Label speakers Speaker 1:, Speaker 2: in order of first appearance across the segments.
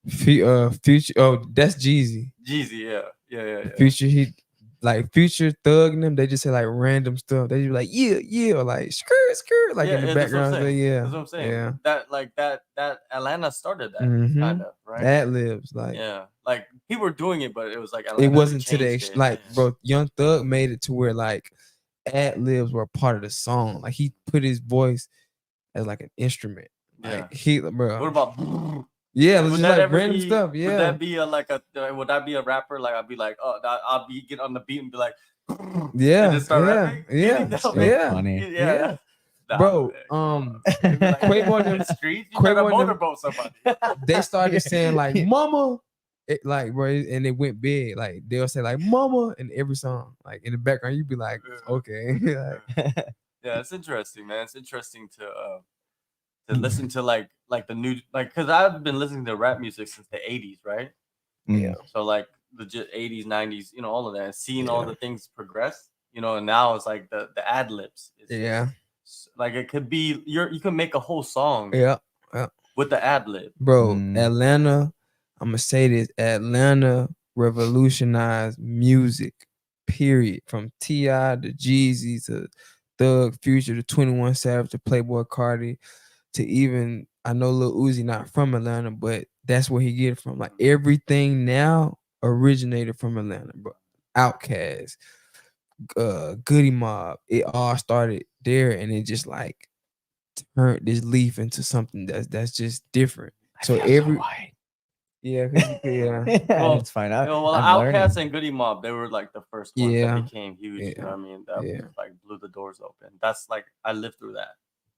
Speaker 1: Future. Oh, that's Jeezy.
Speaker 2: Jeezy, yeah.
Speaker 1: Future, he like Future Thug and them. They just say like random stuff. They just be like yeah, or like skirt, like in the
Speaker 2: That's what I'm
Speaker 1: background. Say
Speaker 2: saying. That's
Speaker 1: yeah,
Speaker 2: what I'm saying.
Speaker 1: yeah.
Speaker 2: That Atlanta started that kind of right.
Speaker 1: Ad libs, like
Speaker 2: Yeah, like people were doing it, but it was like
Speaker 1: it
Speaker 2: Atlanta that
Speaker 1: wasn't to
Speaker 2: changed it.
Speaker 1: like, bro. Young Thug made it to where like ad libs were a part of the song. Like he put his voice as like an instrument.
Speaker 2: Yeah.
Speaker 1: Like he, bro.
Speaker 2: What about?
Speaker 1: Yeah, it was
Speaker 2: Would
Speaker 1: just
Speaker 2: that
Speaker 1: like
Speaker 2: ever
Speaker 1: random
Speaker 2: be?
Speaker 1: stuff.
Speaker 2: Would
Speaker 1: Yeah,
Speaker 2: that be a like a? Would that be a rapper? Like I'd be like, oh, I'll be get on the beat and be like, and
Speaker 1: yeah,
Speaker 2: then start rapping. Do you
Speaker 1: yeah,
Speaker 2: think that would
Speaker 3: So
Speaker 2: be?
Speaker 1: yeah,
Speaker 3: funny.
Speaker 2: Yeah.
Speaker 1: bro.
Speaker 2: They'd be like,
Speaker 1: Quavo and
Speaker 2: in
Speaker 1: them,
Speaker 2: the streets, you trying to
Speaker 1: Quavo and them,
Speaker 2: motorboat somebody.
Speaker 1: they started saying like "mama," like bro, and it went big. Like they'll say like "mama" in every song. Like in the background, you'd be like, okay, like,
Speaker 2: Yeah, it's interesting, man. It's interesting to listen to like the new like because I've been listening to rap music since the 80s, right?
Speaker 1: yeah,
Speaker 2: So like legit 80s, 90s, all of that, and seeing all
Speaker 1: Yeah.
Speaker 2: the things progress, and now it's like the ad libs. It's
Speaker 1: yeah,
Speaker 2: like it could be you can make a whole song
Speaker 1: yeah, yeah.
Speaker 2: with the ad lib.
Speaker 1: Bro, Atlanta. I'm gonna say this: Atlanta revolutionized music. Period. From Ti to Jeezy to Thug, Future to 21 Savage to Playboy Cardi to even I know Lil Uzi not from Atlanta, but that's where he get it from. Like everything now originated from Atlanta, bro. Outkast, Goody Mob, it all started there, and it just like turned this leaf into something that's just different. So every yeah, yeah,
Speaker 2: Well,
Speaker 3: It's fine. I'm
Speaker 2: Outkast
Speaker 3: learning.
Speaker 2: and Goody Mob, they were like the first ones that
Speaker 1: yeah,
Speaker 2: became huge. You know
Speaker 1: yeah,
Speaker 2: what I mean? That
Speaker 1: yeah.
Speaker 2: like blew the doors open. That's like I lived through that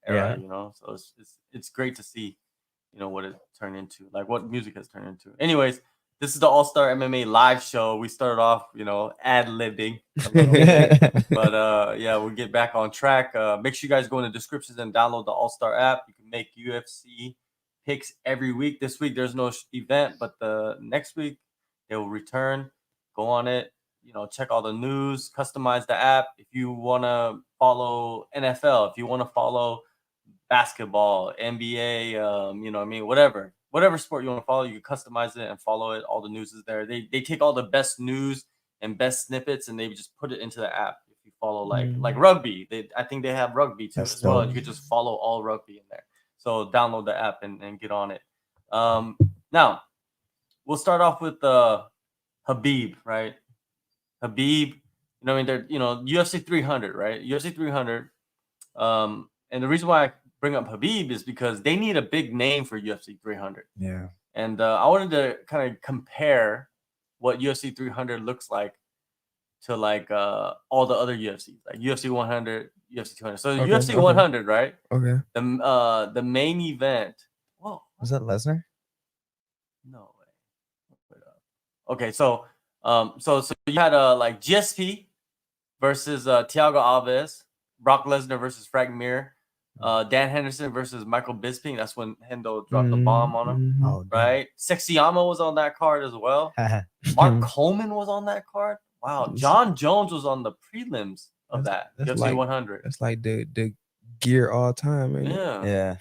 Speaker 2: era.
Speaker 3: Yeah.
Speaker 2: So it's great to see, what it turned into, like what music has turned into. Anyways, this is the All Star MMA live show. We started off, ad libbing a little bit, but yeah, we'll get back on track. Make sure you guys go in the descriptions and download the All Star app. You can make UFC picks every week. This week there's no event, but the next week they will return. Go on it. Check all the news. Customize the app. If you want to follow NFL, if you want to follow basketball, NBA, what I mean, whatever sport you want to follow, you can customize it and follow it. All the news is there. They take all the best news and best snippets and they just put it into the app. If you follow like rugby, I think they have rugby too
Speaker 3: That's
Speaker 2: as well.
Speaker 3: dope.
Speaker 2: You could just follow all rugby in there. So download the app and get on it. Now we'll start off with Khabib, right? Khabib, I mean, they're UFC 300, right? UFC 300. And the reason why I bring up Khabib is because they need a big name for UFC 300.
Speaker 3: Yeah.
Speaker 2: And I wanted to kind of compare what UFC 300 looks like to like all the other UFCs, like UFC 100, UFC 200. So
Speaker 1: Okay,
Speaker 2: UFC
Speaker 1: okay.
Speaker 2: 100, right?
Speaker 1: Okay.
Speaker 2: The main event. Whoa,
Speaker 3: Was that Lesnar?
Speaker 2: no way. Okay, so so you had like GSP versus Thiago Alves, Brock Lesnar versus Frank Mir, Dan Henderson versus Michael Bisping. That's when Hendo dropped the bomb on him,
Speaker 3: Oh,
Speaker 2: right? Sexyama was on that card as well. Mark Coleman was on that card. Wow, John Jones was on the prelims of that
Speaker 1: That's
Speaker 2: UFC
Speaker 1: like
Speaker 2: 100.
Speaker 1: That's like the gear all time, ain't it?
Speaker 2: Yeah.
Speaker 3: Yeah.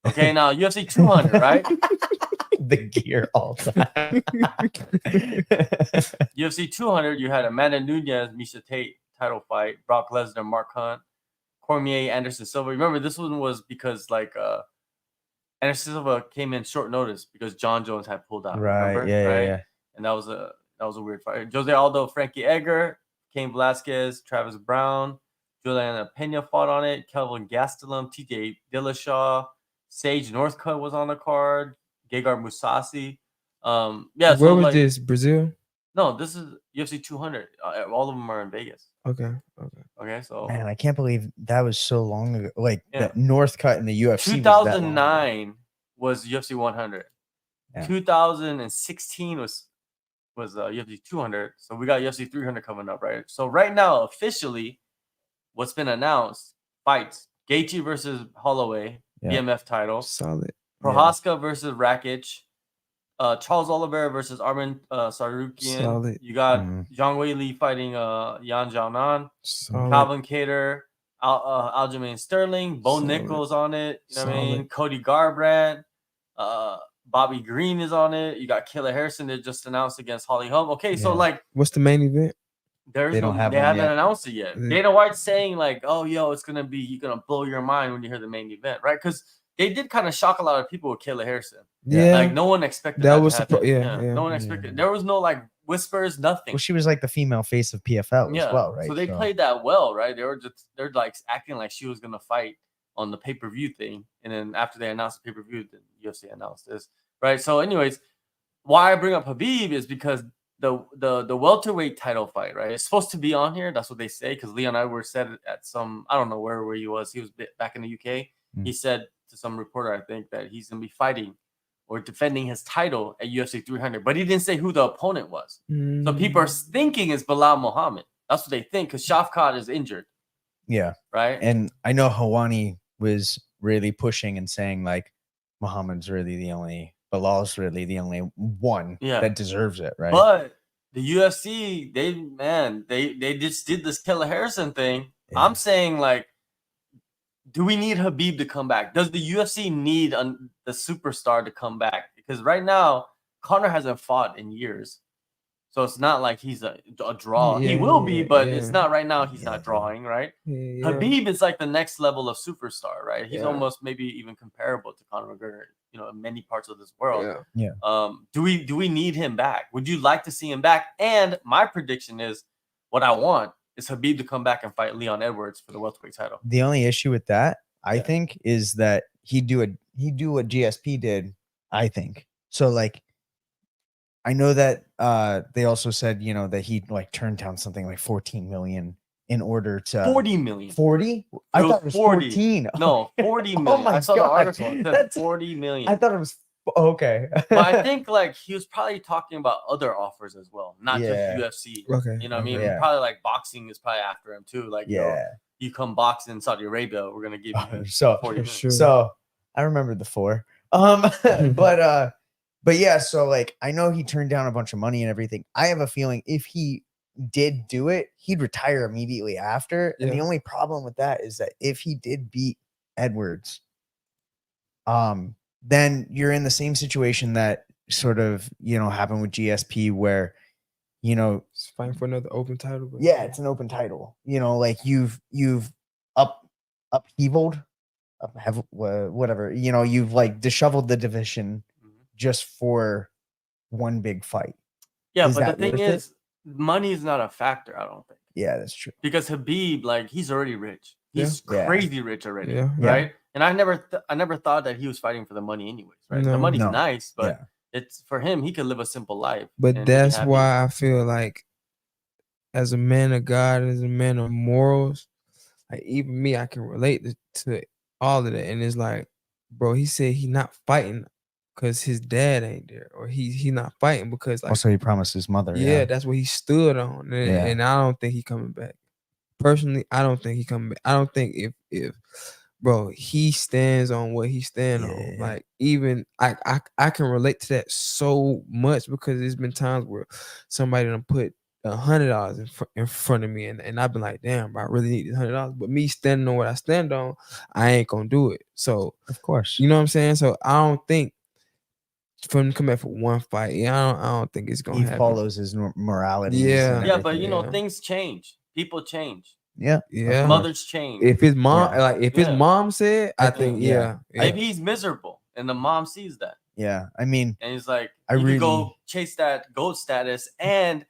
Speaker 2: Okay, now UFC 200, right?
Speaker 3: The gear all time.
Speaker 2: UFC 200, you had Amanda Nunes, Misha Tate title fight, Brock Lesnar, Mark Hunt, Cormier, Anderson Silva. Remember, this one was because like Anderson Silva came in short notice because John Jones had pulled out.
Speaker 3: Right.
Speaker 2: Remember?
Speaker 3: Yeah,
Speaker 2: right?
Speaker 3: yeah.
Speaker 2: And that was a weird fight. Jose Aldo, Frankie Edgar, Cain Velasquez, Travis Brown, Juliana Pena fought on it. Kelvin Gastelum, TJ Dillashaw, Sage Northcutt was on the card. Gegard Mousasi. Yeah.
Speaker 1: Where
Speaker 2: So
Speaker 1: was
Speaker 2: like,
Speaker 1: this? Brazil?
Speaker 2: no, this is UFC 200. All of them are in Vegas.
Speaker 1: Okay.
Speaker 2: Okay, so
Speaker 3: Man, I can't believe that was so long ago. Like
Speaker 2: Yeah.
Speaker 3: that Northcutt in the UFC.
Speaker 2: 2009 was UFC 100.
Speaker 3: Yeah.
Speaker 2: 2016 was UFC 200. So we got UFC 300 coming up, right? So right now, officially, what's been announced: fights: Gaethje versus Holloway,
Speaker 3: Yeah.
Speaker 2: BMF title;
Speaker 1: Solid.
Speaker 2: Prohaska versus Rakic; Charles Oliveira versus Armin Sarukian.
Speaker 1: Solid.
Speaker 2: You got Zhang Weili fighting Yan Xiaonan.
Speaker 1: Solid.
Speaker 2: Calvin Kattar, Aljamain Sterling, Bo
Speaker 1: Solid.
Speaker 2: Nichols on it. You know what I mean?
Speaker 1: Solid.
Speaker 2: Cody Garbrandt, Bobby Green is on it. You got Kayla Harrison that just announced against Holly Holm. Okay, so
Speaker 3: Yeah.
Speaker 2: like
Speaker 1: What's the main event?
Speaker 2: there's
Speaker 3: They
Speaker 2: no,
Speaker 3: don't have
Speaker 2: they
Speaker 3: one
Speaker 2: haven't
Speaker 3: yet.
Speaker 2: announced it yet.
Speaker 1: Mm.
Speaker 2: Dana White's saying like, oh, yo, it's gonna be you're gonna blow your mind when you hear the main event, right? Because they did kind of shock a lot of people with Kayla Harrison.
Speaker 1: Yeah,
Speaker 2: Like no one expected
Speaker 1: That
Speaker 2: that,
Speaker 1: was
Speaker 2: to happen.
Speaker 1: surpri- yeah.
Speaker 2: No one expected. There was no like whispers, nothing.
Speaker 3: Well, she was like the female face of PFL as well, right?
Speaker 2: So they played that well, right? They're like acting like she was gonna fight on the pay-per-view thing, and then after they announced the pay-per-view, the UFC announced this, right? So, anyways, why I bring up Khabib is because the welterweight title fight, right? It's supposed to be on here. That's what they say because Leon Edwards said it at some, I don't know where he was. He was back in the UK. He said to some reporter, I think, that he's gonna be fighting or defending his title at UFC 300, but he didn't say who the opponent was. So people are thinking it's Bilal Muhammad. That's what they think because Shafkat is injured.
Speaker 3: Yeah.
Speaker 2: Right.
Speaker 3: And I know Hawani was really pushing and saying like Muhammad's really the only, Bilal's really the only one that deserves it, right?
Speaker 2: But the UFC, they just did this Kayla Harrison thing. Yeah. I'm saying like, do we need Khabib to come back? Does the UFC need the superstar to come back? Because right now, Conor hasn't fought in years. So it's not like he's a draw. He will be, but it's not right now. He's not drawing, right? Khabib is like the next level of superstar, right? He's almost maybe even comparable to Conor McGregor, in many parts of this world. Do we need him back? Would you like to see him back? And my prediction is, what I want is Khabib to come back and fight Leon Edwards for the welterweight title.
Speaker 3: The only issue with that, I think, is that he'd do what GSP did. I think so. Like, I know that they also said, that he'd like turned down something like 14 million in order to
Speaker 2: 40 million.
Speaker 3: 40? I thought it was 14.
Speaker 2: No, 40 million.
Speaker 3: Oh my
Speaker 2: I saw
Speaker 3: God.
Speaker 2: the article. It said 40 million.
Speaker 3: I thought it was okay.
Speaker 2: But I think like he was probably talking about other offers as well, not just UFC.
Speaker 1: Okay.
Speaker 2: You know what I mean? Probably like boxing is probably after him too. Like, you come box in Saudi Arabia, we're gonna give you 40 million.
Speaker 3: So I remember the 4. But yeah, so like I know he turned down a bunch of money and everything. I have a feeling if he did do it, he'd retire immediately after. And the only problem with that is that if he did beat Edwards, then you're in the same situation that sort of, happened with GSP where,
Speaker 1: it's fighting for another open title. But
Speaker 3: it's an open title. Like you've upheavaled, whatever, you've like disheveled the division just for one big fight.
Speaker 2: Yeah, but the thing is, money is not a factor, I don't think.
Speaker 3: Yeah, that's true.
Speaker 2: Because Khabib, like, he's already rich. He's crazy rich already, right?
Speaker 3: Yeah.
Speaker 2: And I never thought that he was fighting for the money anyways, right?
Speaker 1: No.
Speaker 2: The money's nice, but it's for him, he could live a simple life.
Speaker 1: But that's why I feel like as a man of God, as a man of morals, like even me, I can relate to all of that. And it's like, bro, he said he's not fighting because his dad ain't there, or he not fighting because like
Speaker 3: also he promised his mother.
Speaker 1: Yeah, that's what he stood on, and I don't think he coming back. Personally, I don't think he coming back. I don't think if bro, he stands on what he stand on. Like even I can relate to that so much because there's been times where somebody done put $100 in front of me, and I've been like, damn, bro, I really need this $100. But me standing on what I stand on, I ain't gonna do it. So
Speaker 3: of course,
Speaker 1: you know what I'm saying. So I don't think for him to come back for one fight, I don't think it's gonna happen.
Speaker 3: He follows his morality.
Speaker 2: Yeah, but things change. People change.
Speaker 3: Yeah.
Speaker 2: Mothers change.
Speaker 1: If his mom, his mom said, I think,
Speaker 2: maybe he's miserable, and the mom sees that.
Speaker 3: Yeah, I mean,
Speaker 2: and he's like, you could go chase that GOAT status, and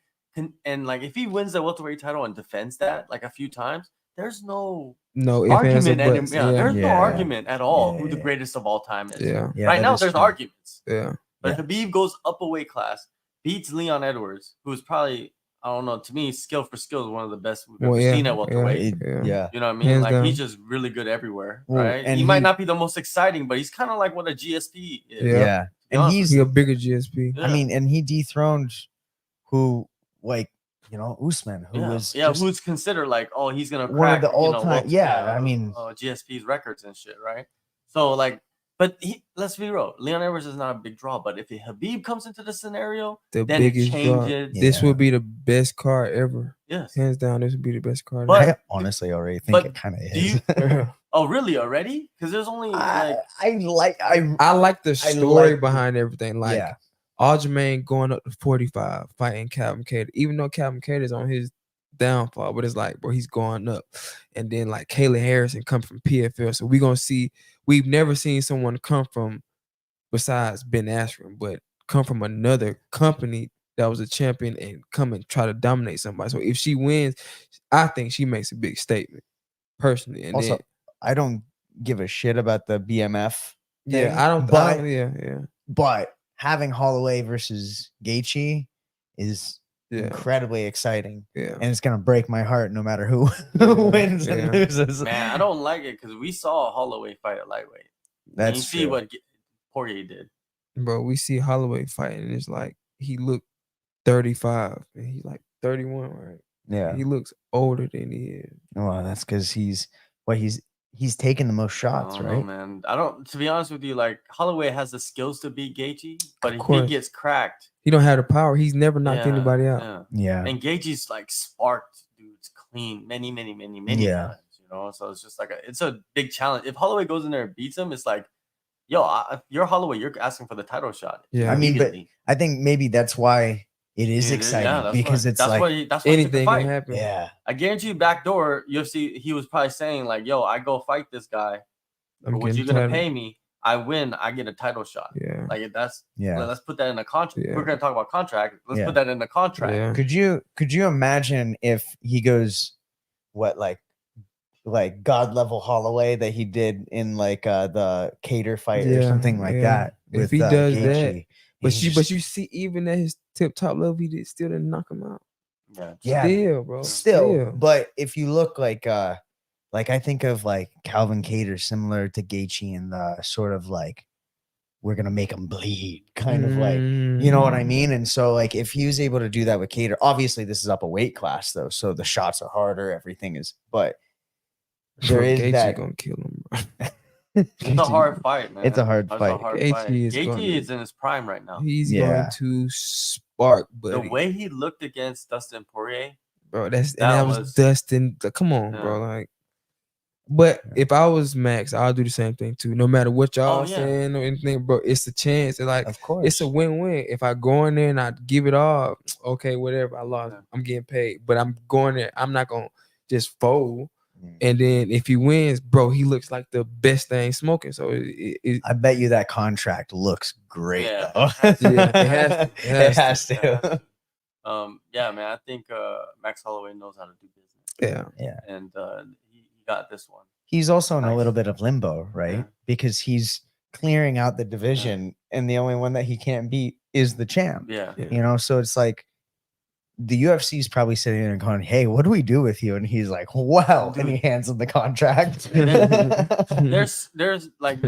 Speaker 2: like if he wins the welterweight title and defends that like a few times, there's no argument. There's no argument at all who the greatest of all time is. Right now, there's arguments.
Speaker 1: Yeah.
Speaker 2: But Khabib goes up a weight class, beats Leon Edwards, who's probably, I don't know, to me, skill for skill is one of the best we've ever seen at welterweight.
Speaker 3: Yeah.
Speaker 2: You know what I mean? Like he's just really good everywhere, right? And he might not be the most exciting, but he's kind of like what a GSP is.
Speaker 3: Yeah. And he's
Speaker 1: a bigger GSP.
Speaker 3: I mean, and he dethroned Usman, who was
Speaker 2: who's considered like, oh, he's gonna crack
Speaker 3: one of the all-time. I mean,
Speaker 2: GSP's records and shit, right? So like, but let's be real, Leon Edwards is not a big draw. But if Khabib comes into the scenario, then
Speaker 1: biggest
Speaker 2: it changes.
Speaker 1: Draw. This would be the best card ever.
Speaker 2: Yes,
Speaker 1: hands down, this would be the best card.
Speaker 3: But I honestly already think it kind of is.
Speaker 2: Oh, really? Already? Because there's only like
Speaker 1: I like the story behind everything. Like
Speaker 3: yeah.
Speaker 1: Aljamain going up to 45, fighting Calvin Kattar, even though Calvin Kattar's on his downfall, but it's like, bro, he's going up. And then like Kayla Harrison come from PFL. So we're gonna see, we've never seen someone come from, besides Ben Askren, but come from another company that was a champion and come and try to dominate somebody. So if she wins, I think she makes a big statement personally. And
Speaker 3: Also,
Speaker 1: then
Speaker 3: I don't give a shit about the BMF thing,
Speaker 1: yeah, I
Speaker 3: but
Speaker 1: don't yeah.
Speaker 3: but having Holloway versus Gaethje is
Speaker 1: Yeah.
Speaker 3: incredibly exciting,
Speaker 1: Yeah.
Speaker 3: and it's gonna break my heart no matter who wins and
Speaker 1: Yeah.
Speaker 3: loses.
Speaker 2: man, I don't like it because we saw Holloway fight at lightweight. And you
Speaker 3: That's
Speaker 2: see
Speaker 3: true.
Speaker 2: what Poirier did.
Speaker 1: Bro, we see Holloway fighting, and it's like he looked 35 and he's like 31, right?
Speaker 3: Yeah.
Speaker 1: He looks older than he is.
Speaker 3: Well, that's because he's taking the most shots,
Speaker 2: I don't
Speaker 3: right?
Speaker 2: know, man. I don't. To be honest with you, like Holloway has the skills to beat Gaethje, but
Speaker 1: Of
Speaker 2: if he
Speaker 1: course.
Speaker 2: gets cracked,
Speaker 1: He don't have the power. He's never knocked
Speaker 2: yeah,
Speaker 1: anybody out.
Speaker 2: Yeah.
Speaker 3: Yeah.
Speaker 2: And Gaethje's like sparked dudes clean many
Speaker 3: Yeah.
Speaker 2: times. You know, so it's just like it's a big challenge. If Holloway goes in there and beats him, it's like, yo, if you're Holloway, you're asking for the title shot.
Speaker 1: Yeah.
Speaker 3: I mean, but
Speaker 2: immediately.
Speaker 3: I think maybe that's why it is
Speaker 2: Yeah,
Speaker 3: exciting
Speaker 2: that's
Speaker 3: because
Speaker 2: why,
Speaker 3: it's like
Speaker 2: that's why he took the
Speaker 1: Anything
Speaker 2: fight.
Speaker 1: can happen.
Speaker 3: yeah,
Speaker 2: I guarantee you, backdoor UFC, he was probably saying like, "Yo, I go fight this guy.
Speaker 1: I'm
Speaker 2: For what
Speaker 1: getting
Speaker 2: you're gonna
Speaker 1: tired.
Speaker 2: pay me, I win. I get a title shot."
Speaker 1: Yeah.
Speaker 2: Like that's
Speaker 3: yeah.
Speaker 2: Let's put that in a contract.
Speaker 1: Yeah.
Speaker 2: We're gonna talk about contract. Let's
Speaker 3: Yeah.
Speaker 2: put that in the contract.
Speaker 1: Yeah.
Speaker 3: Could you imagine if he goes like God level Holloway that he did in like the Cater fight or
Speaker 1: Yeah,
Speaker 3: something like
Speaker 1: yeah.
Speaker 3: that?
Speaker 1: If
Speaker 3: With,
Speaker 1: he does that,
Speaker 3: Gaethje,
Speaker 1: But
Speaker 3: he
Speaker 1: you,
Speaker 3: just-
Speaker 1: but you see, even at his top level, he still didn't knock him out.
Speaker 3: Yeah,
Speaker 1: Still, bro.
Speaker 3: still. But if you look like I think of like Calvin Cater similar to Gaethje in the sort of like we're gonna make him bleed kind of like, you know what I mean? And so like if he was able to do that with Cater, obviously this is up a weight class though, so the shots are harder, everything is, but there is
Speaker 1: Gaethje
Speaker 3: that
Speaker 1: gonna kill him, bro.
Speaker 2: It's a hard fight, man.
Speaker 3: It's a hard
Speaker 2: That's
Speaker 3: fight.
Speaker 2: A hard
Speaker 1: Gaethje
Speaker 2: fight.
Speaker 1: is
Speaker 2: Gaethje
Speaker 1: gonna-
Speaker 2: is in his prime right now.
Speaker 1: He's
Speaker 3: Yeah.
Speaker 1: going to spark, buddy.
Speaker 2: The way he looked against Dustin Poirier,
Speaker 1: Bro, that
Speaker 2: that
Speaker 1: was
Speaker 2: was-
Speaker 1: Dustin. Come on,
Speaker 2: Yeah.
Speaker 1: bro. Like, but if I was Max, I'll do the same thing too. No matter what y'all
Speaker 2: Oh, yeah.
Speaker 1: saying or anything, bro, it's a chance. It's like
Speaker 3: of course.
Speaker 1: it's a win-win. If I go in there and I give it all, okay, whatever. I lost.
Speaker 2: Yeah.
Speaker 1: I'm getting paid. But I'm going there. I'm not gonna just fold.
Speaker 3: Mm.
Speaker 1: And then if he wins, bro, he looks like the best thing smoking. So
Speaker 3: I bet you that contract looks great
Speaker 2: Yeah.
Speaker 3: though.
Speaker 1: Yeah, it has to.
Speaker 3: It has to.
Speaker 2: yeah, man. I think Max Holloway knows how to do business,
Speaker 1: yeah.
Speaker 2: and he got this one.
Speaker 3: He's also in a
Speaker 2: Nice.
Speaker 3: little bit of limbo, right?
Speaker 2: Yeah.
Speaker 3: Because he's clearing out the division, and the only one that he can't beat is the champ.
Speaker 2: Yeah.
Speaker 1: Yeah.
Speaker 3: You know, so it's like the UFC is probably sitting there and going, "Hey, what do we do with you?" And he's like, "Wow!" And he hands him the contract.
Speaker 2: There's like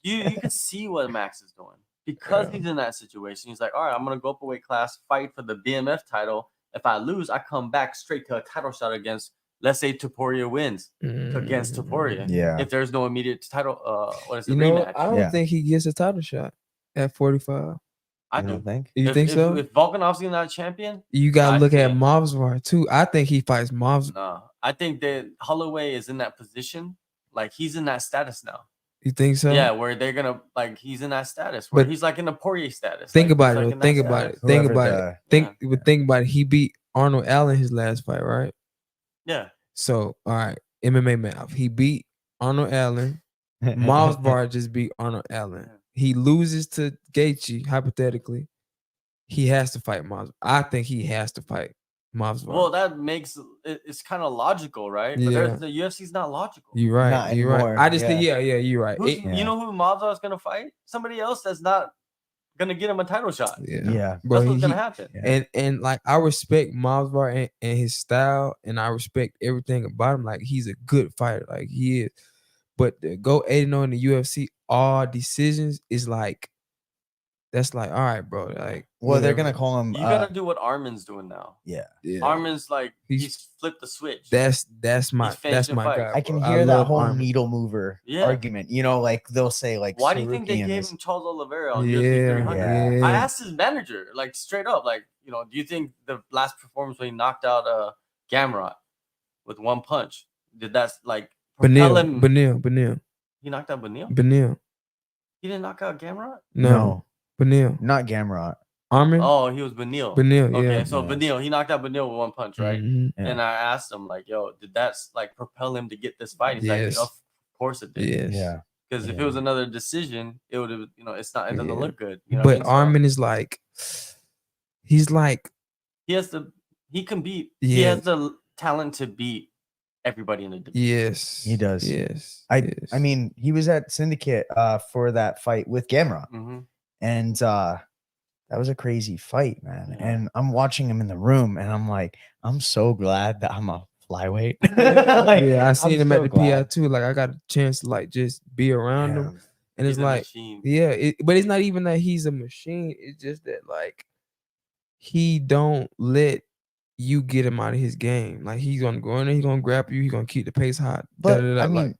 Speaker 2: you can see what Max is doing because
Speaker 1: Yeah.
Speaker 2: he's in that situation. He's like, all right, I'm gonna go up a weight class, fight for the BMF title. If I lose, I come back straight to a title shot against, let's say, Topuria wins against Topuria.
Speaker 3: Yeah.
Speaker 2: If there's no immediate title, what is it?
Speaker 1: You know,
Speaker 2: Rematch.
Speaker 1: I don't
Speaker 3: Yeah.
Speaker 1: think he gets a title shot at 45.
Speaker 2: I
Speaker 3: You
Speaker 2: do.
Speaker 3: don't think?
Speaker 1: You think so?
Speaker 2: If Volkanovski's not champion,
Speaker 1: You gotta
Speaker 2: I
Speaker 1: look at
Speaker 2: think-
Speaker 1: Movsvar too. I think he fights Movsvar.
Speaker 2: no. I think that Holloway is in that position. Like he's in that status now.
Speaker 1: You think so?
Speaker 2: Yeah, where they're gonna like he's in that status where
Speaker 1: But
Speaker 2: he's like in the Poirier status.
Speaker 1: Think
Speaker 2: Like,
Speaker 1: about
Speaker 2: he's,
Speaker 1: it.
Speaker 2: like, in that
Speaker 1: Think about it.
Speaker 2: status.
Speaker 1: Think
Speaker 3: Whoever
Speaker 1: about it. Think,
Speaker 2: Yeah.
Speaker 1: but think about it. He beat Arnold Allen his last fight, right?
Speaker 2: Yeah.
Speaker 1: So, all right, MMA math. He beat Arnold Allen. Movsvar just beat Arnold Allen.
Speaker 2: Yeah.
Speaker 1: He loses to Gaethje, hypothetically. He has to fight Movsvar. I think he has to fight Movsvar.
Speaker 2: Well, that makes it's kind of logical, right? But
Speaker 1: Yeah.
Speaker 2: the UFC's not logical.
Speaker 1: You're right.
Speaker 3: Not
Speaker 1: You're right.
Speaker 3: anymore,
Speaker 1: I just think,
Speaker 3: yeah.
Speaker 1: you're right.
Speaker 2: Who's,
Speaker 3: Yeah.
Speaker 2: You know who Mazda is gonna fight? Somebody else that's not gonna get him a title shot.
Speaker 3: Yeah.
Speaker 1: Bro,
Speaker 2: That's what's gonna
Speaker 1: he-
Speaker 2: happen.
Speaker 3: Yeah.
Speaker 1: And like I respect Movsvar and his style, and I respect everything about him. Like he's a good fighter, like he is. But to go 8-0 in the UFC, all decisions is like that's like all right, bro. Like
Speaker 3: Well, they're
Speaker 1: whatever.
Speaker 3: gonna call him.
Speaker 2: You gotta do what Armin's doing now.
Speaker 3: Yeah.
Speaker 1: Yeah.
Speaker 2: Armin's like
Speaker 1: He's-
Speaker 2: he's flipped the switch.
Speaker 1: That's my
Speaker 2: He's finishing
Speaker 1: guy.
Speaker 2: fights.
Speaker 3: I can
Speaker 1: bro.
Speaker 3: hear that
Speaker 1: love
Speaker 3: whole
Speaker 1: Armin.
Speaker 3: needle mover
Speaker 2: Yeah.
Speaker 3: argument. You know, like they'll say like,
Speaker 2: Why do you think they
Speaker 3: Sarukian
Speaker 2: gave
Speaker 3: is-
Speaker 2: him Charles Oliveira on
Speaker 1: Yeah,
Speaker 2: UFC 300?
Speaker 3: yeah.
Speaker 2: I asked his manager, like straight up, like, you know, do you think the last performance when he knocked out Gamrot with one punch, did that like propel
Speaker 1: Benil,
Speaker 2: him.
Speaker 1: Benil.
Speaker 2: He knocked out Benil.
Speaker 1: Benil.
Speaker 2: He didn't knock out Gamrot.
Speaker 1: No. Benil.
Speaker 3: not Gamrot.
Speaker 1: Armin.
Speaker 2: Oh, he was Benil.
Speaker 1: Benil.
Speaker 2: Okay,
Speaker 1: Yeah.
Speaker 2: so
Speaker 3: Yes.
Speaker 2: Benil, he knocked out Benil with one punch, right?
Speaker 1: Mhm.
Speaker 3: Yeah.
Speaker 2: And I asked him, like, yo, did that like propel him to get this fight? He's
Speaker 1: Yes.
Speaker 2: like, of course it did.
Speaker 1: Yes.
Speaker 3: Yeah.
Speaker 2: Because if it
Speaker 3: Yeah.
Speaker 2: was another decision, it would have, it doesn't
Speaker 1: Yeah.
Speaker 2: look good. You know what I
Speaker 1: But
Speaker 2: mean? So
Speaker 1: Armin is like, he's like,
Speaker 2: he can beat,
Speaker 1: Yeah.
Speaker 2: he has the talent to beat everybody in the division.
Speaker 1: yes,
Speaker 3: He does.
Speaker 1: Yes.
Speaker 3: I
Speaker 1: yes.
Speaker 3: mean, he was at Syndicate for that fight with Gamrot,
Speaker 2: Mhm.
Speaker 3: and that was a crazy fight, man.
Speaker 2: Yeah.
Speaker 3: And I'm watching him in the room, and I'm like, I'm so glad that I'm a flyweight.
Speaker 1: yeah, I seen
Speaker 3: I'm
Speaker 1: him
Speaker 3: so
Speaker 1: at the PI
Speaker 3: glad.
Speaker 1: too. Like I got a chance to like just be around him, and
Speaker 2: He's
Speaker 1: it's
Speaker 2: a
Speaker 1: like,
Speaker 2: machine.
Speaker 1: yeah, but it's not even that he's a machine. It's just that like he don't let you get him out of his game. Like he's gonna go in there, he's gonna grab you, he's gonna keep the pace hot.
Speaker 3: But
Speaker 1: da-da-da,
Speaker 3: I mean,
Speaker 1: like,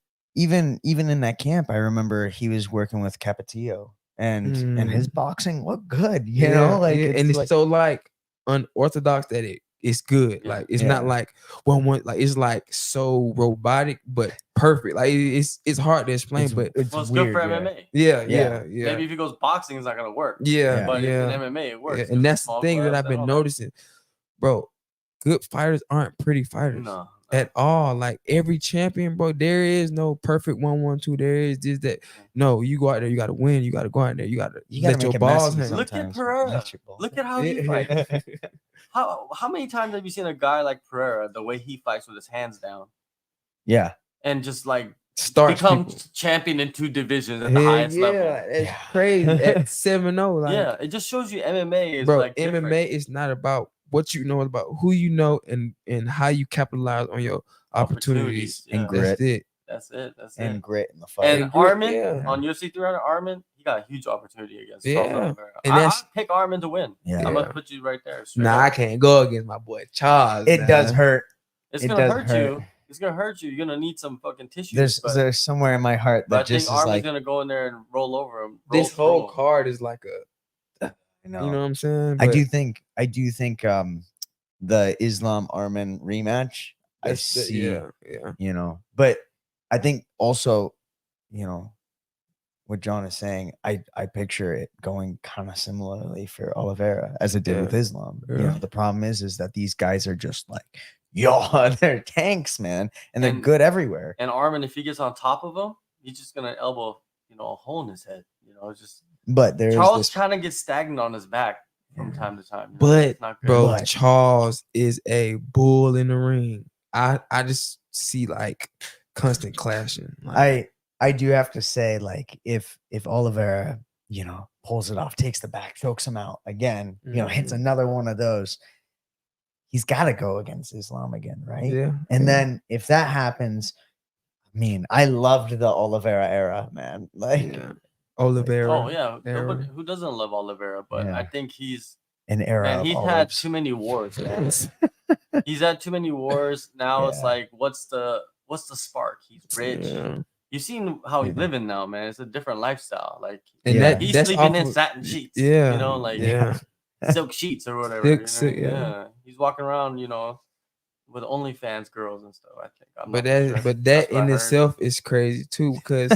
Speaker 3: even in that camp, I remember he was working with Capetillo, and his boxing looked good. You know, like
Speaker 1: and it's
Speaker 3: like,
Speaker 1: so like unorthodox that it's good.
Speaker 2: Yeah.
Speaker 1: Like it's not
Speaker 3: Yeah.
Speaker 1: like one like it's like so robotic but perfect. Like it's hard to explain, but
Speaker 3: it's
Speaker 2: Well, it's
Speaker 3: weird.
Speaker 2: good for
Speaker 3: yeah.
Speaker 2: MMA.
Speaker 3: Yeah.
Speaker 2: Maybe if he goes boxing, it's not gonna work.
Speaker 1: Yeah,
Speaker 2: But
Speaker 1: yeah.
Speaker 2: in MMA, it works.
Speaker 1: Yeah,
Speaker 2: 'cause
Speaker 1: and that's the
Speaker 2: small
Speaker 1: thing that
Speaker 2: gloves
Speaker 1: I've
Speaker 2: and
Speaker 1: been
Speaker 2: all that.
Speaker 1: noticing, bro. Good fighters aren't pretty fighters
Speaker 2: No.
Speaker 1: at all. Like every champion, bro, there is no perfect 1-1-2. There is this that. No, you go out there, you gotta win. You gotta go out there, you gotta let
Speaker 3: make
Speaker 1: your
Speaker 3: it
Speaker 1: balls
Speaker 3: messy
Speaker 1: hang.
Speaker 2: Look at
Speaker 3: sometimes.
Speaker 2: Pereira.
Speaker 3: Let your balls
Speaker 2: Look at how
Speaker 1: Yeah.
Speaker 2: he fights. How many times have you seen a guy like Pereira, the way he fights with his hands down,
Speaker 3: Yeah.
Speaker 2: and just like
Speaker 1: Starch
Speaker 2: become
Speaker 1: people.
Speaker 2: champion in 2 divisions at the
Speaker 1: Hell
Speaker 2: highest level?
Speaker 1: it's
Speaker 3: Yeah.
Speaker 1: crazy at 7-0. Like,
Speaker 2: Yeah, it just shows you MMA is
Speaker 1: bro,
Speaker 2: like different.
Speaker 1: MMA is not about what you know, it's about who you know and how you capitalize on your opportunities.
Speaker 3: and
Speaker 2: yeah.
Speaker 3: grit.
Speaker 1: That's it.
Speaker 2: That's it. That's
Speaker 3: and
Speaker 2: it.
Speaker 3: grit in the fight.
Speaker 2: And
Speaker 1: And grit,
Speaker 2: Armin
Speaker 1: yeah.
Speaker 2: on UFC 300, Armin, he got a huge opportunity against
Speaker 1: Yeah.
Speaker 2: Charles Oliveira.
Speaker 1: And
Speaker 2: I
Speaker 1: that's-
Speaker 2: pick Armin to win.
Speaker 3: Yeah.
Speaker 2: I'm
Speaker 1: Yeah.
Speaker 2: gonna put you right there. straight
Speaker 1: Nah,
Speaker 2: up.
Speaker 1: I can't go against my boy Charles.
Speaker 3: It does
Speaker 1: man.
Speaker 3: hurt.
Speaker 2: It's
Speaker 3: It
Speaker 2: gonna
Speaker 3: does
Speaker 2: hurt
Speaker 3: hurt.
Speaker 2: you. It's gonna hurt you. You're gonna need some fucking tissues.
Speaker 3: There's somewhere in my heart
Speaker 2: but I
Speaker 3: that just
Speaker 2: think
Speaker 3: is
Speaker 2: Armin's
Speaker 3: like,
Speaker 2: gonna go in there and roll over him.
Speaker 1: This whole
Speaker 2: roll.
Speaker 1: card is like a,
Speaker 3: you know,
Speaker 1: you know what I'm saying?
Speaker 3: I
Speaker 1: But
Speaker 3: do think the Islam Armin rematch, I
Speaker 1: that's the-
Speaker 3: see,
Speaker 1: yeah.
Speaker 3: you know, but I think also, you know, what John is saying, I picture it going kind of similarly for Oliveira as it did
Speaker 1: Yeah.
Speaker 3: with Islam. You
Speaker 1: Yeah.
Speaker 3: know, the problem is that these guys are just like, yo, they're tanks, man, and they're
Speaker 2: And-
Speaker 3: good everywhere.
Speaker 2: And Armin, if he gets on top of him, he's just gonna elbow, a hole in his head. It's just
Speaker 3: But there's
Speaker 2: Charles
Speaker 3: this,
Speaker 2: kind of gets stagnant on his back from
Speaker 3: Yeah.
Speaker 2: time to time.
Speaker 1: But
Speaker 2: It's not good.
Speaker 1: bro,
Speaker 3: But-
Speaker 1: Charles is a bull in the ring. I just see like constant clashing. Like,
Speaker 3: I do have to say, like, if Oliveira, you know, pulls it off, takes the back, chokes him out again, you know, hits
Speaker 1: Mhm.
Speaker 3: another one of those, he's got to go against Islam again, right?
Speaker 1: yeah.
Speaker 3: And
Speaker 1: yeah,
Speaker 3: then if that happens, I mean, I loved the Oliveira era, man. Like
Speaker 1: yeah. Oliveira.
Speaker 2: Oh yeah,
Speaker 1: era.
Speaker 2: who doesn't love Oliveira? But
Speaker 3: Yeah.
Speaker 2: I think he's
Speaker 3: an era.
Speaker 2: man.
Speaker 3: of
Speaker 2: He's had
Speaker 3: olives.
Speaker 2: too many wars, man. He's had too many wars. Now it's
Speaker 3: Yeah.
Speaker 2: like, what's the spark? He's rich.
Speaker 1: Yeah.
Speaker 2: You've seen how he's
Speaker 3: Yeah.
Speaker 2: living now, man. It's a different lifestyle. Like
Speaker 1: And
Speaker 3: Yeah.
Speaker 1: that
Speaker 2: he's
Speaker 1: that's
Speaker 2: sleeping in
Speaker 1: off of-
Speaker 2: satin sheets.
Speaker 1: Yeah.
Speaker 2: Like
Speaker 1: yeah.
Speaker 2: silk sheets or whatever.
Speaker 1: Silk, yeah.
Speaker 2: Yeah. He's walking around, with OnlyFans girls and stuff. I think. I'm
Speaker 1: But
Speaker 2: not
Speaker 1: that
Speaker 2: sure.
Speaker 1: but
Speaker 2: That's
Speaker 1: that
Speaker 2: what I
Speaker 1: in
Speaker 2: heard.
Speaker 1: itself is crazy too, because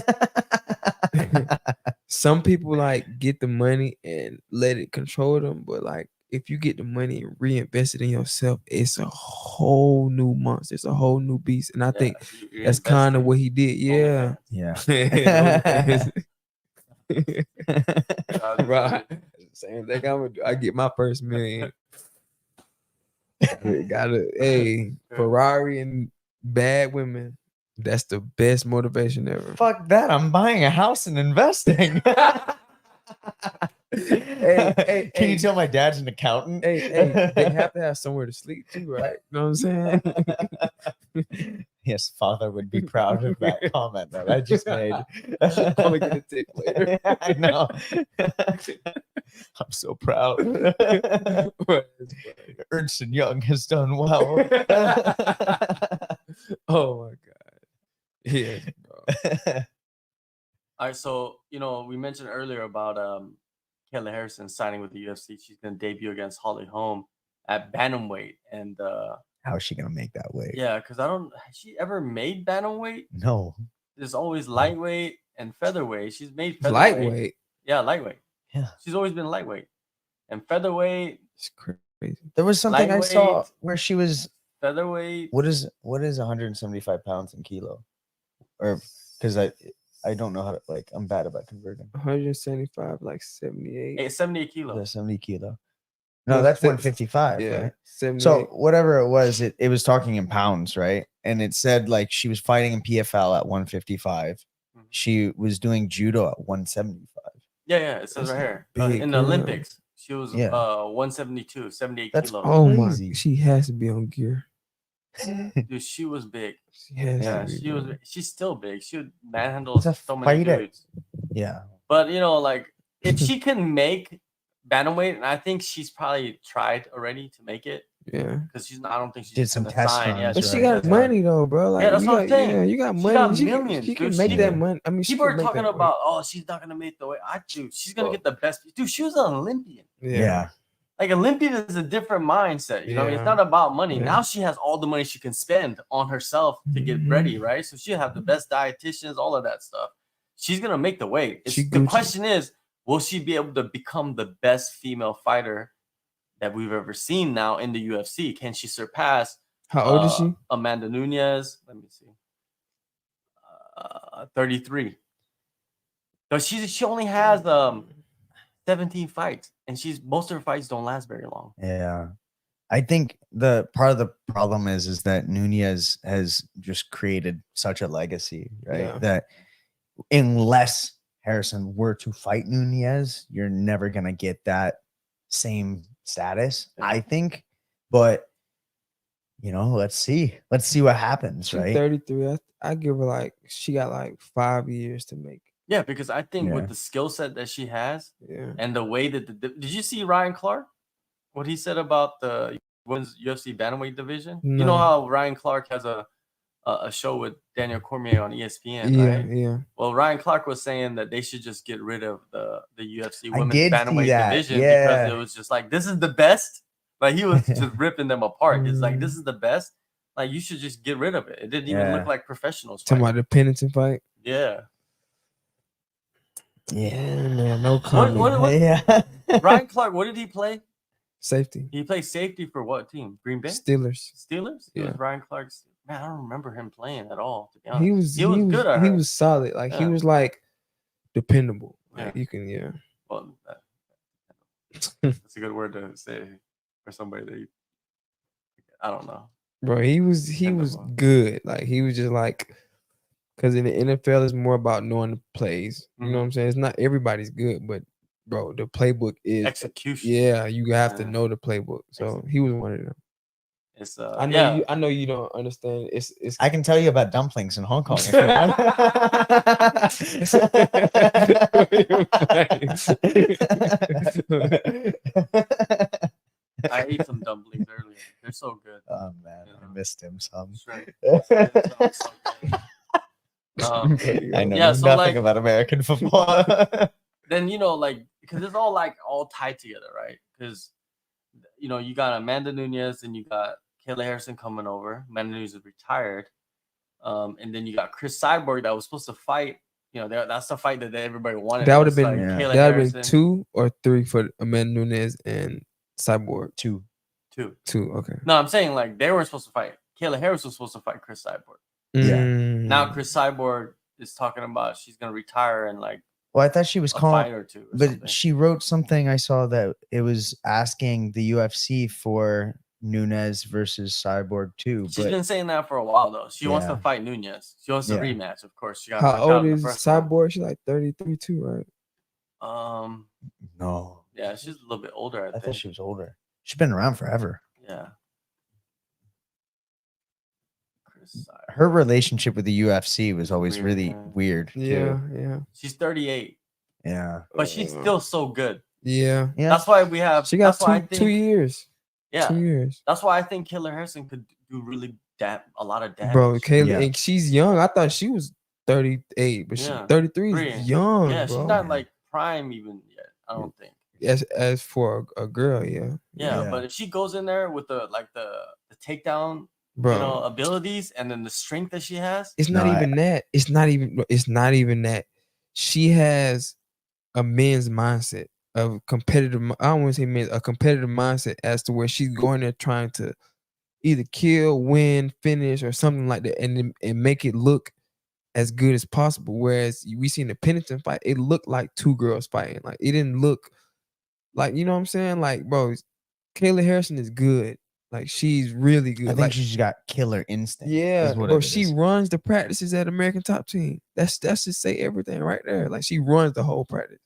Speaker 1: some people like get the money and let it control them, but like if you get the money and reinvest it in yourself, it's a whole new monster. It's a whole new beast. And I think
Speaker 2: You're
Speaker 1: that's kind of
Speaker 2: investing.
Speaker 1: what he did. Yeah.
Speaker 2: OnlyFans.
Speaker 3: Yeah.
Speaker 1: Right. Same thing I'm gonna do. I get my first million. Hey, Ferrari and bad women. That's the best motivation ever.
Speaker 3: Fuck that! I'm buying a house and investing.
Speaker 1: Hey,
Speaker 3: Can you
Speaker 1: hey.
Speaker 3: tell my dad's an accountant?
Speaker 1: Hey, they have to have somewhere to sleep too, right? You know what I'm saying?
Speaker 3: Yes, father would be proud of that comment that I just made.
Speaker 1: I'm gonna get a tip later.
Speaker 3: I know. I'm so proud. Ernst and Young has done well.
Speaker 1: Oh my god. Yeah, bro.
Speaker 2: All right, so we mentioned earlier about Kayla Harrison signing with the UFC. She's gonna debut against Holly Holm at bantamweight, and
Speaker 3: how is she gonna make that weight?
Speaker 2: Yeah, because has she ever made bantamweight?
Speaker 3: No.
Speaker 2: There's always lightweight and featherweight. She's made featherweight.
Speaker 1: Lightweight.
Speaker 2: Yeah, lightweight.
Speaker 3: Yeah.
Speaker 2: She's always been lightweight. And featherweight,
Speaker 1: It's crazy.
Speaker 3: There was something I saw
Speaker 2: Lightweight.
Speaker 3: where she was.
Speaker 2: featherweight.
Speaker 3: What is 175 pounds in kilo? Or because I don't know how to like. I'm bad about converting.
Speaker 1: 175, like 78.
Speaker 2: 78 kilos.
Speaker 3: The 70 kilo. No, that's 155.
Speaker 1: Yeah,
Speaker 3: Right?
Speaker 1: 78.
Speaker 3: So whatever it was, it was talking in pounds, right? And it said like she was fighting in PFL at 155.
Speaker 2: Mhm.
Speaker 3: She was doing judo at 175.
Speaker 2: Yeah, it says
Speaker 1: That's
Speaker 2: right here.
Speaker 1: big
Speaker 2: In the
Speaker 1: girl.
Speaker 2: Olympics, she was
Speaker 3: Yeah.
Speaker 2: 172, 78
Speaker 3: That's
Speaker 2: kilos.
Speaker 1: oh
Speaker 3: crazy.
Speaker 1: my, she has to be on gear.
Speaker 2: Dude, she was big.
Speaker 1: She has
Speaker 2: Yeah,
Speaker 1: to be.
Speaker 2: she was.
Speaker 1: bro.
Speaker 2: She's still big. She would manhandle
Speaker 3: It's a
Speaker 2: so many
Speaker 3: fighter.
Speaker 2: dudes.
Speaker 3: Yeah.
Speaker 2: But like if she can make bantamweight, and I think she's probably tried already to make it
Speaker 1: Yeah.
Speaker 2: because I don't think she's
Speaker 3: Did
Speaker 2: just
Speaker 3: some
Speaker 2: gonna
Speaker 3: test
Speaker 2: sign. Yeah,
Speaker 3: runs,
Speaker 1: But
Speaker 2: she's
Speaker 1: she
Speaker 3: right?
Speaker 2: gonna
Speaker 1: got
Speaker 2: test run.
Speaker 1: money though, bro. Like,
Speaker 2: that's
Speaker 1: you
Speaker 2: what I'm
Speaker 1: got,
Speaker 2: saying.
Speaker 1: Yeah, you got
Speaker 2: She
Speaker 1: money.
Speaker 2: got
Speaker 1: She
Speaker 2: millions,
Speaker 1: can
Speaker 2: dude.
Speaker 1: make
Speaker 2: She
Speaker 1: that
Speaker 2: can-
Speaker 1: money. I mean, she
Speaker 2: People
Speaker 1: can
Speaker 2: are
Speaker 1: make
Speaker 2: talking
Speaker 1: that weight.
Speaker 2: about, she's not gonna make the weight. Dude, she's gonna
Speaker 1: Well-
Speaker 2: get the best. Dude, she was an Olympian.
Speaker 3: Yeah.
Speaker 2: Like Olympian is a different mindset. You know, what I mean? It's
Speaker 1: Yeah.
Speaker 2: not about money.
Speaker 1: Yeah.
Speaker 2: Now she has all the money she can spend on herself to get
Speaker 1: Mhm.
Speaker 2: ready, right? So she'll have the best dietitians, all of that stuff. She's gonna make the weight.
Speaker 1: She
Speaker 2: The
Speaker 1: Gucci.
Speaker 2: question is, will she be able to become the best female fighter that we've ever seen now in the UFC? Can she surpass
Speaker 1: How old is she?
Speaker 2: Amanda Nunes? Let me see. 33. So she only has 17 fights, and most of her fights don't last very long.
Speaker 3: Yeah. I think the part of the problem is that Nunez has just created such a legacy, right?
Speaker 1: Yeah.
Speaker 3: That unless Harrison were to fight Nunez, you're never gonna get that same status,
Speaker 2: Yeah.
Speaker 3: I think. But let's see. Let's see what happens,
Speaker 1: She's
Speaker 3: right?
Speaker 1: 33. I give her she got 5 years to make.
Speaker 2: Yeah, because I think
Speaker 3: Yeah.
Speaker 2: with the skill set that she has
Speaker 1: Yeah.
Speaker 2: and the way that did you see Ryan Clark? What he said about the women's UFC bantamweight division? You know
Speaker 1: No.
Speaker 2: how Ryan Clark has a show with Daniel Cormier on ESPN,
Speaker 1: Yeah,
Speaker 2: right?
Speaker 1: yeah.
Speaker 2: Well, Ryan Clark was saying that they should just get rid of the UFC
Speaker 3: I
Speaker 2: women's
Speaker 3: did see
Speaker 2: bantamweight
Speaker 3: that,
Speaker 2: division
Speaker 3: yeah.
Speaker 2: because it was just like, this is the best. Like he was just ripping them apart. It's like,
Speaker 1: Mm.
Speaker 2: this is the best. Like you should just get rid of it. It didn't even
Speaker 3: Yeah.
Speaker 2: look like professionals.
Speaker 1: Talking
Speaker 2: fighting.
Speaker 1: about the Pennington fight.
Speaker 2: Yeah.
Speaker 1: Yeah, man. No comment.
Speaker 2: what-
Speaker 3: Yeah.
Speaker 2: Ryan Clark, what did he play?
Speaker 1: Safety.
Speaker 2: He played safety for what team? Green Bay?
Speaker 1: Steelers.
Speaker 2: Steelers? It
Speaker 1: Yeah.
Speaker 2: was Ryan Clark's. Man, I don't remember him playing at all, to be honest.
Speaker 1: He was
Speaker 2: good at
Speaker 1: He
Speaker 2: her.
Speaker 1: was solid. He
Speaker 2: Yeah.
Speaker 1: was dependable.
Speaker 2: Yeah.
Speaker 1: You can, yeah.
Speaker 2: Well, that's a good word to say for somebody that I don't know.
Speaker 1: Bro, he was
Speaker 2: Dependable.
Speaker 1: good. He was just because in the NFL it's more about knowing the plays. You know what I'm saying? It's not everybody's good, but bro, the playbook is
Speaker 2: Execution.
Speaker 1: yeah, you have to
Speaker 2: Yeah.
Speaker 1: know the playbook. So he was one of them.
Speaker 2: It's
Speaker 1: I know you don't understand. It's
Speaker 3: I can tell you about dumplings in Hong Kong. If you want.
Speaker 2: I ate some dumplings earlier. They're so good.
Speaker 3: Oh man,
Speaker 2: Yeah.
Speaker 3: I missed him some.
Speaker 2: Shrimp.
Speaker 3: I know
Speaker 2: Yeah, so,
Speaker 3: nothing about American football.
Speaker 2: Then because it's all tied together, right? Because you got Amanda Nunes and you got Kayla Harrison coming over. Amanda Nunes is retired, and then you got Cris Cyborg that was supposed to fight. That's the fight that everybody wanted.
Speaker 1: that would have
Speaker 2: It's
Speaker 1: been
Speaker 3: Yeah.
Speaker 2: Kayla
Speaker 1: that would have
Speaker 2: Harrison.
Speaker 1: been 2 or 3 for Amanda Nunes and Cyborg.
Speaker 3: 2.
Speaker 2: 2.
Speaker 1: 2, okay.
Speaker 2: No, I'm saying they weren't supposed to fight. Kayla Harris was supposed to fight Cris Cyborg.
Speaker 3: Yeah.
Speaker 2: Now
Speaker 1: Mm.
Speaker 2: Cris Cyborg is talking about she's gonna retire in
Speaker 3: Well, I thought she was
Speaker 2: a
Speaker 3: calling,
Speaker 2: fight or two. Or
Speaker 3: but
Speaker 2: something.
Speaker 3: she wrote something. I saw that it was asking the UFC for Nunez versus Cyborg too.
Speaker 2: She's
Speaker 3: But
Speaker 2: been saying that for a while though. She wants to
Speaker 3: Yeah.
Speaker 2: fight Nunez. She wants to
Speaker 3: Yeah.
Speaker 2: rematch, of course. She got
Speaker 1: How
Speaker 2: knocked out
Speaker 1: old
Speaker 2: in the
Speaker 1: is
Speaker 2: first one.
Speaker 1: Cyborg? She's 33 too, right?
Speaker 3: no,
Speaker 2: Yeah, she's a little bit older. I
Speaker 3: I
Speaker 2: think.
Speaker 3: thought she was older. She's been around forever.
Speaker 2: Yeah. Cris Cyborg.
Speaker 3: Her relationship with the UFC was always
Speaker 2: Weird,
Speaker 3: really
Speaker 2: yeah.
Speaker 3: weird.
Speaker 1: Yeah,
Speaker 3: Too.
Speaker 1: yeah.
Speaker 2: She's 38,
Speaker 3: Yeah.
Speaker 2: but she's
Speaker 1: Uh,
Speaker 2: still so good.
Speaker 1: yeah.
Speaker 3: Yeah.
Speaker 2: That's why we have.
Speaker 1: She got
Speaker 2: that's why I
Speaker 1: 2
Speaker 2: think,
Speaker 1: years.
Speaker 2: Yeah,
Speaker 1: 2 years.
Speaker 2: that's why I think Kayla Harrison could do really a lot of damage.
Speaker 1: Bro, Kayla,
Speaker 3: Yeah.
Speaker 1: and she's young. I thought she was 38, but
Speaker 2: Yeah.
Speaker 1: 33
Speaker 2: Three.
Speaker 1: is young,
Speaker 2: Yeah,
Speaker 1: bro.
Speaker 2: she's not prime even yet. I don't think.
Speaker 1: As for a girl, yeah.
Speaker 2: Yeah,
Speaker 3: Yeah.
Speaker 2: but if she goes in there with the the takedown,
Speaker 1: bro.
Speaker 2: abilities, and then the strength that she has.
Speaker 1: It's not even that. It's not even that. She has a men's mindset of competitive. I don't want to say men's, a competitive mindset as to where she's going there trying to either kill, win, finish, or something like that, and make it look as good as possible. Whereas we seen the Pennington fight, it looked like two girls fighting. Like it didn't look like, you know what I'm saying? Like, bro, Kayla Harrison is good. Like she's really good.
Speaker 3: I think
Speaker 1: like,
Speaker 3: she's got killer instinct.
Speaker 1: yeah,
Speaker 3: is what
Speaker 1: bro.
Speaker 3: it
Speaker 1: She
Speaker 3: is.
Speaker 1: runs the practices at American Top Team. That's just say everything right there. Like she runs the whole practice.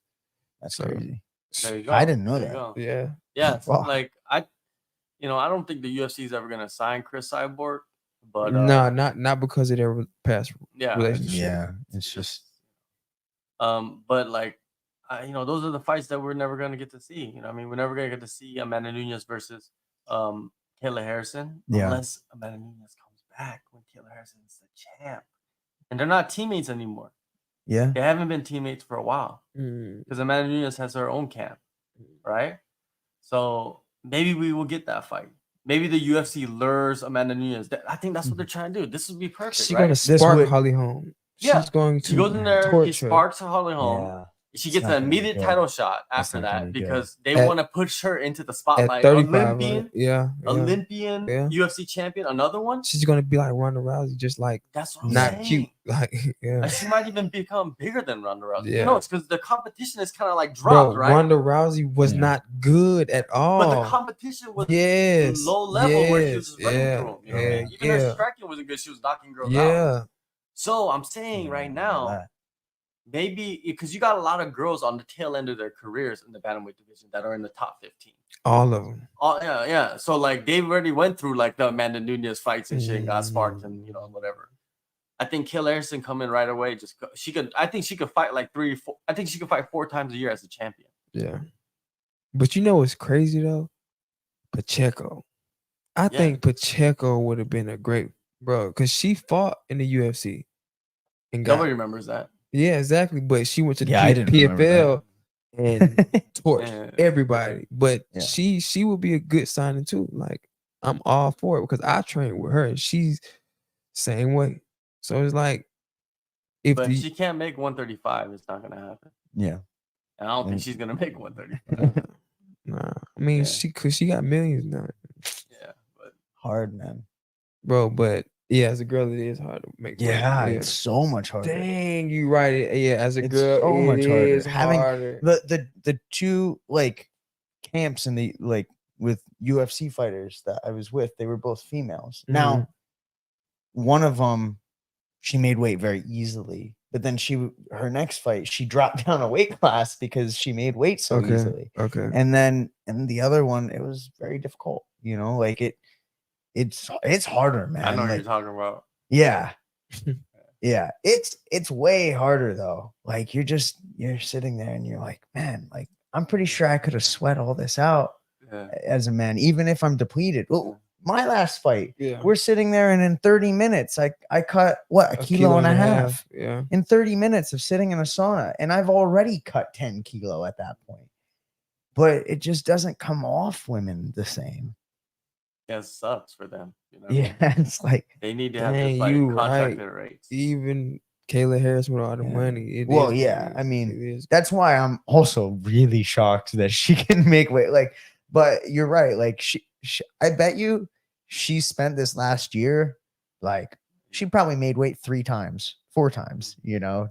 Speaker 3: That's
Speaker 1: So,
Speaker 3: crazy.
Speaker 2: There you go.
Speaker 3: I didn't know
Speaker 2: There you
Speaker 3: that.
Speaker 2: go.
Speaker 1: Yeah.
Speaker 2: Yeah,
Speaker 3: Wow.
Speaker 2: like I don't think the UFC is ever gonna sign Cris Cyborg, but
Speaker 1: no, not because of their past relationship.
Speaker 3: Yeah, it's just
Speaker 2: but like those are the fights that we're never gonna get to see. You know, I mean, we're never gonna get to see Amanda Nunes versus Kayla Harrison unless Amanda Nunes comes back when Kayla Harrison is the champ, and they're not teammates anymore.
Speaker 3: yeah.
Speaker 2: They haven't been teammates for a while because Amanda Nunes has her own camp, right? So maybe we will get that fight. Maybe the UFC lures Amanda Nunes. I think that's what they're trying to do. This would be perfect.
Speaker 1: She's
Speaker 2: right?
Speaker 1: gonna spark Holly Holm.
Speaker 2: Yeah.
Speaker 1: She's going to
Speaker 2: She goes in there,
Speaker 1: torch
Speaker 2: she
Speaker 1: her.
Speaker 2: sparks Holly Holm.
Speaker 3: Yeah.
Speaker 2: She
Speaker 3: It's
Speaker 2: gets
Speaker 3: not
Speaker 2: an
Speaker 3: gonna be
Speaker 2: immediate
Speaker 3: good.
Speaker 2: title shot
Speaker 3: That's
Speaker 2: after
Speaker 3: not gonna
Speaker 2: that
Speaker 3: be good.
Speaker 2: because they
Speaker 1: At-
Speaker 2: want to push her into the
Speaker 1: At
Speaker 2: spotlight.
Speaker 1: 35,
Speaker 2: Olympian,
Speaker 1: yeah.
Speaker 2: Olympian
Speaker 1: Yeah.
Speaker 2: UFC champion, another one.
Speaker 1: She's gonna be like Ronda Rousey, just like
Speaker 2: That's what I'm
Speaker 1: not
Speaker 2: saying.
Speaker 1: cute. Like, yeah.
Speaker 2: And she might even become bigger than Ronda Rousey.
Speaker 1: Yeah.
Speaker 2: It's because the competition is kind of like dropped,
Speaker 1: Bro,
Speaker 2: right?
Speaker 1: Ronda Rousey was not good at all.
Speaker 2: But the competition was low level where she was just running through them. You know what I mean? Even her striking wasn't good. She was knocking girls out. So I'm saying right now, maybe because you got a lot of girls on the tail end of their careers in the bantamweight division that are in the top 15.
Speaker 1: All of them.
Speaker 2: Yeah. So like they already went through like the Amanda Nunes fights and shit, and got sparked and whatever. I think Kayla Harrison coming right away. I think she could fight like 3 or 4. I think she could fight 4 times a year as a champion.
Speaker 1: Yeah. But you know what's crazy though? Pacheco. I think Pacheco would have been a great bro because she fought in the UFC and
Speaker 2: nobody remembers that.
Speaker 1: Yeah, exactly. But she went to the
Speaker 3: I didn't remember
Speaker 1: PFL and torched everybody. But
Speaker 3: Yeah.
Speaker 1: she would be a good signing too. Like I'm all for it because I trained with her and she's same way. So it's like
Speaker 2: if she can't make 135, it's not gonna happen.
Speaker 3: Yeah.
Speaker 2: And I don't think she's gonna make 135.
Speaker 1: Nah, I mean she got millions now.
Speaker 2: Yeah, but
Speaker 3: hard, man,
Speaker 1: bro. But yeah, as a girl, it is hard to make.
Speaker 3: Yeah, it's so much harder.
Speaker 1: Dang, you right. Yeah, as a girl,
Speaker 3: so much harder.
Speaker 1: Having
Speaker 3: the two like camps in the like with UFC fighters that I was with, they were both females. Now, one of them, she made weight very easily. But then her next fight, she dropped down a weight class because she made weight so easily.
Speaker 1: Okay.
Speaker 3: And the other one, it was very difficult. Like it's harder, man.
Speaker 2: I know what you're talking about.
Speaker 3: Yeah. Yeah. It's way harder though. Like you're sitting there and you're like, man, like I'm pretty sure I could have sweat all this out as a man, even if I'm depleted. Well, my last fight, we're sitting there and in 30 minutes, I cut a kilo and a half.
Speaker 1: Yeah.
Speaker 3: In 30 minutes of sitting in a sauna. And I've already cut 10 kilo at that point. But it just doesn't come off women the same.
Speaker 2: Yeah, it sucks for them.
Speaker 3: Yeah, it's like
Speaker 2: they need to have this like contracted rates.
Speaker 1: Even Kayla Harris with all the money.
Speaker 3: I mean, that's why I'm also really shocked that she can make weight. Like, but you're right. Like she I bet you she spent this last year, like she probably made weight 3 times, 4 times,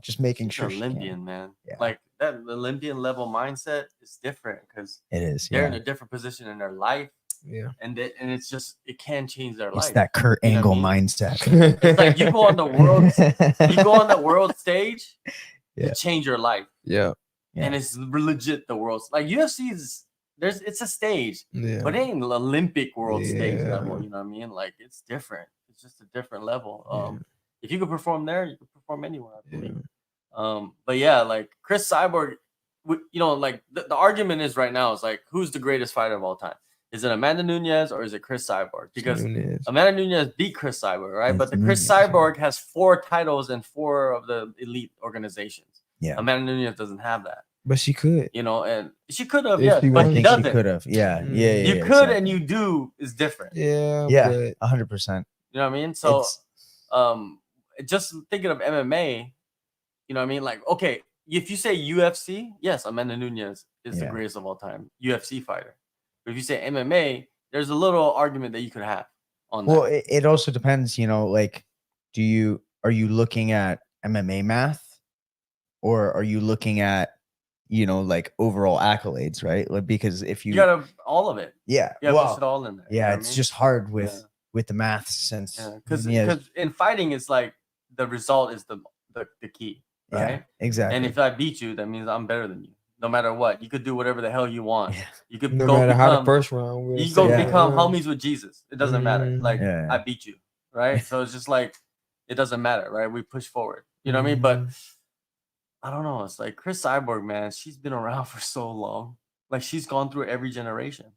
Speaker 3: just making sure.
Speaker 2: Olympian, man. Yeah. Like that Olympian level mindset is different because
Speaker 3: it is.
Speaker 2: They're in a different position in their life.
Speaker 1: Yeah.
Speaker 2: And it's just, it can change their
Speaker 3: It's
Speaker 2: life.
Speaker 3: It's that Kurt Angle mindset.
Speaker 2: It's like you go on the world stage to change your life.
Speaker 1: Yeah.
Speaker 2: And it's legit the world's like UFC is it's a stage, but it ain't an Olympic world stage level. You know what I mean? Like it's different. It's just a different level. If you could perform there, you could perform anywhere, I believe. But yeah, like Cris Cyborg, like the argument is right now is like who's the greatest fighter of all time? Is it Amanda Nunes or is it Cris Cyborg? Because Amanda Nunes beat Cris Cyborg, right? But the Cris Cyborg has 4 titles and 4 of the elite organizations.
Speaker 3: Yeah.
Speaker 2: Amanda Nunes doesn't have that.
Speaker 1: But she could.
Speaker 2: You know, and she could have,
Speaker 1: If
Speaker 2: yeah,
Speaker 1: she
Speaker 2: but
Speaker 1: wanted
Speaker 2: he
Speaker 3: I think
Speaker 1: to.
Speaker 3: she
Speaker 2: doesn't.
Speaker 3: could have. Yeah,
Speaker 1: Mm.
Speaker 3: yeah,
Speaker 2: You
Speaker 3: yeah,
Speaker 2: could
Speaker 3: exactly.
Speaker 2: and you do is different.
Speaker 1: Yeah,
Speaker 3: Yeah,
Speaker 1: but
Speaker 3: 100%.
Speaker 2: You know what I mean? So,
Speaker 3: It's
Speaker 2: just thinking of MMA, you know what I mean? Like, okay, if you say UFC, yes, Amanda Nunes is the
Speaker 3: Yeah.
Speaker 2: greatest of all time UFC fighter. But if you say MMA, there's a little argument that you could have on
Speaker 3: well,
Speaker 2: that.
Speaker 3: it also depends. You know, like, are you looking at MMA math, or are you looking at, you know, like overall accolades, right? Like, because if
Speaker 2: You
Speaker 3: you,
Speaker 2: gotta all of it.
Speaker 3: yeah,
Speaker 2: You gotta push
Speaker 3: well,
Speaker 2: it all in there.
Speaker 3: yeah,
Speaker 2: you know what
Speaker 3: it's
Speaker 2: I mean?
Speaker 3: just hard with
Speaker 2: Yeah.
Speaker 3: with the math since
Speaker 2: Yeah, because
Speaker 3: yeah,
Speaker 2: in fighting, it's like the result is the key,
Speaker 3: yeah,
Speaker 2: right?
Speaker 3: exactly.
Speaker 2: And if I beat you, that means I'm better than you. No matter what, you could do whatever the hell you want.
Speaker 3: Yeah.
Speaker 2: You could
Speaker 1: no
Speaker 2: go
Speaker 1: matter how the
Speaker 2: become
Speaker 1: first round will
Speaker 2: you go
Speaker 3: Yeah.
Speaker 2: become homies with Jesus. It doesn't matter.
Speaker 1: Mhm.
Speaker 2: Like
Speaker 3: Yeah.
Speaker 2: I beat you, right? So it's just like it doesn't matter, right? We push forward. You know what I mean? But I don't know. It's like Cris Cyborg, man. She's been around for so long. Like she's gone through every generation.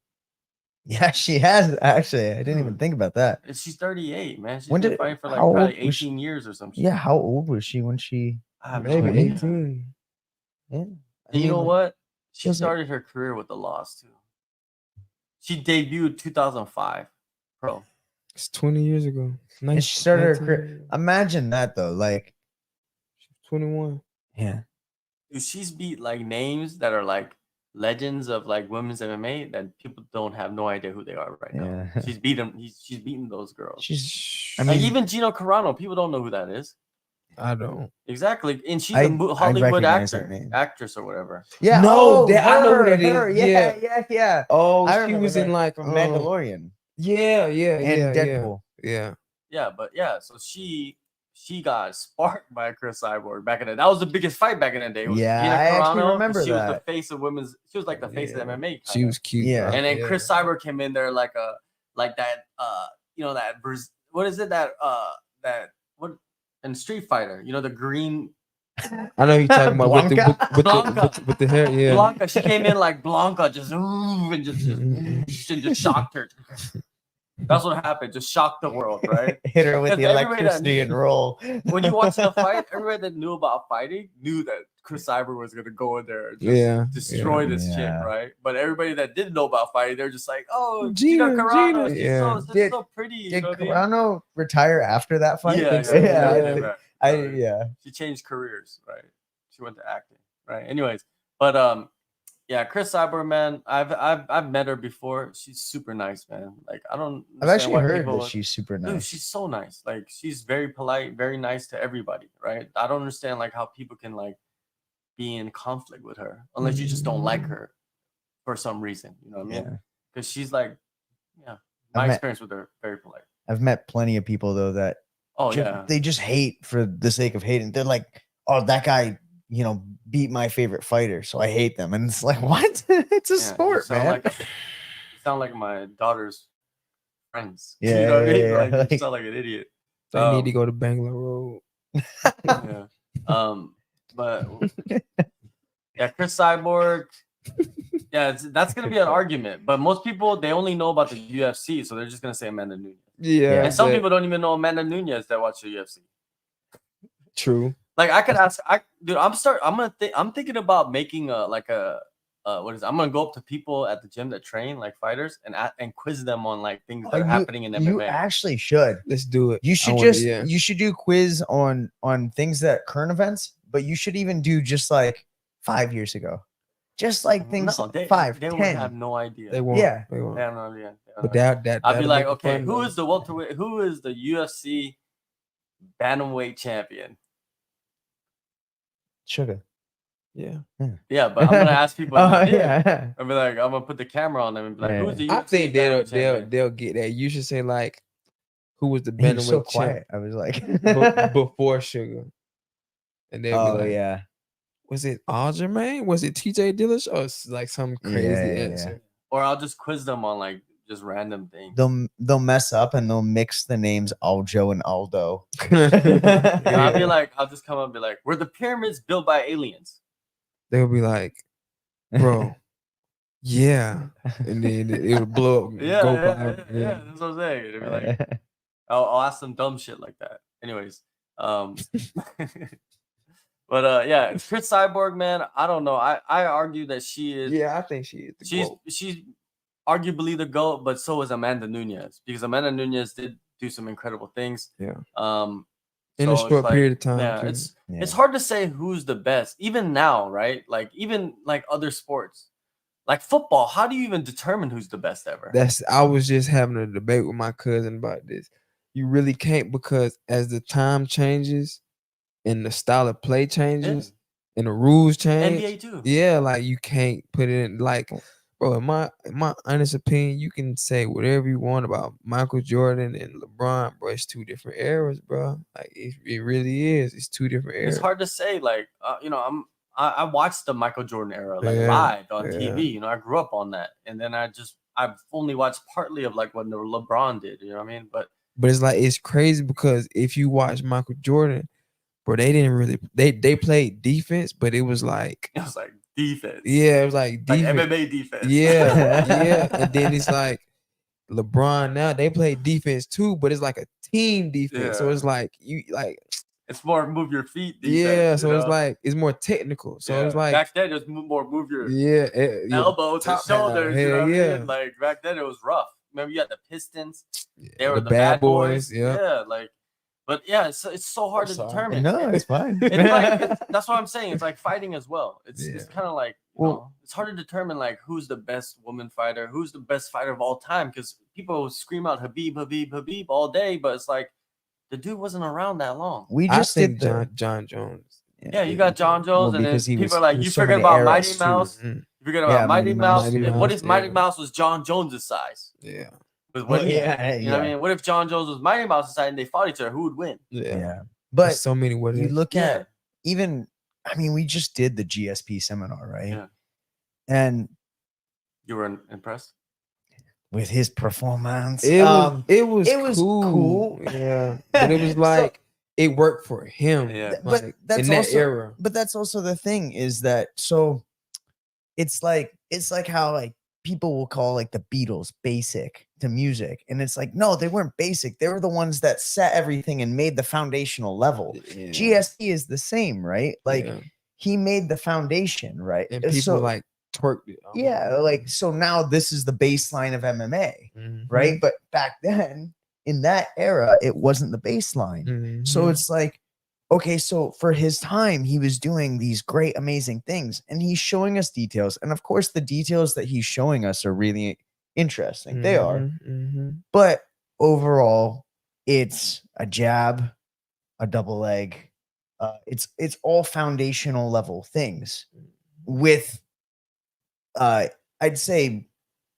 Speaker 3: Yeah, she has actually. I didn't even
Speaker 2: Dude.
Speaker 3: think about that.
Speaker 2: And she's 38, man. She's
Speaker 3: When
Speaker 2: been
Speaker 3: did-
Speaker 2: fighting for like
Speaker 3: how old
Speaker 2: probably
Speaker 3: was she?
Speaker 2: 18 years or something.
Speaker 3: Yeah, how old was she when she?
Speaker 2: I have no
Speaker 1: Maybe
Speaker 2: idea.
Speaker 1: 18.
Speaker 3: Yeah,
Speaker 2: And you know
Speaker 3: mean,
Speaker 2: what? She
Speaker 3: feels like-
Speaker 2: started her career with a loss too. She debuted 2005 pro.
Speaker 1: It's 20 years ago.
Speaker 3: And she started her
Speaker 1: 19
Speaker 3: career.
Speaker 1: years ago.
Speaker 3: Imagine that though. Like,
Speaker 1: 21.
Speaker 3: yeah,
Speaker 2: Dude, she's beat like names that are like legends of like women's MMA that people don't have no idea who they are right now.
Speaker 3: Yeah.
Speaker 2: She's beat them. She's beaten those girls.
Speaker 3: she's. I
Speaker 2: Like
Speaker 3: mean,
Speaker 2: even Gino Carano, people don't know who that is.
Speaker 1: I don't.
Speaker 2: Exactly, and she's
Speaker 3: I
Speaker 2: a Hollywood
Speaker 3: recognize that
Speaker 2: actor,
Speaker 3: name.
Speaker 2: actress or whatever.
Speaker 3: yeah.
Speaker 1: No,
Speaker 3: oh,
Speaker 1: that- I know who
Speaker 3: her,
Speaker 1: that is.
Speaker 3: her, Yeah,
Speaker 1: Yeah.
Speaker 3: yeah, yeah.
Speaker 1: Oh,
Speaker 3: I
Speaker 1: she
Speaker 3: remember
Speaker 1: was in
Speaker 3: her
Speaker 1: like
Speaker 3: from Mandalorian
Speaker 1: Yeah,
Speaker 3: and Deadpool.
Speaker 1: Yeah.
Speaker 2: Yeah, but yeah, so she got sparked by Cris Cyborg back in the day. That was the biggest fight back in the day. Was
Speaker 3: Yeah,
Speaker 2: Gina
Speaker 3: I actually
Speaker 2: 'cause
Speaker 3: remember
Speaker 2: she was
Speaker 3: that.
Speaker 2: the face of women's. She was like the face
Speaker 1: Yeah.
Speaker 2: of MMA.
Speaker 1: She
Speaker 2: kinda.
Speaker 1: was cute.
Speaker 3: Yeah.
Speaker 1: bro.
Speaker 2: And then
Speaker 1: Yeah.
Speaker 2: Cris Cyborg came in there like that you know that what is it that what in Street Fighter, you know, the green
Speaker 1: I know you're talking about with
Speaker 3: Blanca?
Speaker 1: with the hair. Yeah.
Speaker 2: Blanca. She came in like Blanca, just ooh, and just shocked her. That's what happened. Just shocked the world, right?
Speaker 3: Hit her with
Speaker 2: Because
Speaker 3: the
Speaker 2: everybody that
Speaker 3: electricity
Speaker 2: knew-
Speaker 3: and roll.
Speaker 2: When you watch the fight, everybody that knew about fighting knew that Cris Cyborg was gonna go in there and just
Speaker 1: Yeah,
Speaker 2: destroy this chick,
Speaker 3: Yeah.
Speaker 2: right? But everybody that didn't know about fighting, they're just like, oh,
Speaker 1: Gina,
Speaker 2: Gina Carano,
Speaker 1: Gina,
Speaker 2: she's
Speaker 1: yeah.
Speaker 2: so
Speaker 3: Did-
Speaker 2: so pretty. You
Speaker 3: Did
Speaker 2: know what I mean?
Speaker 3: Carano retire after that fight?
Speaker 2: Yeah,
Speaker 1: so.
Speaker 2: yeah,
Speaker 3: Yeah,
Speaker 2: yeah,
Speaker 3: I think-
Speaker 2: right.
Speaker 3: yeah.
Speaker 2: She changed careers, right? She went to acting, right? Anyways, but yeah, Cris Cyborg, man, I've met her before. She's super nice, man. Like I don't.
Speaker 3: I've
Speaker 2: understand
Speaker 3: actually
Speaker 2: why
Speaker 3: heard
Speaker 2: people-
Speaker 3: that she's super
Speaker 2: Dude,
Speaker 3: nice.
Speaker 2: she's so nice. Like she's very polite, very nice to everybody, right? I don't understand like how people can like be in conflict with her unless you just don't like her for some reason. You know what I mean?
Speaker 3: Yeah.
Speaker 2: Because she's like, yeah, my
Speaker 3: I've met-
Speaker 2: experience with her very polite.
Speaker 3: I've met plenty of people though that
Speaker 2: Oh
Speaker 3: ju-
Speaker 2: yeah,
Speaker 3: they just hate for the sake of hating. They're like, oh, that guy, you know, beat my favorite fighter, so I hate them. And it's like, what? It's a
Speaker 2: Yeah,
Speaker 3: sport,
Speaker 2: you sound
Speaker 3: man.
Speaker 2: Like, you sound like my daughter's friends.
Speaker 3: Yeah,
Speaker 2: you know what I mean?
Speaker 3: yeah,
Speaker 2: Like, you
Speaker 3: like-
Speaker 2: sound like an idiot.
Speaker 1: They need to go to Bangalore Road.
Speaker 2: Yeah. But yeah, Cris Cyborg. Yeah, that's gonna be an argument. But most people they only know about the UFC, so they're just gonna say Amanda Nunes.
Speaker 1: Yeah.
Speaker 2: And some
Speaker 1: but-
Speaker 2: people don't even know Amanda Nunes that watch the UFC.
Speaker 1: True.
Speaker 2: Like I could ask, I'm thinking about making I'm gonna go up to people at the gym that train like fighters and quiz them on like things that are happening in
Speaker 3: You
Speaker 2: MMA.
Speaker 3: actually should.
Speaker 1: Let's do it.
Speaker 3: You
Speaker 1: I
Speaker 3: should
Speaker 1: wanna-
Speaker 3: just
Speaker 1: yeah.
Speaker 3: you should do quiz on things that current events, but you should even do just like 5 years ago. Just like things
Speaker 2: No, they,
Speaker 3: 5,
Speaker 2: they
Speaker 3: 10.
Speaker 2: would have no idea.
Speaker 1: They won't.
Speaker 3: Yeah.
Speaker 1: They won't.
Speaker 2: They have no idea.
Speaker 1: But that
Speaker 2: I'd be
Speaker 1: that'll
Speaker 2: like,
Speaker 1: make it
Speaker 2: okay,
Speaker 1: fun,
Speaker 2: who
Speaker 1: though.
Speaker 2: is the welterweight? Who is the UFC bantamweight champion?
Speaker 3: Sugar.
Speaker 1: Yeah.
Speaker 2: Yeah, but I'm gonna ask people.
Speaker 3: Oh
Speaker 2: in the gym.
Speaker 3: yeah.
Speaker 2: I'll be like, I'm gonna put the camera on them and be like,
Speaker 3: Yeah.
Speaker 2: who's the UFC
Speaker 1: I think
Speaker 2: bantamweight champion?
Speaker 1: they'll get that. You should say like, who was the
Speaker 3: He was so
Speaker 1: bantamweight
Speaker 3: quiet. I was like,
Speaker 1: champ before Sugar? And they'll
Speaker 3: oh
Speaker 1: be like,
Speaker 3: yeah.
Speaker 1: was it Aljamain? Was it TJ Dillish? Or like some crazy
Speaker 3: Yeah, yeah,
Speaker 1: answer?
Speaker 2: Or I'll just quiz them on like just random things.
Speaker 3: They'll mess up and they'll mix the names Aljo and Aldo.
Speaker 2: Yeah, I'll be
Speaker 1: Yeah.
Speaker 2: like, I'll just come up and be like, were the pyramids built by aliens?
Speaker 1: They'll be like, bro, yeah. And then it would blow up.
Speaker 2: Yeah,
Speaker 1: go
Speaker 2: yeah,
Speaker 1: viral.
Speaker 2: yeah, that's what I'm saying. They'll be like, I'll ask some dumb shit like that. Anyways, but But yeah, Cris Cyborg, man, I don't know. I argue that she is.
Speaker 1: Yeah, I think she is the GOAT.
Speaker 2: She's arguably the GOAT, but so is Amanda Nunes, because Amanda Nunes did do some incredible things.
Speaker 1: Yeah.
Speaker 2: In
Speaker 1: a short period of time.
Speaker 2: Yeah, it's hard to say who's the best, even now, right? Like even like other sports, like football. How do you even determine who's the best ever?
Speaker 1: I was just having a debate with my cousin about this. You really can't, because as the time changes and the style of play changes and the rules change.
Speaker 2: NBA too.
Speaker 1: Yeah, like you can't put it in like, bro, in my honest opinion, you can say whatever you want about Michael Jordan and LeBron, bro. It's two different eras, bro. Like it really is. It's two different eras.
Speaker 2: It's hard to say. Like, I watched the Michael Jordan era live on TV. You know, I grew up on that, and then I've only watched partly of like what LeBron did. You know what I mean? But
Speaker 1: it's like, it's crazy because if you watch Michael Jordan, bro, they didn't really they played defense, but it was like
Speaker 2: defense.
Speaker 1: Yeah, it was like defense.
Speaker 2: Like MMA defense.
Speaker 1: Yeah, yeah. And then it's like LeBron now, they play defense too, but it's like a team defense. Yeah. So it's like
Speaker 2: it's more move your feet defense.
Speaker 1: Yeah, so it's like it's more technical. So it's like
Speaker 2: back then it was more move your elbows and shoulders. You know what I mean? Like back then it was rough. Remember you had the Pistons. They were the bad boys. Yeah, like. But yeah, it's so hard to determine.
Speaker 3: No, it's fine.
Speaker 2: That's what I'm saying. It's like fighting as well. It's kind of like, it's hard to determine like who's the best woman fighter, who's the best fighter of all time, because people scream out Khabib, Khabib, Khabib all day, but it's like the dude wasn't around that long.
Speaker 3: We just did
Speaker 1: John Jones.
Speaker 2: Yeah, you got John Jones, and then people are like, you forget about Mighty Mouse. You forget about Mighty Mouse. What if Mighty Mouse was John Jones's size?
Speaker 1: Yeah.
Speaker 2: You know what I mean? What if John Jones was Mighty Mouse's side and they fought each other? Who would win?
Speaker 3: Yeah. But
Speaker 1: there's so many ways.
Speaker 3: You look at even, I mean, we just did the GSP seminar, right?
Speaker 2: Yeah.
Speaker 3: And
Speaker 2: you were impressed
Speaker 3: with his performance.
Speaker 1: It was cool. Yeah. But it was like it worked for him.
Speaker 2: Yeah.
Speaker 1: Like,
Speaker 3: but that's
Speaker 1: in
Speaker 3: also,
Speaker 1: that era.
Speaker 3: But that's also the thing, is that it's like how like people will call like the Beatles basic to music, and it's like, no, they weren't basic. They were the ones that set everything and made the foundational level. GSP is the same, right? Like he made the foundation, right?
Speaker 1: And people like twerked it.
Speaker 3: Yeah, like so now this is the baseline of MMA, right? But back then in that era, it wasn't the baseline. So it's like, okay, so for his time, he was doing these great, amazing things, and he's showing us details. And of course, the details that he's showing us are really interesting. They are. But overall, it's a jab, a double leg. It's all foundational level things with, I'd say,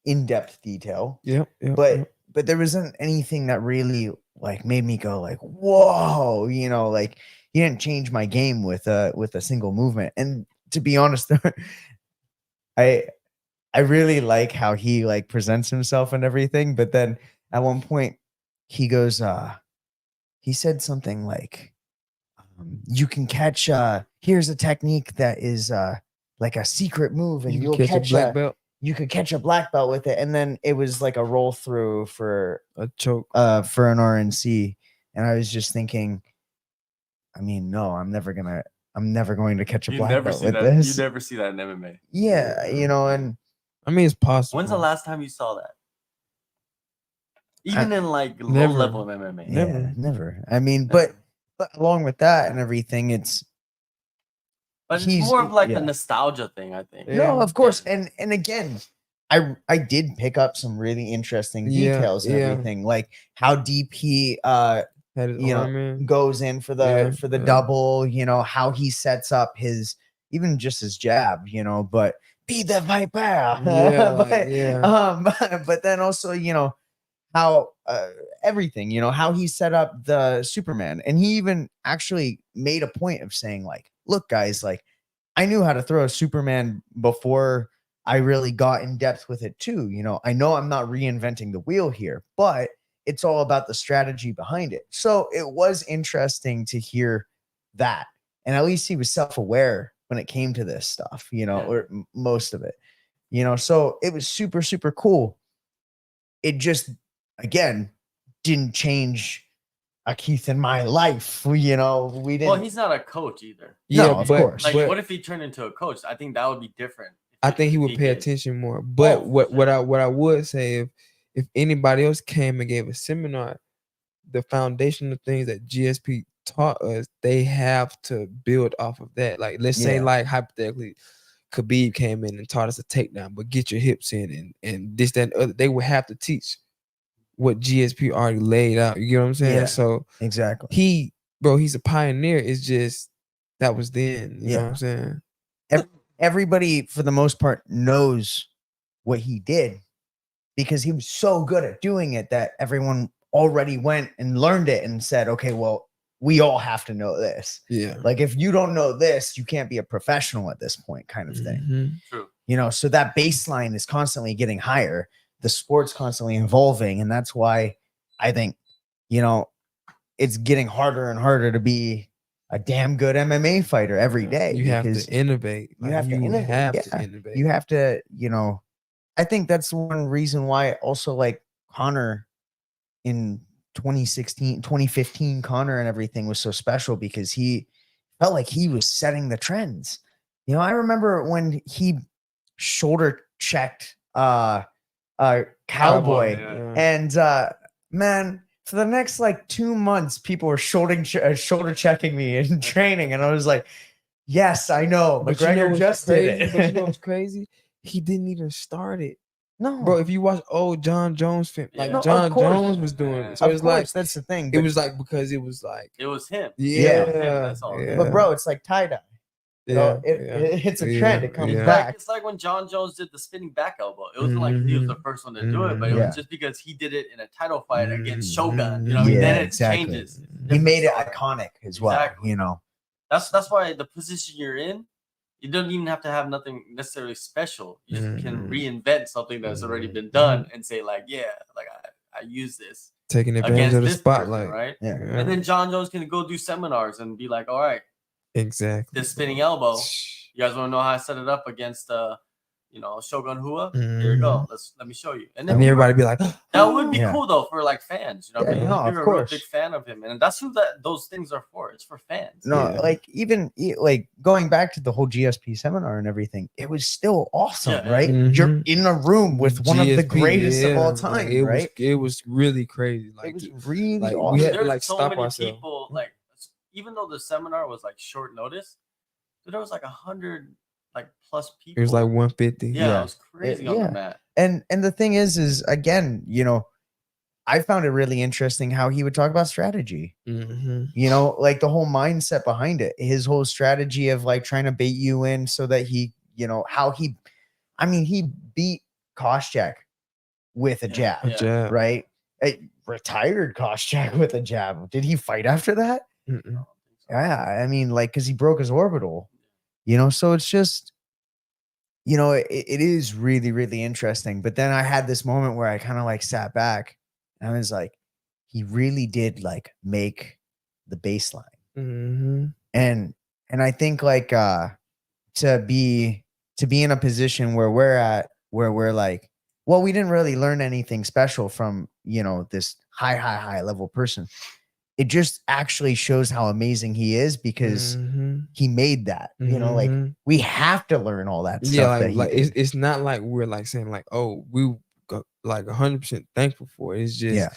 Speaker 3: in-depth detail. But there wasn't anything that really like made me go like, whoa, you know, like he didn't change my game with a single movement. And to be honest, I really like how he like presents himself and everything. But then at one point he goes, he said something like, you can catch, here's a technique that is like a secret move, and you'll catch a black belt. You could catch a black belt with it. And then it was like a roll through for
Speaker 1: a choke,
Speaker 3: for an RNC. And I was just thinking, I mean, no, I'm never going to catch a black belt with this.
Speaker 2: You never see that in MMA.
Speaker 3: Yeah, you know, and
Speaker 1: I mean, it's possible.
Speaker 2: When's the last time you saw that? Even in like low level of MMA.
Speaker 3: Never. I mean, but along with that and everything, it's
Speaker 2: more of like a nostalgia thing, I think.
Speaker 3: No, of course. And again, I did pick up some really interesting details and everything, like how deep he goes in for the double, you know, how he sets up his even just his jab, you know, but be the viper. But then also, you know, how everything, you know, how he set up the Superman. And he even actually made a point of saying, like, look, guys, like, I knew how to throw a Superman before I really got in depth with it too. You know, I know I'm not reinventing the wheel here, but it's all about the strategy behind it. So it was interesting to hear that. And at least he was self-aware when it came to this stuff, you know, or most of it, you know, so it was super, super cool. It just, again, didn't change a Keith in my life. We didn't.
Speaker 2: Well, he's not a coach either.
Speaker 3: No, of course.
Speaker 2: Like,
Speaker 1: but
Speaker 2: what if he turned into a coach? I think that would be different.
Speaker 1: I think he would pay
Speaker 2: did.
Speaker 1: attention more. But
Speaker 2: Oh,
Speaker 1: what I would say, if anybody else came and gave a seminar, the foundational things that GSP taught us, they have to build off of that. Like, let's say, like, hypothetically, Khabib came in and taught us a takedown, but get your hips in and this, that, and other. They would have to teach what GSP already laid out. You get what I'm saying?
Speaker 3: Yeah,
Speaker 1: So
Speaker 3: exactly.
Speaker 1: he's a pioneer. It's just that was then. You know what I'm saying?
Speaker 3: Everybody, for the most part, knows what he did because he was so good at doing it that everyone already went and learned it and said, okay, well, we all have to know this.
Speaker 1: Yeah.
Speaker 3: Like, if you don't know this, you can't be a professional at this point, kind of thing.
Speaker 2: True.
Speaker 3: So that baseline is constantly getting higher. The sport's constantly evolving. And that's why I think, it's getting harder and harder to be a damn good MMA fighter every day.
Speaker 1: You have to innovate.
Speaker 3: You have to innovate. You have to, I think that's one reason why also, like, Conor in 2015, Conor and everything was so special because he felt like he was setting the trends. I remember when he shoulder checked Cowboy. And man, for the next like 2 months, people were shoulder checking me in training, and I was like, yes, I know.
Speaker 1: But
Speaker 3: McGregor just did it.
Speaker 1: But you know what's crazy? He didn't even start it.
Speaker 3: No,
Speaker 1: bro. If you watch old John Jones film, like John Jones was doing it, so
Speaker 3: of
Speaker 1: it's
Speaker 3: course,
Speaker 1: like
Speaker 3: that's the thing.
Speaker 1: It was like because it was like
Speaker 2: it was him.
Speaker 1: Yeah,
Speaker 2: that's all.
Speaker 3: But bro, it's like tie dye. It hits a trend. It comes back.
Speaker 2: It's like when John Jones did the spinning back elbow. It wasn't like he was the first one to do it, but it was just because he did it in a title fight against Shogun. Then it changes.
Speaker 3: He made it iconic as well.
Speaker 2: That's why the position you're in, you don't even have to have nothing necessarily special. You just can reinvent something that's already been done and say like, I use this.
Speaker 1: Taking advantage of the spotlight,
Speaker 2: person, right? Yeah. And then John Jones can go do seminars and be like, all right.
Speaker 1: Exactly.
Speaker 2: This spinning elbow. You guys want to know how I set it up against Shogun Hua? Here you go. Let me show you.
Speaker 1: And then everybody be like,
Speaker 2: that would be cool though for like fans. You know what I mean?
Speaker 3: No,
Speaker 2: you're
Speaker 3: of course.
Speaker 2: A real big fan of him, and that's who those things are for. It's for fans.
Speaker 3: No, like even like going back to the whole GSP seminar and everything, it was still awesome, right? You're in a room with one of the greatest of all time, right?
Speaker 1: It was really crazy. Like
Speaker 3: it was really
Speaker 1: like,
Speaker 3: awesome.
Speaker 1: We had to like
Speaker 2: so
Speaker 1: stop
Speaker 2: many
Speaker 1: ourselves.
Speaker 2: People, like, even though the seminar was like short notice, there was like 100 like plus people.
Speaker 1: It was like 150.
Speaker 2: Yeah, it was crazy on the mat.
Speaker 3: And the thing is again, I found it really interesting how he would talk about strategy. Like the whole mindset behind it, his whole strategy of like trying to bait you in so that he, he beat Koscheck with a jab, right? Retired Koscheck with a jab. Did he fight after that? Yeah, I mean, like, because he broke his orbital, so it's just, it is really, really interesting. But then I had this moment where I kind of like sat back and I was like, he really did like make the baseline. And I think like to be in a position where we're at, where we're like, well, we didn't really learn anything special from, this high level person. It just actually shows how amazing he is because he made that. Like we have to learn all that stuff.
Speaker 1: Yeah, it's not like we're like saying like, oh, we got like 100% thankful for it. It's just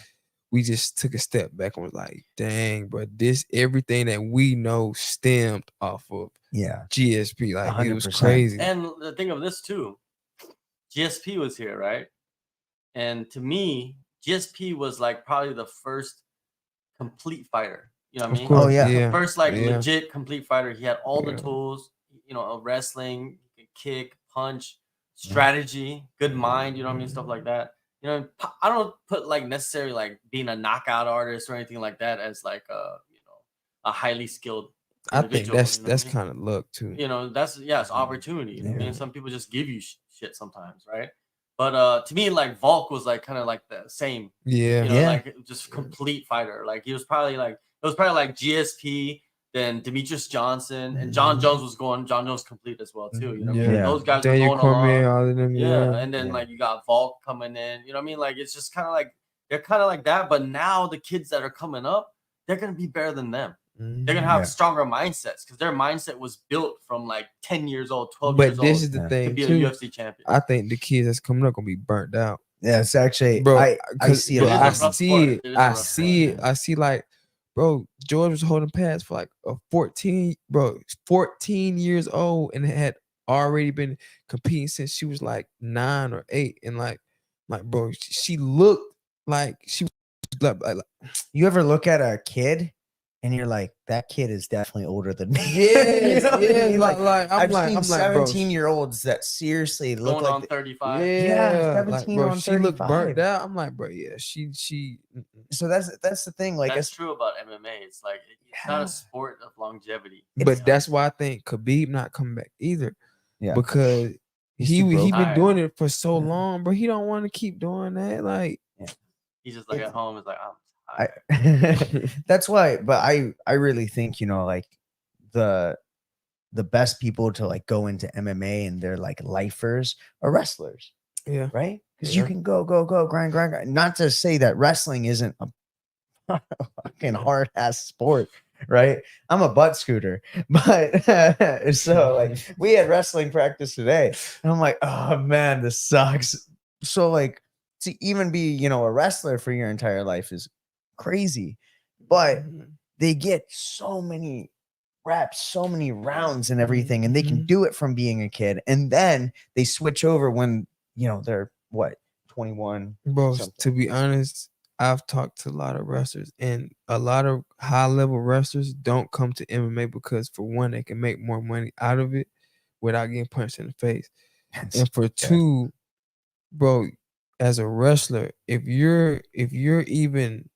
Speaker 1: we just took a step back and was like, dang, bro, everything that we know stemmed off of GSP. Like 100%. It was crazy.
Speaker 2: And the thing of this too, GSP was here, right? And to me, GSP was like probably the first complete fighter. You know what I mean?
Speaker 3: Oh yeah.
Speaker 2: First legit complete fighter. He had all the tools, wrestling, kick, punch, strategy, good mind, you know what I mean? Stuff like that. I don't put like necessarily like being a knockout artist or anything like that as like a highly skilled individual.
Speaker 1: I think that's kind of luck too.
Speaker 2: It's opportunity. I mean, some people just give you shit sometimes, right? But to me, like Volk was like kind of like the same. Like just complete fighter. Like it was probably like GSP, then Demetrius Johnson, and John Jones was going. John Jones complete as well too. You know what I mean? Those guys were going along.
Speaker 1: All of them,
Speaker 2: and then like you got Volk coming in. You know what I mean? Like it's just kind of like they're kind of like that. But now the kids that are coming up, they're gonna be better than them.
Speaker 1: Mhm.
Speaker 2: They're gonna have
Speaker 3: Yeah.
Speaker 2: stronger mindsets because their mindset was built from like 10 years old, 12
Speaker 1: But
Speaker 2: years
Speaker 1: this
Speaker 2: old
Speaker 1: is the
Speaker 3: Yeah.
Speaker 2: to
Speaker 1: thing
Speaker 2: be a
Speaker 1: too.
Speaker 2: UFC champion.
Speaker 1: I think the kids that's coming up gonna be burnt out,
Speaker 3: Yeah, it's actually
Speaker 1: bro.
Speaker 3: I
Speaker 1: 'Cause-
Speaker 3: see a
Speaker 1: bro,
Speaker 2: It is
Speaker 3: lot
Speaker 2: a
Speaker 1: I
Speaker 3: of
Speaker 2: rough
Speaker 1: see
Speaker 2: sport.
Speaker 1: it.
Speaker 2: It is a
Speaker 1: I
Speaker 2: rough
Speaker 1: see
Speaker 2: sport.
Speaker 1: it. I see like, bro, George was holding pads for like a 14 years old and had already been competing since she was like 9 or 8, and like bro, she looked like she was like
Speaker 3: You ever look at a kid and you're like, that kid is definitely older than me.
Speaker 1: yes,
Speaker 3: You know what I
Speaker 1: yes,
Speaker 3: mean?
Speaker 1: like
Speaker 3: I've seen
Speaker 1: I'm like, bro,
Speaker 3: 17-year-olds that seriously look
Speaker 2: Going
Speaker 3: like
Speaker 2: on 35.
Speaker 1: yeah, like
Speaker 3: 17
Speaker 1: bro,
Speaker 3: on
Speaker 1: she looked burnt
Speaker 3: 35.
Speaker 1: out. I'm like, bro, yeah, she.
Speaker 3: So that's the thing. Like,
Speaker 2: That's true about MMA. It's like it's not
Speaker 3: Yeah.
Speaker 2: a sport of longevity.
Speaker 1: But that's why I think Khabib not coming back either.
Speaker 3: Yeah.
Speaker 1: Because
Speaker 3: He's
Speaker 1: he
Speaker 3: too
Speaker 1: been
Speaker 2: broke.
Speaker 1: doing it for so
Speaker 3: Yeah.
Speaker 1: long, bro. He don't want to keep doing that. Like,
Speaker 2: He's just like
Speaker 3: It's-
Speaker 2: at home. It's like I'm
Speaker 3: I,
Speaker 2: tired.
Speaker 3: that's why. But I really think, you know, like the best people to like go into MMA and they're like lifers are wrestlers,
Speaker 1: yeah,
Speaker 3: right? Because you
Speaker 1: Yeah.
Speaker 3: can go, grind. Not to say that wrestling isn't a fucking hard ass sport, right? I'm a butt scooter, but so like we had wrestling practice today, and I'm like, oh man, this sucks. So like to even be, you know, a wrestler for your entire life is crazy, but
Speaker 1: Mhm.
Speaker 3: they get so many reps, so many rounds and everything, and they can
Speaker 1: Mhm.
Speaker 3: do it from being a kid, and then they switch over when, you know, they're what, 21,
Speaker 1: Bro,
Speaker 3: something.
Speaker 1: to be honest, I've talked to a lot of wrestlers, and a lot of high level wrestlers don't come to MMA because, for one, they can make more money out of it without getting punched in the face, and for two, bro, as a wrestler, if you're even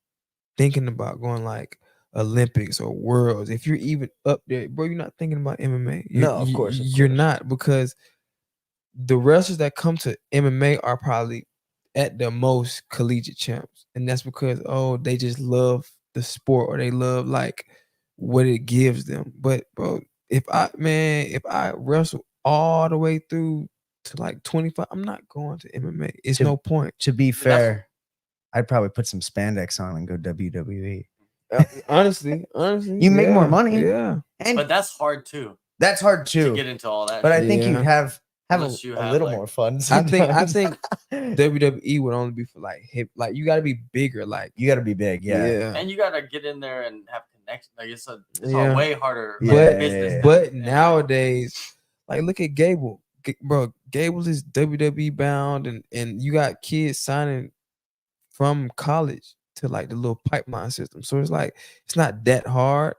Speaker 1: thinking about going like Olympics or Worlds, if you're even up there, bro, you're not thinking about MMA.
Speaker 3: No, of course.
Speaker 1: You're not, because the wrestlers that come to MMA are probably at the most collegiate champs, and that's because they just love the sport, or they love like what it gives them. But bro, if I wrestle all the way through to like 25, I'm not going to MMA. It's
Speaker 3: To-
Speaker 1: no point.
Speaker 3: To be
Speaker 2: that's-
Speaker 3: fair, I'd probably put some spandex on and go WWE.
Speaker 1: Honestly,
Speaker 3: You make more
Speaker 1: yeah,
Speaker 3: money.
Speaker 1: Yeah,
Speaker 3: And
Speaker 2: But that's hard too
Speaker 3: that's hard
Speaker 2: to
Speaker 3: too.
Speaker 2: get into all that.
Speaker 3: But I
Speaker 2: shit.
Speaker 3: think you
Speaker 1: Yeah.
Speaker 3: have
Speaker 2: Unless you
Speaker 3: a
Speaker 2: have,
Speaker 3: little
Speaker 2: like-
Speaker 3: more fun.
Speaker 1: I think
Speaker 3: sometimes.
Speaker 1: WWE would only be for like hip. Like, you got to be bigger. Like,
Speaker 3: You got to be big, yeah.
Speaker 2: and you gotta get in there and have connection. Like it's
Speaker 1: Yeah.
Speaker 2: a way harder
Speaker 3: Yeah,
Speaker 2: business.
Speaker 3: yeah.
Speaker 1: But
Speaker 2: than MMA.
Speaker 1: nowadays, like, look at Gable. Bro, Gable is WWE bound, and you got kids signing from college to like the little pipeline system. So it's like, it's not that hard.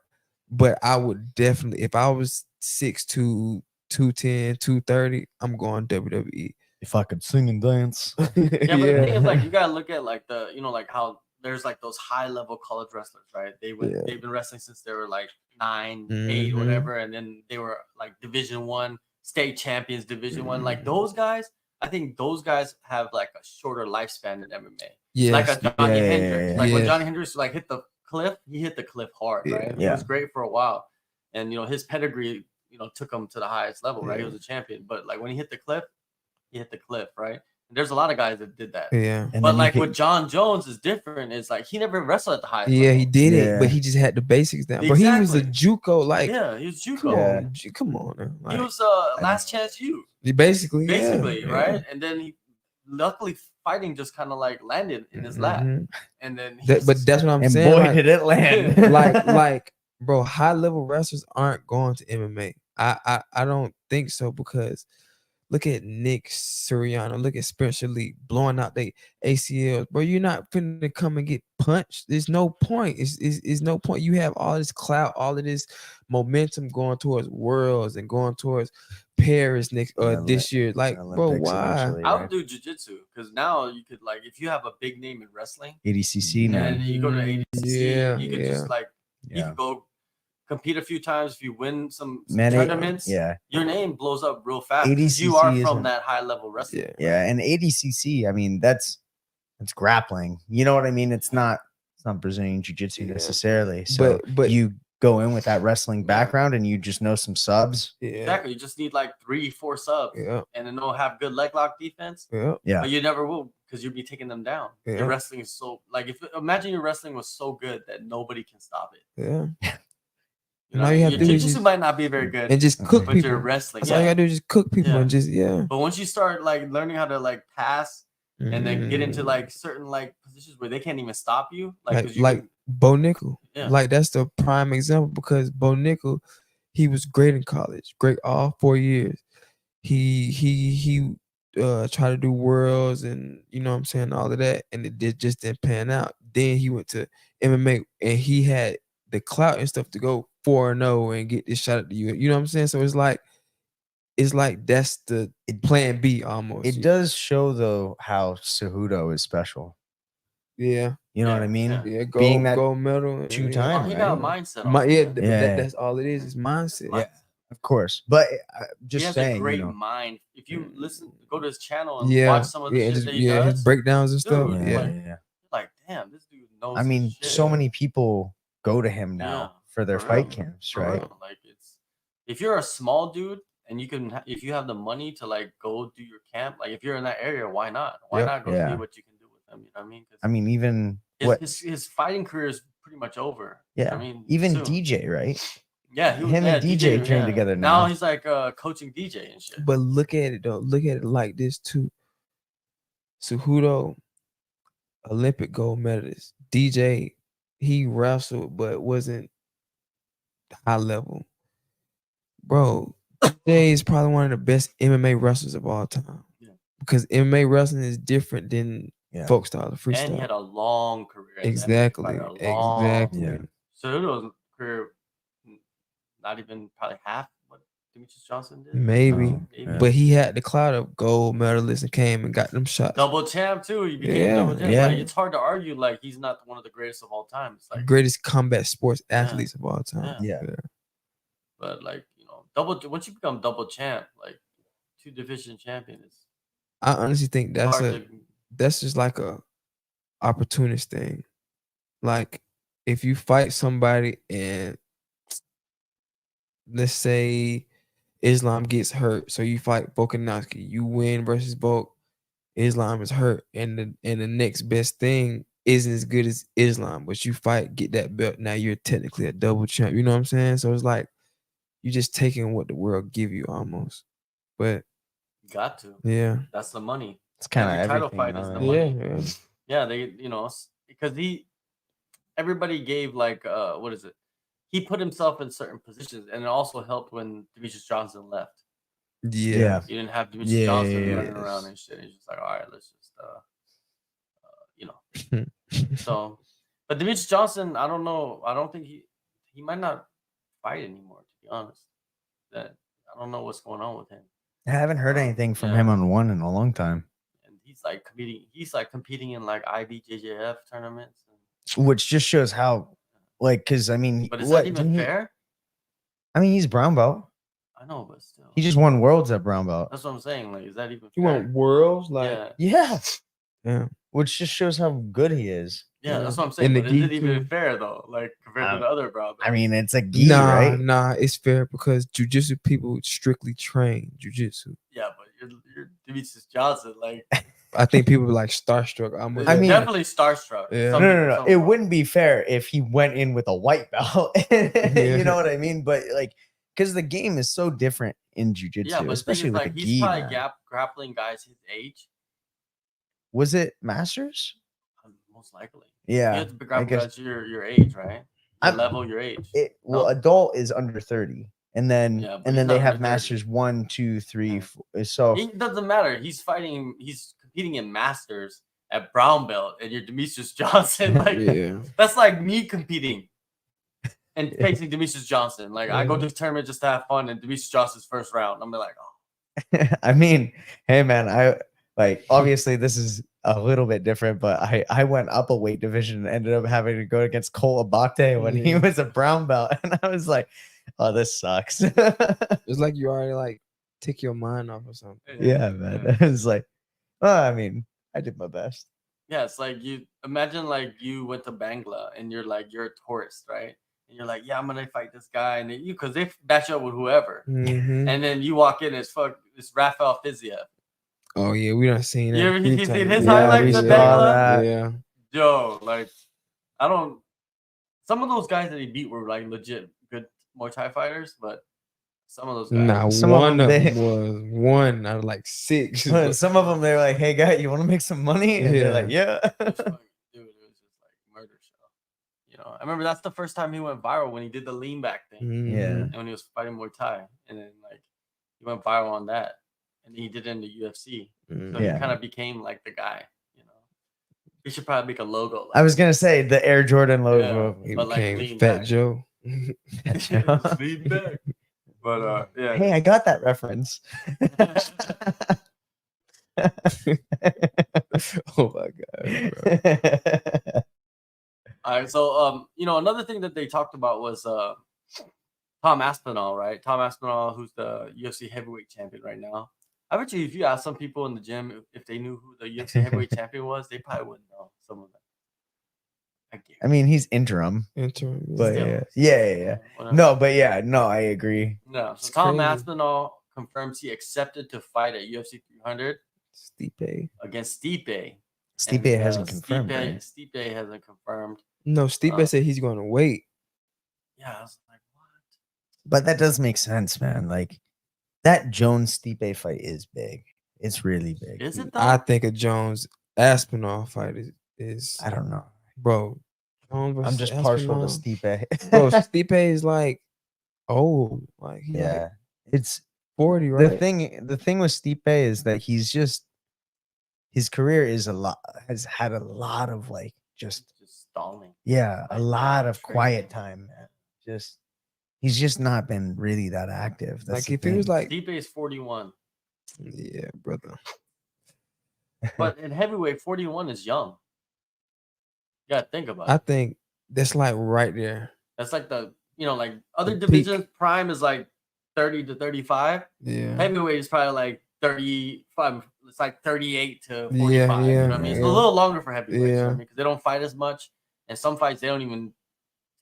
Speaker 1: But I would definitely, if I was 6'2", 210, 230, I'm going WWE.
Speaker 3: If I could sing and dance.
Speaker 2: Yeah, but the thing is, like, you gotta look at like the, you know, like how there's like those high level college wrestlers, right? They've been wrestling since they were like 9, 8,
Speaker 1: Mhm.
Speaker 2: whatever, and then they were like Division 1 state champions, Division 1. Like those guys, I think those guys have like a shorter lifespan in MMA.
Speaker 1: Yes.
Speaker 2: Like a Johnny
Speaker 3: Yeah,
Speaker 2: Hendricks. Like when
Speaker 1: Yes.
Speaker 2: Johnny Hendricks like hit the cliff, he hit the cliff hard,
Speaker 1: Yeah.
Speaker 2: right? He
Speaker 3: Yeah.
Speaker 2: was great for a while, and you know his pedigree, you know, took him to the highest level, right? He was a champion, but like when he hit the cliff, right? And there's a lot of guys that did that.
Speaker 1: Yeah.
Speaker 3: And
Speaker 2: But
Speaker 3: then you
Speaker 2: like
Speaker 3: could-
Speaker 2: with John Jones is different. It's like he never wrestled at the highest
Speaker 1: Yeah,
Speaker 2: level.
Speaker 1: he did it, but
Speaker 3: Yeah.
Speaker 1: he just had the basics down. Bro, he was a
Speaker 2: Exactly.
Speaker 1: JUCO, like,
Speaker 2: Yeah, he was
Speaker 1: come
Speaker 2: JUCO.
Speaker 3: Yeah.
Speaker 1: on, come on. Man.
Speaker 2: He
Speaker 1: Like,
Speaker 2: was last chance you,
Speaker 1: basically,
Speaker 2: basically,
Speaker 1: yeah,
Speaker 2: right? And then he luckily fighting just kind of like landed in his lap.
Speaker 1: Mhm.
Speaker 2: And then he
Speaker 1: That,
Speaker 2: was
Speaker 1: but
Speaker 2: just
Speaker 1: that's what I'm
Speaker 3: and
Speaker 1: saying.
Speaker 3: boy,
Speaker 1: like,
Speaker 3: did it land.
Speaker 1: like, bro, high level wrestlers aren't going to MMA. I don't think so, because look at Nick Suriano, look at Spencer Lee blowing out their ACLs. Bro, you're not finna come and get punched. There's no point. It's no point. You have all this clout, all of this momentum going towards Worlds and going towards Paris next this year. Like, bro,
Speaker 3: Olympics
Speaker 1: why?
Speaker 3: eventually,
Speaker 2: I
Speaker 3: right?
Speaker 2: would do jiu-jitsu because now you could, like, if you have a big name in wrestling
Speaker 3: ADCC now.
Speaker 2: and you go to ADCC,
Speaker 1: Yeah,
Speaker 2: you could
Speaker 1: yeah.
Speaker 2: just like you
Speaker 3: Yeah.
Speaker 2: could go compete a few times. If you win some
Speaker 3: Man,
Speaker 2: tournaments,
Speaker 3: yeah.
Speaker 2: your name blows up real fast because you
Speaker 3: ADCC
Speaker 2: are
Speaker 3: isn't-
Speaker 2: from that high level wrestling.
Speaker 1: Yeah.
Speaker 3: Yeah, and ADCC, I mean, that's grappling. You know what I mean? It's not Brazilian jiu-jitsu
Speaker 1: Yeah.
Speaker 3: necessarily. So
Speaker 1: But
Speaker 3: you go in with that wrestling
Speaker 2: Yeah.
Speaker 3: background and you just know some subs.
Speaker 1: Yeah.
Speaker 2: Exactly. You just need like 3-4 subs,
Speaker 1: Yeah.
Speaker 2: and then they'll have good leg lock defense.
Speaker 1: Yeah.
Speaker 3: Yeah.
Speaker 2: But you never will because you'll be taking them down.
Speaker 1: Yeah.
Speaker 2: Your wrestling is so like imagine your wrestling was so good that nobody can stop it.
Speaker 1: Yeah.
Speaker 2: You
Speaker 1: And
Speaker 2: know,
Speaker 1: all you have
Speaker 2: your
Speaker 1: to do is
Speaker 2: jiu-jitsu
Speaker 1: just-
Speaker 2: might not be very good,
Speaker 1: And just cook
Speaker 2: but
Speaker 1: people.
Speaker 2: your wrestling,
Speaker 1: That's all you
Speaker 2: yeah.
Speaker 1: gotta do is just cook people
Speaker 2: Yeah.
Speaker 1: and just yeah.
Speaker 2: But once you start like learning how to like pass and then get into like certain like positions where they can't even stop you, like 'cause you
Speaker 1: like
Speaker 2: can,
Speaker 1: Bo Nickel.
Speaker 2: Yeah.
Speaker 1: Like that's the prime example because Bo Nickel, he was great in college, great all 4 years. He tried to do worlds and you know what I'm saying, all of that, and just didn't pan out. Then he went to MMA and he had the clout and stuff to go 4-0 and get this shot at the U. You know what I'm saying? So it's like that's the plan B almost.
Speaker 3: It does show though how Cejudo is special.
Speaker 1: Yeah.
Speaker 3: You know
Speaker 2: Yeah,
Speaker 3: what I mean?
Speaker 2: yeah.
Speaker 1: Yeah,
Speaker 3: Being that
Speaker 1: gold medal.
Speaker 3: 2-time,
Speaker 2: oh, he
Speaker 3: right?
Speaker 2: got a mindset.
Speaker 1: Yeah,
Speaker 2: also,
Speaker 3: Yeah.
Speaker 1: that's all it is mindset.
Speaker 3: Yeah. Of course. But
Speaker 2: he
Speaker 3: just
Speaker 2: has
Speaker 3: saying,
Speaker 2: a great
Speaker 3: you know,
Speaker 2: mind. If you listen, go to his channel and
Speaker 1: Yeah,
Speaker 2: watch some of the shit
Speaker 1: his,
Speaker 2: that he does.
Speaker 1: his breakdowns and stuff.
Speaker 2: Dude,
Speaker 1: Yeah,
Speaker 2: like- Like, damn, this dude knows.
Speaker 3: I mean,
Speaker 2: his shit.
Speaker 3: so many people go to him now
Speaker 2: Yeah,
Speaker 3: for their
Speaker 2: for
Speaker 3: fight
Speaker 2: real.
Speaker 3: camps,
Speaker 2: For
Speaker 3: right?
Speaker 2: real. Like it's if you're a small dude and you can if you have the money to like go do your camp, like if you're in that area, why not? Why
Speaker 1: Yep.
Speaker 2: not go
Speaker 3: Yeah.
Speaker 2: see what you can do with them? You know what I mean? 'Cause
Speaker 3: I mean, even
Speaker 2: his fighting career is pretty much over.
Speaker 3: yeah,
Speaker 2: You know what I mean,
Speaker 3: even
Speaker 2: soon.
Speaker 3: DJ, right?
Speaker 2: Yeah,
Speaker 3: him and DJ train together
Speaker 2: Now
Speaker 3: now.
Speaker 2: he's like coaching DJ and shit.
Speaker 1: but look at it though. Look at it like this too. Cejudo, Olympic gold medalist. DJ, he wrestled but wasn't high level. Bro, DJ is probably one of the best MMA wrestlers of all time.
Speaker 2: Yeah.
Speaker 1: Because MMA wrestling is different than folk style, freestyle.
Speaker 2: And he had a long career. as an MMA
Speaker 1: Exactly.
Speaker 2: fighter, a long-
Speaker 1: Exactly.
Speaker 3: Yeah.
Speaker 2: Cejudo's career, not even probably half what Demetrius Johnson did.
Speaker 1: Maybe.
Speaker 3: Yeah.
Speaker 1: But he had the clout of gold medalist and came and got them shots.
Speaker 2: Double champ too. He became
Speaker 1: Yeah,
Speaker 2: double champ.
Speaker 3: yeah.
Speaker 2: Like, it's hard to argue like he's not one of the greatest of all time. It's like,
Speaker 1: Greatest combat sports athletes of all time.
Speaker 3: Yeah.
Speaker 2: but like once you become double champ, like 2 division champion is
Speaker 1: I honestly think
Speaker 2: hard
Speaker 1: that's just like a opportunist thing. Like if you fight somebody and let's say Islam gets hurt, so you fight Volkanovski, you win versus Volk, Islam is hurt, and the next best thing isn't as good as Islam, but you fight, get that belt, now you're technically a double champ. You know what I'm saying? So it's like you just taking what the world give you almost. But
Speaker 2: got to.
Speaker 1: yeah.
Speaker 2: That's the money.
Speaker 3: It's kind of
Speaker 2: Every title
Speaker 3: everything.
Speaker 2: fight
Speaker 3: you
Speaker 2: is
Speaker 3: know,
Speaker 2: the
Speaker 3: right?
Speaker 2: money. Yeah, they because everybody gave like what is it? He put himself in certain positions, and it also helped when Demetrius Johnson left.
Speaker 1: Yeah.
Speaker 2: You didn't have Demetrius Johnson
Speaker 3: Yeah.
Speaker 2: running around and shit. It's just like, all right, let's just So, but Demetrius Johnson, I don't know. I don't think he might not fight anymore. To be honest, that I don't know what's going on with him.
Speaker 3: I haven't heard anything from
Speaker 2: Yeah.
Speaker 3: him on one in a long time.
Speaker 2: And he's like competing in like IBJJF tournaments. And,
Speaker 3: Which just shows how, like, because I mean,
Speaker 2: but is
Speaker 3: what
Speaker 2: that even
Speaker 3: didn't he-
Speaker 2: fair?
Speaker 3: I mean, he's brown belt.
Speaker 2: I know, but still,
Speaker 3: He just won worlds at brown belt.
Speaker 2: that's what I'm saying. Like, is that even?
Speaker 1: You
Speaker 2: fair?
Speaker 1: want worlds? Like
Speaker 2: yeah,
Speaker 3: Yeah,
Speaker 1: yeah.
Speaker 3: which just shows how good he is.
Speaker 2: yeah,
Speaker 1: Yeah.
Speaker 2: that's what I'm saying.
Speaker 1: And the
Speaker 2: But is it
Speaker 1: gi,
Speaker 2: even
Speaker 1: too.
Speaker 2: fair though? Like compared to the other brown belts?
Speaker 3: I mean, it's a gi,
Speaker 1: Nah,
Speaker 3: right?
Speaker 1: nah, it's fair because jujitsu people strictly train jujitsu.
Speaker 2: yeah, but you're Demetrius Johnson. Like,
Speaker 1: I think people are like starstruck.
Speaker 3: I mean-
Speaker 2: definitely starstruck.
Speaker 1: Yeah.
Speaker 2: Some
Speaker 3: No,
Speaker 2: people-
Speaker 3: no, no.
Speaker 2: some
Speaker 3: It
Speaker 2: people.
Speaker 3: wouldn't be fair if he went in with a white belt. You know what I mean? But like, because the game is so different in jujitsu,
Speaker 2: Yeah, but
Speaker 3: especially with
Speaker 2: like
Speaker 3: the
Speaker 2: he's
Speaker 3: gi.
Speaker 2: probably
Speaker 3: man.
Speaker 2: grappling guys his age,
Speaker 3: Was it Masters?
Speaker 2: most likely.
Speaker 3: Yeah,
Speaker 2: You have to be
Speaker 3: I
Speaker 2: grappling
Speaker 3: guess
Speaker 2: guys your age, right? Your
Speaker 3: I'm-
Speaker 2: level, your age.
Speaker 3: well,
Speaker 2: No?
Speaker 3: adult is under 30, and then
Speaker 2: Yeah, but
Speaker 3: and
Speaker 2: he's
Speaker 3: then they
Speaker 2: not
Speaker 3: have
Speaker 2: under 30.
Speaker 3: Masters 1, 2, 3,
Speaker 2: Yeah.
Speaker 3: 4. So
Speaker 2: It doesn't matter. He's competing in Masters at brown belt, and you're Demetrius Johnson. Like
Speaker 1: Yeah.
Speaker 2: that's like me competing and facing Demetrius Johnson. Like I go to this tournament just to have fun, and Demetrius Johnson's first round. I'm like, oh,
Speaker 3: I mean, hey man, I like obviously this is a little bit different, but I went up a weight division and ended up having to go against Cole Abate when he
Speaker 1: Yeah.
Speaker 3: was a brown belt, and I was like, oh, this sucks.
Speaker 1: It's like you already like take your mind off or something.
Speaker 3: Yeah, man. I was like, well, I mean, I did my best.
Speaker 2: Yeah, it's like you imagine like you went to Bangla and you're a tourist, right? and you're like, yeah, I'm gonna fight this guy, and then because they match up with whoever,
Speaker 1: Mhm.
Speaker 2: and then you walk in, it's Rafael Fiziev.
Speaker 1: Oh yeah, we done seen that.
Speaker 2: You ever
Speaker 1: a few
Speaker 2: seen
Speaker 1: times.
Speaker 2: his
Speaker 3: Yeah,
Speaker 2: highlights
Speaker 3: we
Speaker 2: in
Speaker 3: saw
Speaker 2: the Bang Club?
Speaker 3: that.
Speaker 1: Yeah.
Speaker 2: Yo, like, I don't. Some of those guys that he beat were like legit good Muay Thai fighters, but some of those guys.
Speaker 1: Nah,
Speaker 3: Some of
Speaker 1: one
Speaker 3: them,
Speaker 1: of
Speaker 3: they-
Speaker 1: them was one out of like 6.
Speaker 3: Some of them, they're like, "Hey, guy, you want to make some money?" And they're like, "Yeah."
Speaker 2: It was fucking- dude, it was just like murder show. You know, I remember that's the first time he went viral when he did the lean back thing,
Speaker 3: Yeah.
Speaker 2: and when he was fighting Muay Thai, and then like he went viral on that, and he did it in the UFC. So he
Speaker 3: Yeah.
Speaker 2: kind of became like the guy. You know, he should probably make a logo. Like
Speaker 3: I was gonna say the Air Jordan logo.
Speaker 1: He
Speaker 2: but, like,
Speaker 1: became
Speaker 2: lean
Speaker 1: Fat
Speaker 2: back.
Speaker 1: Joe.
Speaker 2: Just lean back. But yeah.
Speaker 3: Hey, I got that reference.
Speaker 1: Oh my god, bro.
Speaker 2: All right, so you know, another thing that they talked about was Tom Aspinall, right? Tom Aspinall, who's the UFC heavyweight champion right now. I bet you if you ask some people in the gym if they knew who the UFC heavyweight champion was, they probably wouldn't know some of them.
Speaker 3: I mean, he's interim,
Speaker 1: Interim,
Speaker 3: but
Speaker 2: Still,
Speaker 3: yeah.
Speaker 2: whatever.
Speaker 3: No, but yeah, no, I agree.
Speaker 2: No, so
Speaker 1: It's
Speaker 2: Tom
Speaker 1: crazy.
Speaker 2: Aspinall confirms he accepted to fight at UFC 300
Speaker 1: Stipe.
Speaker 2: against Stipe.
Speaker 3: Stipe
Speaker 2: And,
Speaker 3: hasn't confirmed, right?
Speaker 2: Stipe hasn't confirmed.
Speaker 1: No, Stipe said he's going to wait.
Speaker 2: Yeah, I was like, what?
Speaker 3: But that does make sense, man. Like that Jones Stipe fight is big. It's really big.
Speaker 2: Is it though?
Speaker 1: I think a Jones Aspinall fight is
Speaker 3: I don't know.
Speaker 1: bro. Jones
Speaker 3: I'm
Speaker 1: versus
Speaker 3: just partial to
Speaker 1: Aspinall.
Speaker 3: Stipe.
Speaker 1: Bro, Stipe is like old. Like he
Speaker 3: Yeah,
Speaker 1: like
Speaker 3: it's
Speaker 1: 40, right?
Speaker 3: the thing with Stipe is that he's just his career has had a lot of like just
Speaker 2: stalling.
Speaker 3: a
Speaker 2: Like,
Speaker 3: lot of
Speaker 2: training.
Speaker 3: quiet time, man. Just he's just not been really that active. That's
Speaker 1: Like
Speaker 3: the
Speaker 1: if he was
Speaker 3: thing.
Speaker 1: like,
Speaker 2: Stipe is 41,
Speaker 1: yeah, brother.
Speaker 2: but in heavyweight, 41 is young. You gotta think about
Speaker 1: I
Speaker 2: it.
Speaker 1: think that's like right there.
Speaker 2: That's like the like other
Speaker 1: The
Speaker 2: divisions.
Speaker 1: peak.
Speaker 2: Prime is like 30 to 35.
Speaker 1: Yeah.
Speaker 2: Heavyweight is probably like 35. It's like 38 to 45.
Speaker 1: Yeah,
Speaker 2: You know what I mean?
Speaker 1: yeah,
Speaker 2: It's a
Speaker 1: yeah.
Speaker 2: little longer for heavyweights. You know what I
Speaker 1: Yeah.
Speaker 2: mean? Because they don't fight as much, and some fights they don't even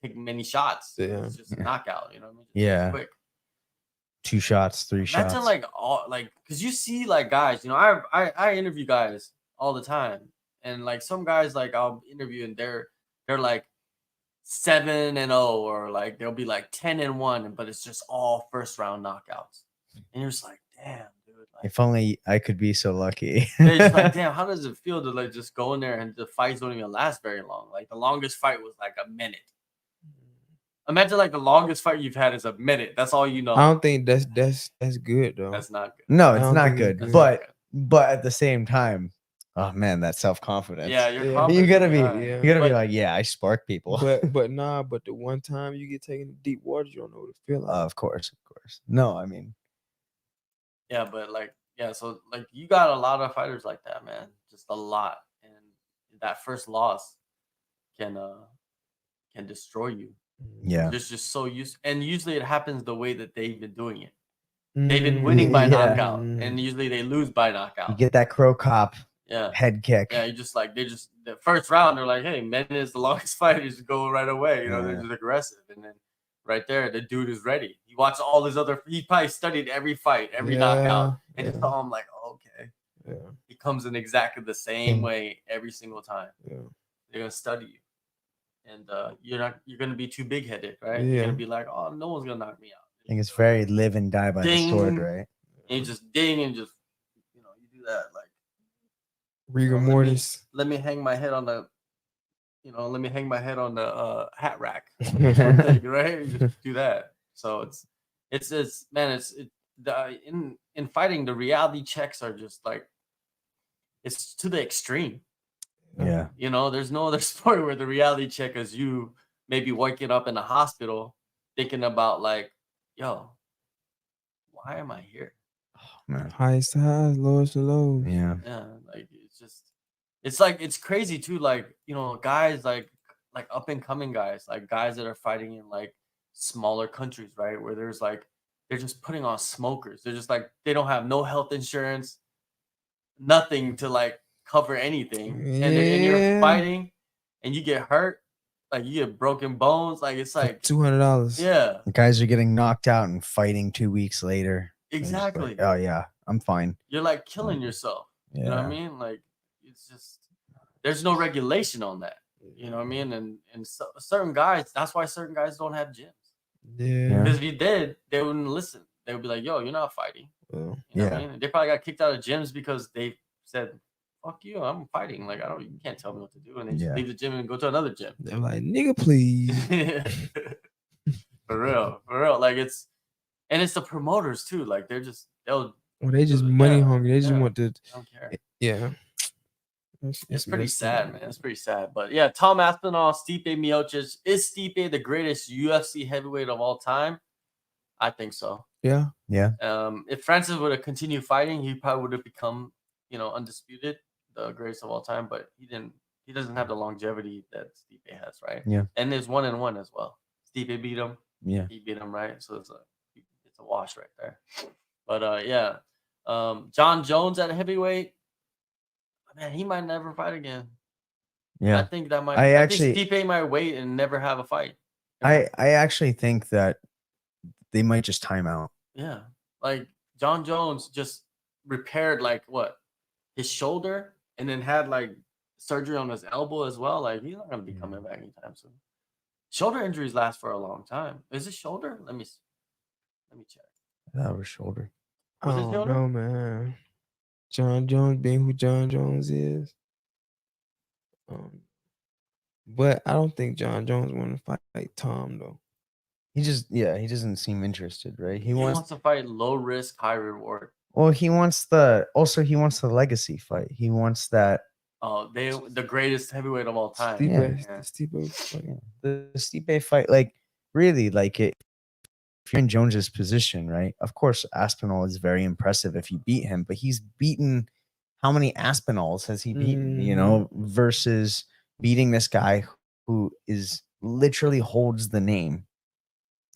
Speaker 2: take many shots.
Speaker 1: Yeah.
Speaker 2: It's just a knockout. You know what I mean? Just
Speaker 3: Yeah.
Speaker 2: quick.
Speaker 3: 2 shots, 3 shots.
Speaker 2: Imagine like all like because you see like guys, I interview guys all the time, and like some guys like I'll interview and they're like 7-0 or like they'll be like 10-1, but it's just all first round knockouts, and you're just like, damn, dude. Like,
Speaker 3: If only I could be so lucky.
Speaker 2: they're just like, damn, how does it feel to like just go in there and the fights don't even last very long? Like the longest fight was like a minute. Imagine like the longest fight you've had is a minute. That's all you know.
Speaker 1: I don't think that's good though.
Speaker 2: That's not good.
Speaker 3: No,
Speaker 1: I
Speaker 3: it's
Speaker 1: don't
Speaker 3: not
Speaker 1: think it's
Speaker 3: good.
Speaker 1: good.
Speaker 3: But at the same time, oh man, that self-confidence.
Speaker 2: Yeah, you're
Speaker 1: Yeah.
Speaker 2: confident.
Speaker 3: You gotta be
Speaker 1: Yeah.
Speaker 3: you gotta be
Speaker 2: But-
Speaker 3: like, yeah, I spark people.
Speaker 1: But nah, but the one time you get taken to deep water, you don't know what it feel like.
Speaker 3: Of course. No, I mean,
Speaker 2: Yeah, but like, yeah, so like you got a lot of fighters like that, man. Just a lot. And that first loss can destroy you.
Speaker 3: yeah.
Speaker 2: Just so used, and usually it happens the way that they've been doing it. They've been winning
Speaker 1: Mm-hmm.
Speaker 2: by
Speaker 3: Yeah.
Speaker 2: knockout, and usually they lose by knockout.
Speaker 3: You get that crow cop
Speaker 2: Yeah.
Speaker 3: head kick.
Speaker 2: Yeah, you just like the first round, they're like, hey, men is the longest fighter, just go right away. You know, they're
Speaker 3: Yeah.
Speaker 2: just aggressive. And then right there, the dude is ready. He watched all his he probably studied every fight, every knockout, and just saw him like, oh, okay.
Speaker 1: Yeah.
Speaker 2: He comes in exactly the same way every single time.
Speaker 1: Yeah.
Speaker 2: They're gonna study you. And you're gonna be too big headed, right?
Speaker 1: Yeah.
Speaker 2: You're gonna be like, oh, no one's gonna knock me out.
Speaker 3: I think it's very live and die by the sword,
Speaker 2: Ding.
Speaker 3: right?
Speaker 2: And you just ding and just you do that like
Speaker 1: Rigor
Speaker 2: let me-
Speaker 1: mortis.
Speaker 2: let me hang my head on the hat rack. Right? You just do that. So it's in fighting, the reality checks are just like it's to the extreme.
Speaker 3: Yeah.
Speaker 2: You know, there's no other sport where the reality check is you maybe waking up in a hospital thinking about like, yo, why am I here?
Speaker 3: Man.
Speaker 1: Highest to highs, lowest to lows.
Speaker 3: Yeah.
Speaker 2: Yeah, like it's crazy too. Like, guys like up and coming guys, like guys that are fighting in like smaller countries, right? Where there's like they're just putting on smokers. They're just like they don't have no health insurance, nothing to like cover anything. And you're
Speaker 1: Yeah.
Speaker 2: fighting and you get hurt like you get broken bones. Like it's like
Speaker 1: $200.
Speaker 2: yeah,
Speaker 3: The guys are getting knocked out and fighting 2 weeks later. They're just like,
Speaker 2: exactly.
Speaker 3: oh yeah, I'm fine.
Speaker 2: You're like killing yourself.
Speaker 3: Yeah.
Speaker 2: You know what I mean? Like it's just there's no regulation on that. You know what I mean? And so, certain guys, that's why certain guys don't have gyms.
Speaker 1: Yeah.
Speaker 2: Because if you did, they wouldn't listen. They would be like, "Yo, you're not fighting."
Speaker 1: Well,
Speaker 2: You know what I mean? They probably got kicked out of gyms because they said, "Fuck you, I'm fighting." Like you can't tell me what to do, and they just leave the gym and go to another gym.
Speaker 1: they're like, nigga, please.
Speaker 2: For real. Like it's the promoters too. Like they'll
Speaker 1: They just money
Speaker 2: yeah,
Speaker 1: hungry. They just
Speaker 2: yeah.
Speaker 1: want to.
Speaker 2: I don't care.
Speaker 1: Yeah.
Speaker 2: It's pretty sad, man. It's pretty sad. But yeah, Tom Aspinall, Stipe Miocic. Is Stipe the greatest UFC heavyweight of all time? I think so.
Speaker 1: Yeah.
Speaker 3: Yeah.
Speaker 2: If Francis would have continued fighting, he probably would have become, undisputed, the greatest of all time. But he didn't. He doesn't have the longevity that Stipe has, right?
Speaker 3: Yeah.
Speaker 2: And there's 1-1 as well. Stipe beat him.
Speaker 3: Yeah.
Speaker 2: He beat him, right? So it's a wash right there. But yeah, John Jones at heavyweight. Man, he might never fight again.
Speaker 3: Yeah.
Speaker 2: I think that might.
Speaker 3: I
Speaker 2: think Stipe might wait and never have a fight.
Speaker 3: I actually think that they might just time out.
Speaker 2: Yeah, like John Jones just repaired his shoulder and then had surgery on his elbow as well. Like he's not gonna be coming back anytime soon. Shoulder injuries last for a long time. Is it shoulder? Let me check.
Speaker 3: That was shoulder.
Speaker 1: I don't know, man. John Jones being who John Jones is. But I don't think John Jones want to fight Tom though.
Speaker 3: He doesn't seem interested, right?
Speaker 2: He wants to fight low risk, high reward.
Speaker 3: Well, he wants the legacy fight. He wants that.
Speaker 2: Oh, the greatest heavyweight of all time.
Speaker 1: Stipe.
Speaker 3: The Stipe fight, like really, like it. If you're in Jones's position, right? Of course, Aspinall is very impressive if you beat him, but he's beaten how many Aspinalls has he beaten? Versus beating this guy who is literally holds the name,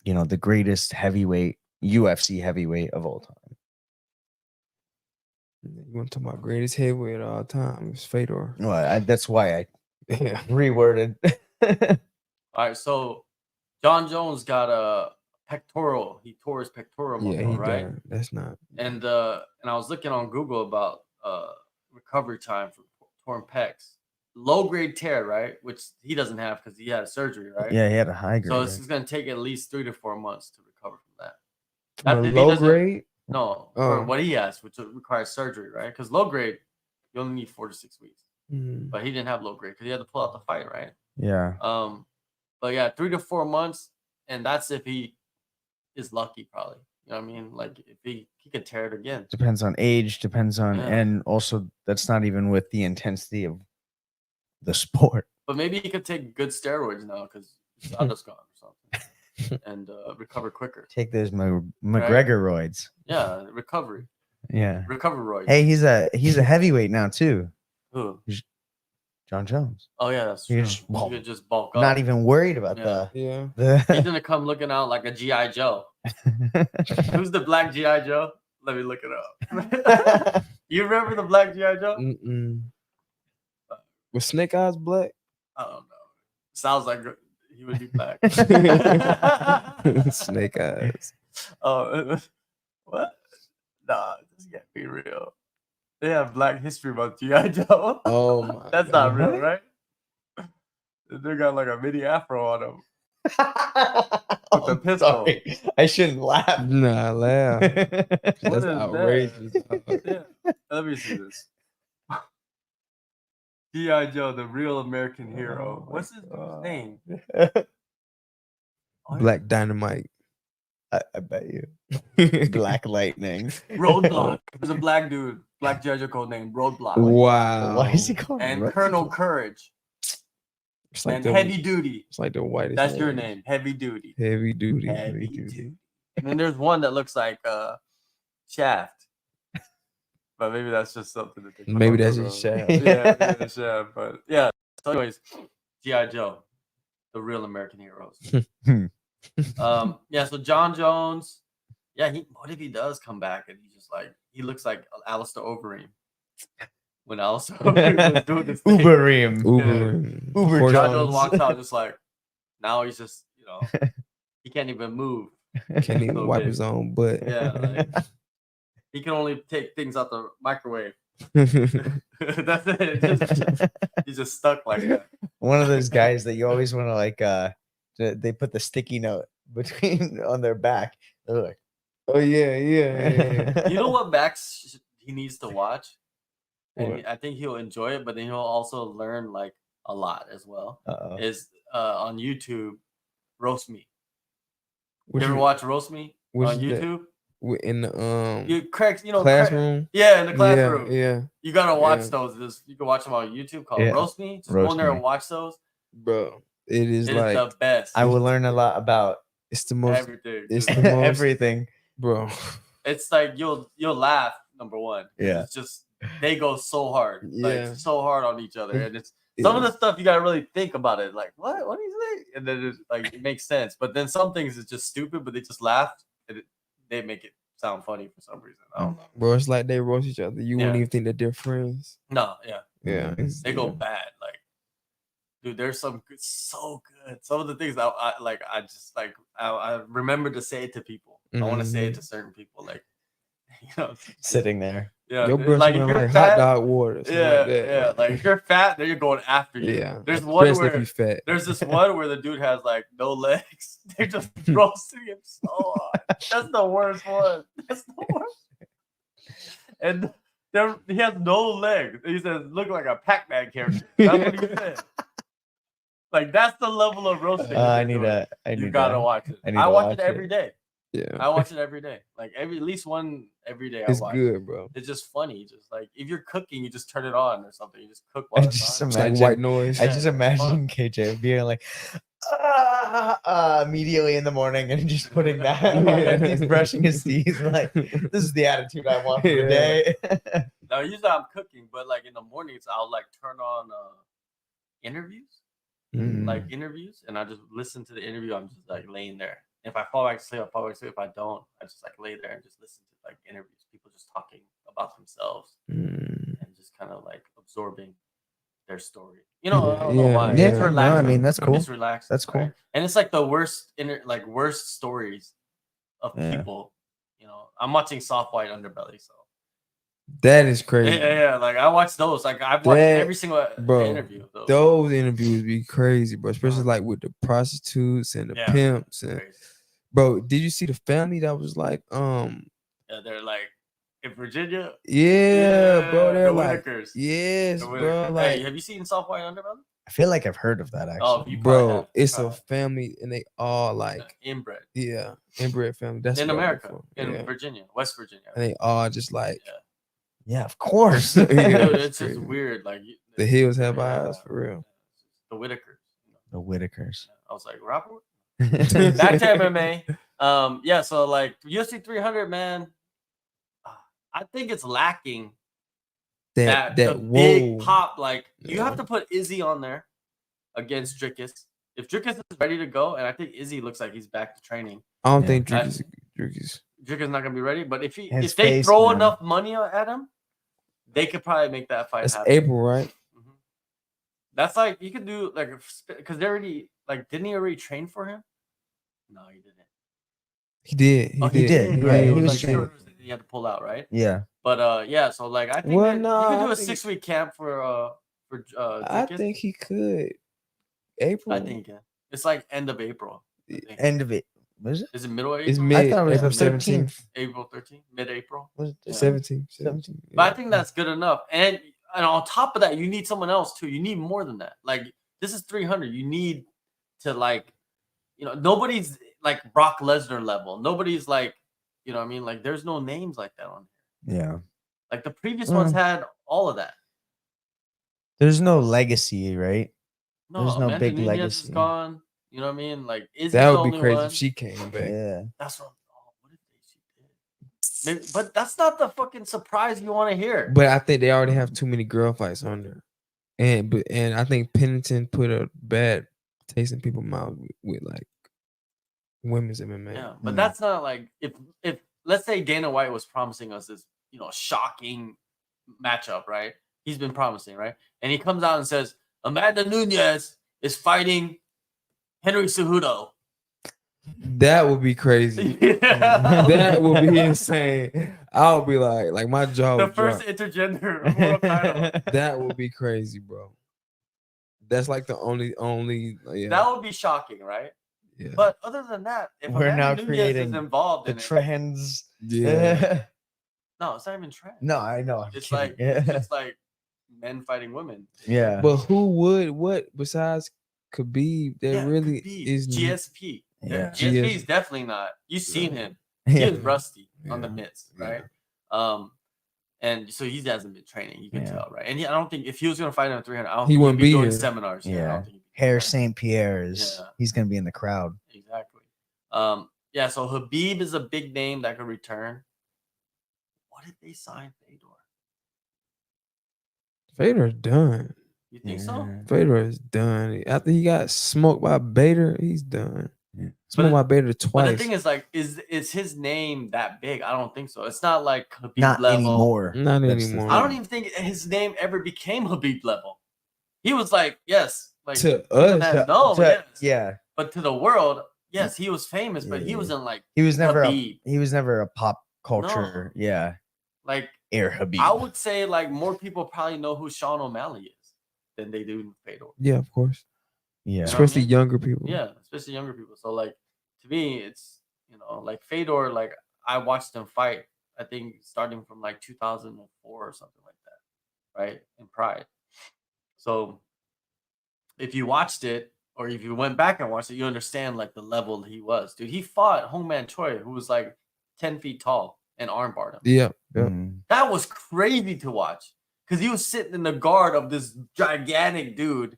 Speaker 3: the greatest heavyweight, UFC heavyweight of all time.
Speaker 1: You want to talk about greatest heavyweight of all time? It's Fedor.
Speaker 3: Well, that's why I reworded.
Speaker 2: All right, so John Jones got a pectoral. He tore his pectoral muscle, right?
Speaker 1: Did. That's not.
Speaker 2: And I was looking on Google about recovery time for torn pecs. Low grade tear, right? Which he doesn't have because he had a surgery, right?
Speaker 3: Yeah, he had a high grade.
Speaker 2: So it's going to take at least 3 to 4 months to recover from that.
Speaker 1: Low grade?
Speaker 2: No, for what he has, which requires surgery, right? Because low grade, you only need 4 to 6 weeks. But he didn't have low grade because he had to pull out the fight, right?
Speaker 3: Yeah.
Speaker 2: But yeah, 3 to 4 months, and that's if he is lucky, probably. You know what I mean? Like if he could tear it again.
Speaker 3: Depends on age, and also that's not even with the intensity of the sport.
Speaker 2: But maybe he could take good steroids now because his other's gone or something, and recover quicker.
Speaker 3: Take those McGregor-roids.
Speaker 2: Yeah, recovery.
Speaker 3: Yeah,
Speaker 2: recovery-roids.
Speaker 3: Hey, he's a heavyweight now too.
Speaker 2: Who?
Speaker 3: John Jones.
Speaker 2: Oh yeah, that's true. You could just bulk up.
Speaker 3: Not even worried about
Speaker 2: He's gonna come looking out like a GI Joe. Who's the black GI Joe? Let me look it up. You remember the black GI Joe?
Speaker 1: Was Snake Eyes black?
Speaker 2: I don't know. Sounds like he would be black.
Speaker 1: Snake Eyes.
Speaker 2: Oh, what? Nah, this can't be real. They have Black History Month, G.I. Joe.
Speaker 1: Oh my
Speaker 2: That's not real, right? They got like a mini afro on them. With the pistol.
Speaker 3: Sorry. I shouldn't laugh.
Speaker 1: Nah, laugh. That's outrageous.
Speaker 2: Yeah. Let me see this. G.I. Joe, the real American hero. What's his name?
Speaker 1: Black Dynamite.
Speaker 3: I bet you. Black Lightning.
Speaker 2: Roadblock. There's a black dude. Black G.I. Joe code name. Roadblock.
Speaker 1: Wow.
Speaker 3: Why is he called
Speaker 2: And
Speaker 3: Roadblock?
Speaker 2: Colonel Courage.
Speaker 1: Like
Speaker 2: and Heavy Duty.
Speaker 1: It's like the whitest.
Speaker 2: That's your name. Heavy Duty.
Speaker 1: Heavy Duty.
Speaker 2: Heavy Duty. And then there's one that looks like Shaft. But maybe that's just something that they
Speaker 1: Maybe that's just Shaft.
Speaker 2: Yeah, maybe that's Shaft. But yeah. So anyways, G.I. Joe. The real American heroes. Yeah, so John Jones. Yeah, what if he does come back and he looks like Alistair Overeem. When Alistair Overeem was doing this thing.
Speaker 3: Ubereem.
Speaker 1: Uber.
Speaker 3: Uber
Speaker 2: John
Speaker 3: Jones.
Speaker 2: Jones walks out just like, Now he's just, he can't even move.
Speaker 1: Can't even
Speaker 2: So
Speaker 1: wipe
Speaker 2: big.
Speaker 1: his own butt.
Speaker 2: Yeah, like, he can only take things out the microwave. That's it. He's just stuck like that.
Speaker 3: One of those guys that you always want to like. They put the sticky note between on their back. They're like,
Speaker 1: Oh yeah.
Speaker 2: You know what Max he needs to watch, and
Speaker 1: What?
Speaker 2: I think he'll enjoy it, but then he'll also learn like a lot as well.
Speaker 3: Uh-oh.
Speaker 2: Is on YouTube, roast me.
Speaker 1: What
Speaker 2: You ever
Speaker 1: you-
Speaker 2: watch roast me
Speaker 1: what
Speaker 2: on
Speaker 1: is that?
Speaker 2: YouTube?
Speaker 1: In the
Speaker 2: You Craig,
Speaker 1: classroom.
Speaker 2: yeah, in the classroom.
Speaker 1: Yeah,
Speaker 2: You gotta watch
Speaker 1: Yeah.
Speaker 2: those. You can watch them on YouTube called
Speaker 3: Yeah.
Speaker 2: Roast Me. Just go
Speaker 3: Roast
Speaker 2: in there
Speaker 3: Me.
Speaker 2: and watch those.
Speaker 1: bro. It is
Speaker 2: It is
Speaker 1: like
Speaker 2: the best.
Speaker 3: I will learn a lot about
Speaker 1: it's the most.
Speaker 2: everything.
Speaker 1: It's
Speaker 2: dude.
Speaker 1: the most,
Speaker 3: everything.
Speaker 1: bro.
Speaker 2: It's like you'll laugh. Number one,
Speaker 3: Yeah.
Speaker 2: It's just they go so hard,
Speaker 1: Yeah.
Speaker 2: like so hard on each other, and it's some of the stuff you gotta really think about it. Like what do you think? And then it's like it makes sense, but then some things is just stupid, but they just laugh. And they make it sound funny for some reason. I don't know.
Speaker 1: Bro, it's like they roast each other. You wouldn't
Speaker 2: Yeah.
Speaker 1: even think that they're friends.
Speaker 2: No, yeah,
Speaker 1: Yeah,
Speaker 2: they go bad. Like, dude, there's some good, so good. Some of the things I remember to say it to people. I want to say it to certain people, like,
Speaker 3: Sitting there.
Speaker 2: yeah,
Speaker 1: Your breath
Speaker 2: like
Speaker 1: smell
Speaker 2: if you're
Speaker 1: like
Speaker 2: fat,
Speaker 1: hot dog water. something
Speaker 2: yeah,
Speaker 1: like that.
Speaker 2: yeah, like if you're fat, then you're going after you.
Speaker 1: Yeah,
Speaker 2: There's one
Speaker 1: especially if
Speaker 2: where
Speaker 1: you fat.
Speaker 2: there's this one where the dude has like no legs. They're just roasting him so hard. That's the worst one. That's the worst. And he has no legs. He says, "Look like a Pac-Man character." That's what he said. Like that's the level of roasting. You gotta watch it. I watch it every day.
Speaker 1: Yeah,
Speaker 2: I watch it every day. Like at least one every day.
Speaker 1: it's
Speaker 2: I watch.
Speaker 1: good, bro.
Speaker 2: It's just funny. Just like if you're cooking, you just turn it on or something. You just cook
Speaker 3: I
Speaker 2: while
Speaker 3: just
Speaker 2: it's on.
Speaker 1: It's like
Speaker 3: imagine.
Speaker 1: white noise.
Speaker 3: I just imagine KJ being like, immediately in the morning and just putting that on as he's brushing his teeth. Like, this is the attitude I want for the
Speaker 1: Yeah.
Speaker 3: day.
Speaker 2: Now usually I'm cooking, but like in the mornings I'll like turn on interviews.
Speaker 1: Mm.
Speaker 2: Like interviews, and I just listen to the interview. I'm just like laying there. If I fall back to sleep, I fall back to sleep. If I don't, I just like lay there and just listen to like interviews, people just talking about themselves
Speaker 1: Mm.
Speaker 2: and just kind of like absorbing their story. I don't know
Speaker 1: Yeah,
Speaker 2: why.
Speaker 1: yeah.
Speaker 2: It's
Speaker 1: No, I
Speaker 2: relaxing.
Speaker 3: mean, that's cool.
Speaker 2: It's relaxing.
Speaker 3: That's cool.
Speaker 2: right? And it's like the worst worst stories of
Speaker 3: Yeah.
Speaker 2: people. I'm watching Soft White Underbelly, so
Speaker 1: That is crazy.
Speaker 2: yeah. Like I watch those. Like I've watched
Speaker 1: That-
Speaker 2: every single
Speaker 1: bro,
Speaker 2: interview. Though.
Speaker 1: Those interviews be crazy, bro. Especially like with the prostitutes and the
Speaker 2: Yeah.
Speaker 1: pimps. And
Speaker 2: Crazy.
Speaker 1: bro, did you see the family that was like,
Speaker 2: Yeah, they're like in Virginia.
Speaker 1: yeah, bro, they're
Speaker 2: the
Speaker 1: like,
Speaker 2: Whitakers.
Speaker 1: yes,
Speaker 2: The
Speaker 1: bro,
Speaker 2: Whitakers.
Speaker 1: like,
Speaker 2: Hey, have you seen Soft White Underbelly?
Speaker 3: I feel like I've heard of that actually.
Speaker 2: Oh, you probably
Speaker 1: bro,
Speaker 2: have.
Speaker 1: it's a
Speaker 2: Probably.
Speaker 1: family, and they all like,
Speaker 2: Inbred
Speaker 1: yeah, inbred family. That's
Speaker 2: in
Speaker 1: what I'm
Speaker 2: America,
Speaker 1: looking for.
Speaker 2: in
Speaker 1: Yeah.
Speaker 2: Virginia, West Virginia.
Speaker 1: And they all just like
Speaker 2: Yeah.
Speaker 3: Yeah, of course.
Speaker 1: Yeah.
Speaker 2: Dude, it's
Speaker 1: crazy.
Speaker 2: just weird. Like
Speaker 1: the hills have
Speaker 2: yeah,
Speaker 1: eyes for real.
Speaker 2: The Whitakers.
Speaker 3: The Whitakers.
Speaker 2: I was like, Robert. Back to MMA. Yeah. So like UFC 300, man. I think it's lacking
Speaker 1: That
Speaker 2: the
Speaker 1: whoa,
Speaker 2: big pop. Like you
Speaker 1: Yeah.
Speaker 2: have to put Izzy on there against Dricus. If Dricus is ready to go, and I think Izzy looks like he's back to training.
Speaker 1: I don't
Speaker 3: Yeah.
Speaker 1: think Dricky's.
Speaker 2: Dricus not gonna be ready, but if
Speaker 3: His
Speaker 2: if they
Speaker 3: face,
Speaker 2: throw
Speaker 3: man.
Speaker 2: enough money at him, they could probably make that fight
Speaker 1: That's
Speaker 2: happen.
Speaker 1: April, right?
Speaker 2: Mhm. That's like you could do like because they already like didn't he already train for him? No, he didn't.
Speaker 1: He did. He
Speaker 2: Oh,
Speaker 1: did.
Speaker 3: did.
Speaker 1: He
Speaker 3: Yeah,
Speaker 2: Right?
Speaker 3: he
Speaker 2: It
Speaker 1: did.
Speaker 3: was
Speaker 2: like
Speaker 3: training.
Speaker 2: short, he had to pull out, right?
Speaker 3: Yeah.
Speaker 2: But yeah, so like I think
Speaker 1: Well,
Speaker 2: that
Speaker 1: no,
Speaker 2: you could
Speaker 1: I
Speaker 2: do a
Speaker 1: think-
Speaker 2: 6-week camp for
Speaker 1: I
Speaker 2: Dricus.
Speaker 1: think he could. April.
Speaker 2: I think yeah. It's like end of April. I think.
Speaker 3: End of it. Was it?
Speaker 2: Is it middle of April?
Speaker 1: It's mid.
Speaker 3: thought it was
Speaker 1: April
Speaker 3: the
Speaker 1: 17th.
Speaker 3: 13th.
Speaker 2: April 13th, mid-April.
Speaker 3: Was it
Speaker 2: Yeah.
Speaker 1: 17th.
Speaker 3: 17th.
Speaker 2: But I think that's good enough. And on top of that, you need someone else too. You need more than that. Like this is 300. You need to like, nobody's like Brock Lesnar level. Nobody's like, what I mean? Like there's no names like that on here.
Speaker 3: Yeah.
Speaker 2: Like the previous ones had all of that.
Speaker 3: There's no legacy, right?
Speaker 2: No,
Speaker 3: There's no
Speaker 2: Amanda
Speaker 3: big
Speaker 2: Nunes
Speaker 3: legacy.
Speaker 2: is gone. You know what I mean? Like Izzy's
Speaker 1: that
Speaker 2: the
Speaker 1: would be
Speaker 2: only
Speaker 1: crazy
Speaker 2: one.
Speaker 1: if she came back.
Speaker 3: Yeah.
Speaker 2: That's what. Oh, what if she did? Maybe, but that's not the fucking surprise you want to hear.
Speaker 1: But I think they already have too many girl fights on there, and I think Pennington put a bad taste in people's mouth with like women's MMA.
Speaker 2: Yeah, but that's not like if let's say Dana White was promising us this, shocking matchup, right? He's been promising, right? And he comes out and says Amanda Nunes is fighting Henry Cejudo.
Speaker 1: That would be crazy. That would be insane. I would be like my jaw
Speaker 2: The
Speaker 1: would
Speaker 2: first
Speaker 1: drop.
Speaker 2: intergender world title.
Speaker 1: That would be crazy, bro. That's like the only yeah.
Speaker 2: That would be shocking, right?
Speaker 1: Yeah.
Speaker 2: But other than that, if
Speaker 3: We're
Speaker 2: Amanda
Speaker 3: now
Speaker 2: Nunes
Speaker 3: creating
Speaker 2: is involved
Speaker 3: the
Speaker 2: in it,
Speaker 3: trans.
Speaker 1: Yeah.
Speaker 2: no, it's not even trans.
Speaker 3: No, I know. I'm
Speaker 2: It's
Speaker 3: kidding.
Speaker 2: like it's just like men fighting women.
Speaker 3: yeah.
Speaker 1: But who would what besides Khabib? There really
Speaker 2: Khabib,
Speaker 1: is
Speaker 2: GSP.
Speaker 3: Yeah.
Speaker 2: GSP is definitely not. You've seen him. He
Speaker 3: Yeah.
Speaker 2: is rusty on the
Speaker 1: Yeah.
Speaker 2: mitts,
Speaker 1: Yeah.
Speaker 2: right? And so he hasn't been training. You can
Speaker 3: Yeah.
Speaker 2: tell, right? And I don't think if he was going to fight him at 300, I don't
Speaker 1: He
Speaker 2: think
Speaker 1: wouldn't
Speaker 2: he'd be
Speaker 1: be
Speaker 2: doing
Speaker 1: here.
Speaker 2: seminars. Here. I
Speaker 3: Yeah.
Speaker 2: don't think he'd be
Speaker 3: Hair
Speaker 2: doing
Speaker 3: St. Pierre's.
Speaker 2: Yeah.
Speaker 3: He's gonna be in the crowd.
Speaker 2: that. Exactly. Yeah. So Khabib is a big name that could return. What did they sign Fedor?
Speaker 1: Fedor's done.
Speaker 2: You think so?
Speaker 1: Fedor is done. After he got smoked by Bader, he's done.
Speaker 3: Yeah.
Speaker 1: Smoked by Bader
Speaker 2: But
Speaker 1: twice.
Speaker 2: the thing is, like, is his name that big? I don't think so. It's not like Khabib
Speaker 3: Not
Speaker 2: level.
Speaker 3: anymore.
Speaker 1: Not
Speaker 3: That's the
Speaker 1: anymore.
Speaker 2: I don't even think his name ever became Khabib level. He was like, yes, like
Speaker 1: To us,
Speaker 2: that, no, yes.
Speaker 3: Yeah.
Speaker 2: But to the world, yes, he was famous, but he
Speaker 3: Yeah.
Speaker 2: wasn't like
Speaker 3: He was never.
Speaker 2: Khabib.
Speaker 3: He was never a pop culture. Yeah.
Speaker 2: Like
Speaker 3: Air Habib.
Speaker 2: I would say like more people probably know who Sean O'Malley is than they do Fedor.
Speaker 1: Yeah, of course.
Speaker 3: Yeah.
Speaker 1: Especially
Speaker 2: mean?
Speaker 1: younger people.
Speaker 2: Yeah, especially younger people. So like to me, it's like Fedor. Like I watched him fight. I think starting from like 2004 or something like that, right? In Pride. So if you watched it or if you went back and watched it, you understand like the level he was. Dude, he fought Hongman Choi, who was like 10 feet tall and armbarred him.
Speaker 1: Yeah. Yeah.
Speaker 3: Mhm.
Speaker 2: That was crazy to watch because he was sitting in the guard of this gigantic dude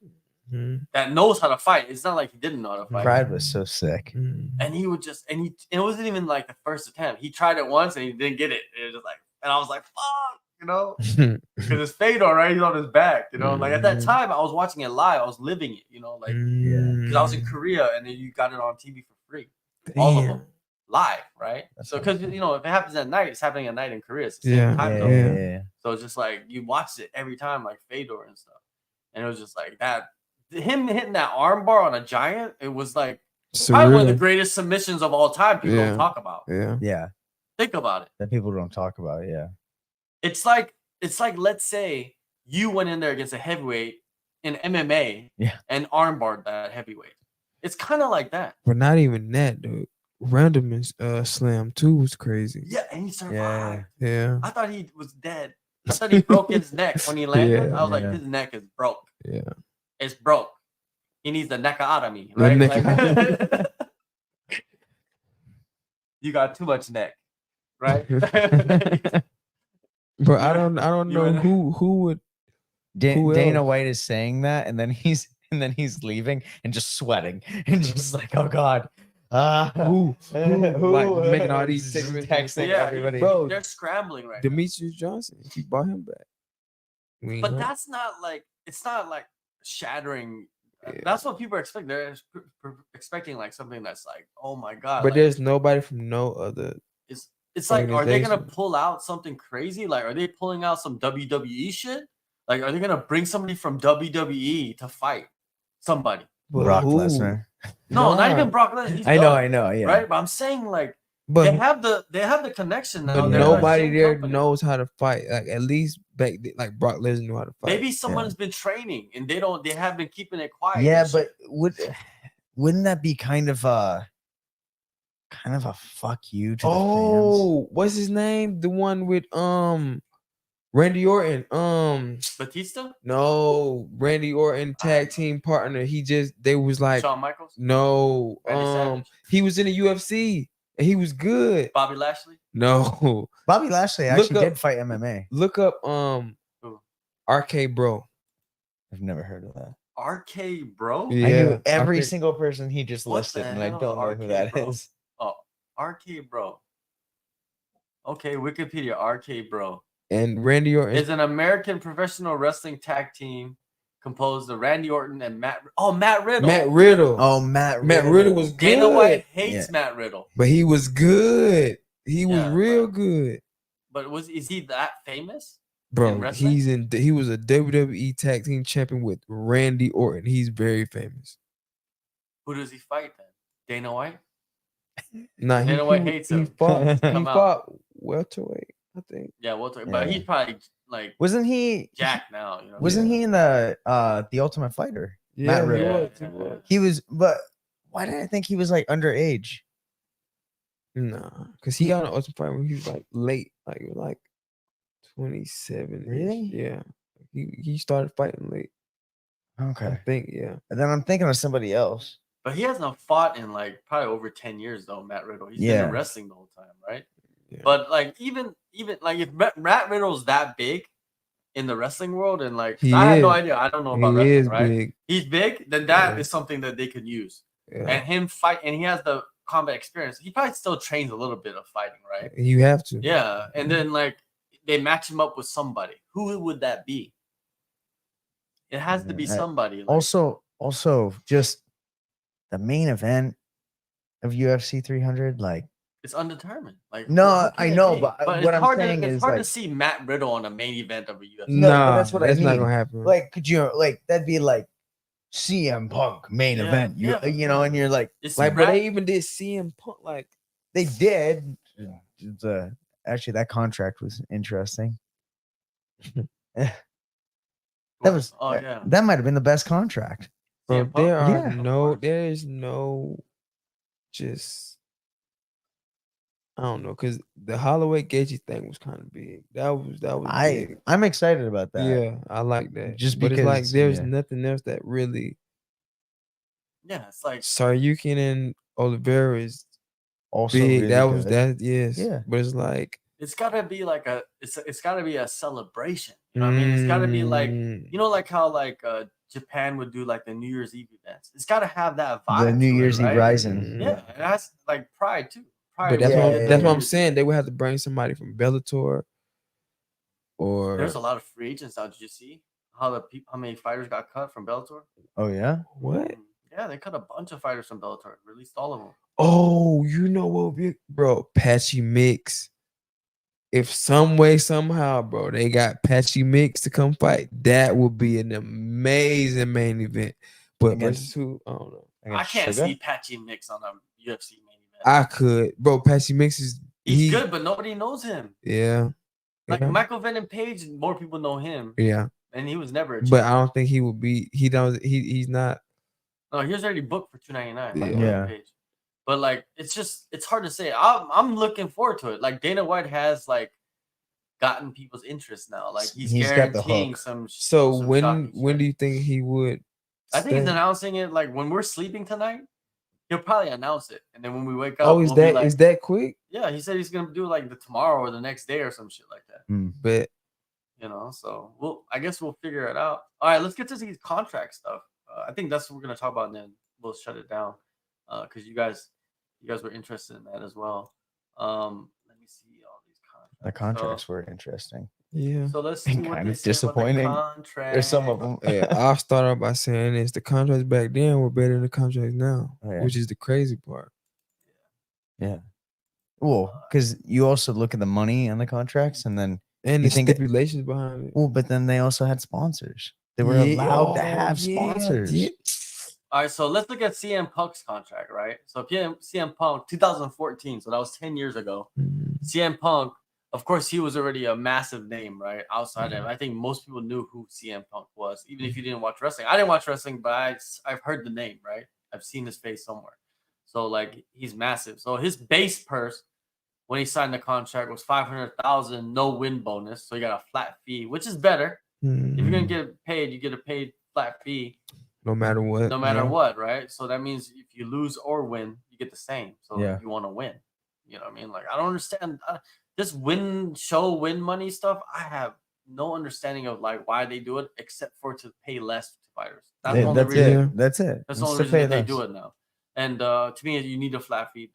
Speaker 1: Mhm.
Speaker 2: that knows how to fight. It's not like he didn't know how to fight.
Speaker 3: Pride was so sick.
Speaker 1: Mhm.
Speaker 2: And he would just, it wasn't even like the first attempt. He tried it once and he didn't get it. It was just like, and I was like, fuck, because it's Fedor, right? He's on his back, Like at that
Speaker 1: Mhm.
Speaker 2: time, I was watching it live. I was living it, like, because I was in Korea and then you got it on TV for free. All of
Speaker 1: Damn.
Speaker 2: them live, right?
Speaker 3: That's
Speaker 2: So, because, if it happens at night, it's happening at night in Korea. It's the same
Speaker 1: Yeah.
Speaker 2: time
Speaker 3: Yeah,
Speaker 2: zone.
Speaker 3: yeah,
Speaker 1: Yeah.
Speaker 3: yeah.
Speaker 2: So it's just like you watched it every time, like Fedor and stuff. And it was just like that. Him hitting that armbar on a giant, it was like probably one of the
Speaker 1: Surreal.
Speaker 2: greatest submissions of all time. People
Speaker 1: Yeah.
Speaker 2: don't talk about.
Speaker 1: Yeah.
Speaker 3: Yeah.
Speaker 2: Think about it.
Speaker 3: That people don't talk about. Yeah.
Speaker 2: It's like let's say you went in there against a heavyweight in MMA,
Speaker 3: Yeah.
Speaker 2: and armbarred that heavyweight. It's kind of like that.
Speaker 1: But not even that, dude. Random slam too was crazy.
Speaker 2: Yeah, and he survived.
Speaker 3: Yeah.
Speaker 1: Yeah.
Speaker 2: I thought he was dead. I thought he broke his neck when he landed.
Speaker 1: Yeah,
Speaker 2: I was like,
Speaker 3: yeah.
Speaker 2: his neck is broke.
Speaker 1: Yeah.
Speaker 2: It's broke. He needs the neckotomy,
Speaker 1: The
Speaker 2: right?
Speaker 1: neck-
Speaker 2: You got too much neck, right?
Speaker 1: But I don't
Speaker 2: You
Speaker 1: know
Speaker 2: were-
Speaker 1: who would. Who
Speaker 3: Dana
Speaker 1: else?
Speaker 3: White is saying that, and then he's leaving and just sweating and just like, oh god,
Speaker 1: Who like making all these segments and
Speaker 3: texting
Speaker 2: Yeah,
Speaker 3: everybody.
Speaker 1: Bro,
Speaker 2: They're scrambling right now.
Speaker 1: Demetrius Johnson. He brought him back. We ain't
Speaker 2: But
Speaker 1: know.
Speaker 2: that's not like it's not like shattering.
Speaker 1: Yeah.
Speaker 2: That's what people are expecting. They're expecting like something that's like, oh my god.
Speaker 1: But
Speaker 2: like,
Speaker 1: there's nobody from no other.
Speaker 2: it's like, are they gonna
Speaker 1: organization.
Speaker 2: pull out something crazy? Like, are they pulling out some WWE shit? Like, are they gonna bring somebody from WWE to fight somebody?
Speaker 1: But
Speaker 3: Brock
Speaker 1: who?
Speaker 3: Lesnar.
Speaker 2: No, not
Speaker 1: Nah.
Speaker 2: even Brock Lesnar. He's
Speaker 3: I
Speaker 2: done,
Speaker 3: know, yeah.
Speaker 2: right? But I'm saying like
Speaker 1: But
Speaker 2: they have the connection now.
Speaker 1: but
Speaker 2: They're
Speaker 1: nobody
Speaker 2: the same
Speaker 1: there
Speaker 2: company.
Speaker 1: knows how to fight. Like at least back then, like Brock Lesnar knew how to fight.
Speaker 2: Maybe someone's been training and they have been keeping it quiet.
Speaker 3: Yeah,
Speaker 2: and
Speaker 3: but
Speaker 2: shit.
Speaker 3: wouldn't that be kind of a fuck you to the fans?
Speaker 1: Oh, what's his name? The one with Randy Orton.
Speaker 2: Batista,
Speaker 1: No, Randy Orton tag team partner. They was like
Speaker 2: Shawn Michaels,
Speaker 1: no.
Speaker 2: Randy Savage,
Speaker 1: He was in the UFC and he was good.
Speaker 2: Bobby Lashley.
Speaker 1: No.
Speaker 3: Bobby Lashley
Speaker 1: Look
Speaker 3: actually
Speaker 1: up-
Speaker 3: did fight MMA.
Speaker 1: Look up
Speaker 2: Who?
Speaker 1: RK Bro.
Speaker 3: I've never heard of that.
Speaker 2: RK Bro.
Speaker 1: Yeah.
Speaker 3: I knew every
Speaker 1: RK
Speaker 3: single person he just
Speaker 2: What
Speaker 3: listed,
Speaker 2: the
Speaker 3: and I
Speaker 2: hell,
Speaker 3: don't know who
Speaker 2: RK
Speaker 3: that
Speaker 2: Bro?
Speaker 3: is.
Speaker 2: Oh, RK Bro. Okay, Wikipedia. RK Bro
Speaker 1: And Randy Orton.
Speaker 2: is an American professional wrestling tag team composed of Randy Orton and Matt Riddle.
Speaker 1: Matt Riddle.
Speaker 3: Oh, Matt
Speaker 1: Riddle was good.
Speaker 2: Dana White hates
Speaker 3: Yeah.
Speaker 2: Matt Riddle,
Speaker 1: But he was good. He was
Speaker 2: Yeah,
Speaker 1: real
Speaker 2: but-
Speaker 1: good.
Speaker 2: but is he that famous?
Speaker 1: Bro,
Speaker 2: wrestling?
Speaker 1: he was a WWE tag team champion with Randy Orton. He's very famous.
Speaker 2: Who does he fight then? Dana White?
Speaker 1: Nah,
Speaker 2: Dana White hates
Speaker 1: he
Speaker 2: him.
Speaker 1: fought. He
Speaker 2: Come out.
Speaker 1: fought welterweight, I think.
Speaker 2: Yeah, but he's probably like
Speaker 3: Wasn't he?
Speaker 2: Jack now. You know.
Speaker 3: Wasn't he in the Ultimate Fighter?
Speaker 1: Yeah,
Speaker 3: Matt
Speaker 1: he
Speaker 3: Riddle.
Speaker 1: was. He was.
Speaker 3: He was, but why did I think he was like underage?
Speaker 1: Nah, because he got an ultimate fight when he was like late, like 27.
Speaker 3: Really?
Speaker 1: Yeah. He started fighting late.
Speaker 3: Okay.
Speaker 1: I think, yeah.
Speaker 3: And then I'm thinking of somebody else.
Speaker 2: But he hasn't fought in like probably over 10 years though, Matt Riddle. He's been
Speaker 3: Yeah.
Speaker 2: in wrestling the whole time, right?
Speaker 1: Yeah.
Speaker 2: But like even like if Matt Riddle's that big in the wrestling world, and like
Speaker 1: He
Speaker 2: I had no
Speaker 1: is.
Speaker 2: idea. I don't know
Speaker 1: He
Speaker 2: about wrestling,
Speaker 1: is
Speaker 2: right?
Speaker 1: big.
Speaker 2: He's big, then that
Speaker 1: Yeah.
Speaker 2: is something that they could use.
Speaker 1: Yeah.
Speaker 2: And him fight, and he has the combat experience. He probably still trains a little bit of fighting, right?
Speaker 1: You have to.
Speaker 2: Yeah. And then like they match him up with somebody. Who would that be? It has to be
Speaker 3: Yeah.
Speaker 2: somebody. Like,
Speaker 3: Also, just the main event of UFC 300, like
Speaker 2: it's undetermined. Like
Speaker 3: No,
Speaker 2: who can
Speaker 3: I
Speaker 2: it
Speaker 3: know,
Speaker 2: be?
Speaker 3: but what
Speaker 2: it's
Speaker 3: I'm
Speaker 2: hard
Speaker 3: saying
Speaker 2: to,
Speaker 3: is,
Speaker 2: it's hard to
Speaker 3: like-
Speaker 2: see Matt Riddle on a main event of a UFC.
Speaker 3: No,
Speaker 1: Nah,
Speaker 3: but that's what I
Speaker 1: not
Speaker 3: mean.
Speaker 1: gonna happen.
Speaker 3: like, could you like that'd be like CM Punk main
Speaker 2: Yeah,
Speaker 3: event? You know, and you're like,
Speaker 2: It's
Speaker 1: Like, but they even did CM Punk. Like,
Speaker 3: they did. Actually, that contract was interesting. That was that might have been the best contract.
Speaker 1: bro,
Speaker 2: CM Punk?
Speaker 3: Yeah.
Speaker 1: there is no, just, I don't know, because the Holloway Gaethje thing was kind of big. That was big.
Speaker 3: I'm excited about that.
Speaker 1: Yeah, I like that.
Speaker 3: Just
Speaker 1: but it's like
Speaker 3: because,
Speaker 1: there's
Speaker 3: yeah.
Speaker 1: nothing else that really.
Speaker 2: Yeah, it's like
Speaker 1: Saryukin and Oliveira is
Speaker 3: Also,
Speaker 1: big.
Speaker 3: really
Speaker 1: That was
Speaker 3: good.
Speaker 1: that. Yes.
Speaker 3: Yeah.
Speaker 1: But it's like,
Speaker 2: it's gotta be like it's gotta be a celebration. You know what I mean? It's gotta be like, you know, like how like Japan would do like the New Year's Eve events. It's gotta have that vibe.
Speaker 3: The New
Speaker 2: to it,
Speaker 3: Year's Eve
Speaker 2: right?
Speaker 3: Rising.
Speaker 2: Yeah, and that's like pride too. Pride
Speaker 1: but that's
Speaker 2: would
Speaker 1: what
Speaker 2: get
Speaker 1: that's
Speaker 2: the
Speaker 1: what I'm
Speaker 2: New Year's
Speaker 1: saying.
Speaker 2: Eve.
Speaker 1: They would have to bring somebody from Bellator. Or
Speaker 2: There's a lot of free agents now. Did you see how many fighters got cut from Bellator?
Speaker 3: Oh yeah.
Speaker 1: what?
Speaker 2: Yeah, they cut a bunch of fighters from Bellator. Released all of them.
Speaker 1: Oh, you know what, bro? Patchy Mix. If some way, somehow, bro, they got Patchy Mix to come fight, that would be an amazing main event. But
Speaker 3: Against-
Speaker 1: versus who? I don't know.
Speaker 2: I can't see Patchy Mix on a UFC main event.
Speaker 1: I could, bro. Patchy Mix is
Speaker 2: He's good, but nobody knows him.
Speaker 1: Yeah.
Speaker 2: Like
Speaker 1: yeah.
Speaker 2: Michael Venom Page, more people know him.
Speaker 1: Yeah.
Speaker 2: And he was never a
Speaker 1: But I don't think he would be. He don't. He's not.
Speaker 2: No, he was already booked for $299.
Speaker 3: Yeah.
Speaker 2: Page. But like, it's hard to say. I'm looking forward to it. Like Dana White has like gotten people's interest now. Like he's
Speaker 3: got the
Speaker 2: guaranteeing
Speaker 3: hook.
Speaker 2: some.
Speaker 1: So
Speaker 2: some
Speaker 1: when
Speaker 2: shocking shit.
Speaker 1: do you think he would?
Speaker 2: I think he's
Speaker 1: stay?
Speaker 2: announcing it like when we're sleeping tonight. He'll probably announce it, and then when we wake up,
Speaker 1: Oh, is
Speaker 2: we'll be
Speaker 1: that
Speaker 2: like,
Speaker 1: is that quick?
Speaker 2: Yeah, he said he's gonna do like the tomorrow or the next day or some shit like that.
Speaker 1: But
Speaker 2: You know, so I guess we'll figure it out. All right, let's get to these contract stuff. I think that's what we're gonna talk about, and then we'll shut it down because you guys were interested in that as well. Let me see all these contracts.
Speaker 3: The contracts were interesting.
Speaker 1: yeah.
Speaker 2: So let's see what
Speaker 3: Kind
Speaker 2: they
Speaker 3: of
Speaker 2: say about the
Speaker 3: disappointing.
Speaker 2: contract.
Speaker 3: There's some of them.
Speaker 1: Yeah, I'll start off by saying this: the contracts back then were better than the contracts now,
Speaker 3: Oh, yeah.
Speaker 1: which is the crazy part.
Speaker 3: Yeah. Well, because you also look at the money and the contracts, and then
Speaker 1: And
Speaker 3: You
Speaker 1: the
Speaker 3: think that-
Speaker 1: stipulations behind it.
Speaker 3: well, but then they also had sponsors. They were
Speaker 1: Yeah,
Speaker 3: allowed to
Speaker 1: oh,
Speaker 3: have
Speaker 1: yeah,
Speaker 3: sponsors.
Speaker 1: yeah.
Speaker 2: All right, so let's look at CM Punk's contract, right? So CM Punk, 2014, so that was 10 years ago.
Speaker 1: Mhm.
Speaker 2: CM Punk, of course, he was already a massive name, right? Outside of, I think most people knew who CM Punk was, even if you didn't watch wrestling. I didn't watch wrestling, but I've heard the name, right? I've seen his face somewhere. So like he's massive. So his base purse when he signed the contract was $500,000, no win bonus. So you got a flat fee, which is better. If you're gonna get paid, you get a paid flat fee.
Speaker 1: No matter what.
Speaker 2: No matter
Speaker 1: yeah.
Speaker 2: what, right? So that means if you lose or win, you get the same. So
Speaker 3: Yeah.
Speaker 2: you want to win. You know what I mean? Like, I don't understand this win money stuff. I have no understanding of like why they do it except for to pay less to fighters. That's the only
Speaker 3: That's
Speaker 2: reason.
Speaker 3: it. That's it.
Speaker 2: That's the
Speaker 3: It's
Speaker 2: only
Speaker 3: to
Speaker 2: reason
Speaker 3: pay
Speaker 2: that they
Speaker 3: less.
Speaker 2: do it now. And to me, you need a flat fee.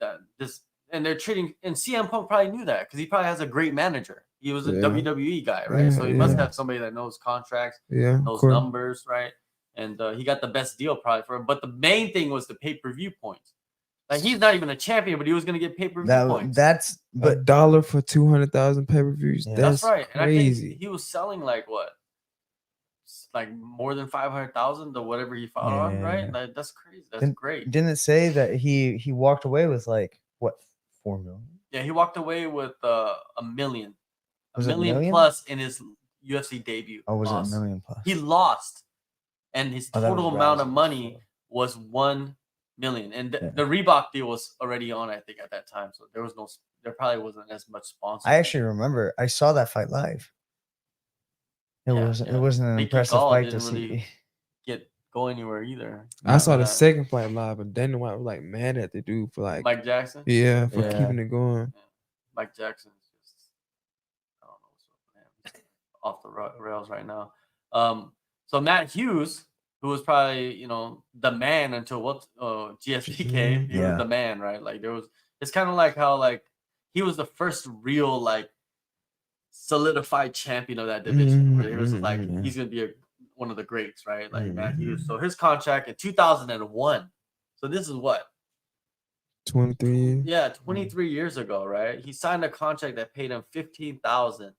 Speaker 2: And they're treating, and CM Punk probably knew that because he probably has a great manager. He was a
Speaker 1: Yeah.
Speaker 2: WWE guy, right? So he must have somebody that knows contracts,
Speaker 1: Yeah. of
Speaker 2: knows
Speaker 1: course.
Speaker 2: numbers, right? And he got the best deal probably for him. But the main thing was the pay-per-view points. Like he's not even a champion, but he was going to get pay-per-view points.
Speaker 3: That's
Speaker 1: But $1 for 200,000 pay-per-views.
Speaker 3: Yeah.
Speaker 1: That's
Speaker 2: right. And
Speaker 1: crazy.
Speaker 2: I think he was selling like what? like more than 500,000 to whatever he fought on, right?
Speaker 3: Yeah.
Speaker 2: Like, that's crazy. That's great.
Speaker 3: Didn't it say that he walked away with like what 4 million?
Speaker 2: Yeah, he walked away with a million.
Speaker 3: Was it
Speaker 2: a million
Speaker 3: million?
Speaker 2: plus in his UFC debut.
Speaker 3: Oh, was it
Speaker 2: loss.
Speaker 3: a million plus?
Speaker 2: He lost, and his
Speaker 3: Oh, that was
Speaker 2: total amount of
Speaker 3: Rousey,
Speaker 2: money
Speaker 3: so-
Speaker 2: was 1 million. And
Speaker 3: Yeah.
Speaker 2: the Reebok deal was already on, I think, at that time. So there probably wasn't as much sponsor.
Speaker 3: I actually remember I saw that fight live. It wasn't an
Speaker 2: Mickey
Speaker 3: impressive
Speaker 2: Gall
Speaker 3: fight to
Speaker 2: didn't really
Speaker 3: see.
Speaker 2: get go anywhere either.
Speaker 1: I saw the
Speaker 2: Uh,
Speaker 1: second fight live, but Dana White was like mad at the dude for like,
Speaker 2: Mike Jackson.
Speaker 1: yeah, for
Speaker 3: Yeah.
Speaker 1: keeping it going.
Speaker 2: Mike Jackson is just, I don't know what's up with him. He's off the rails right now. So Matt Hughes, who was probably the man until GSP came, he was the man, right? Like it's kind of like how like he was the first real like solidified champion of that division. Where it was like he's gonna be one of the greats, right? Like Matt Hughes. So his contract in 2001. So this is what
Speaker 1: 23.
Speaker 2: Yeah, 23 years ago, right? He signed a contract that paid him 15,000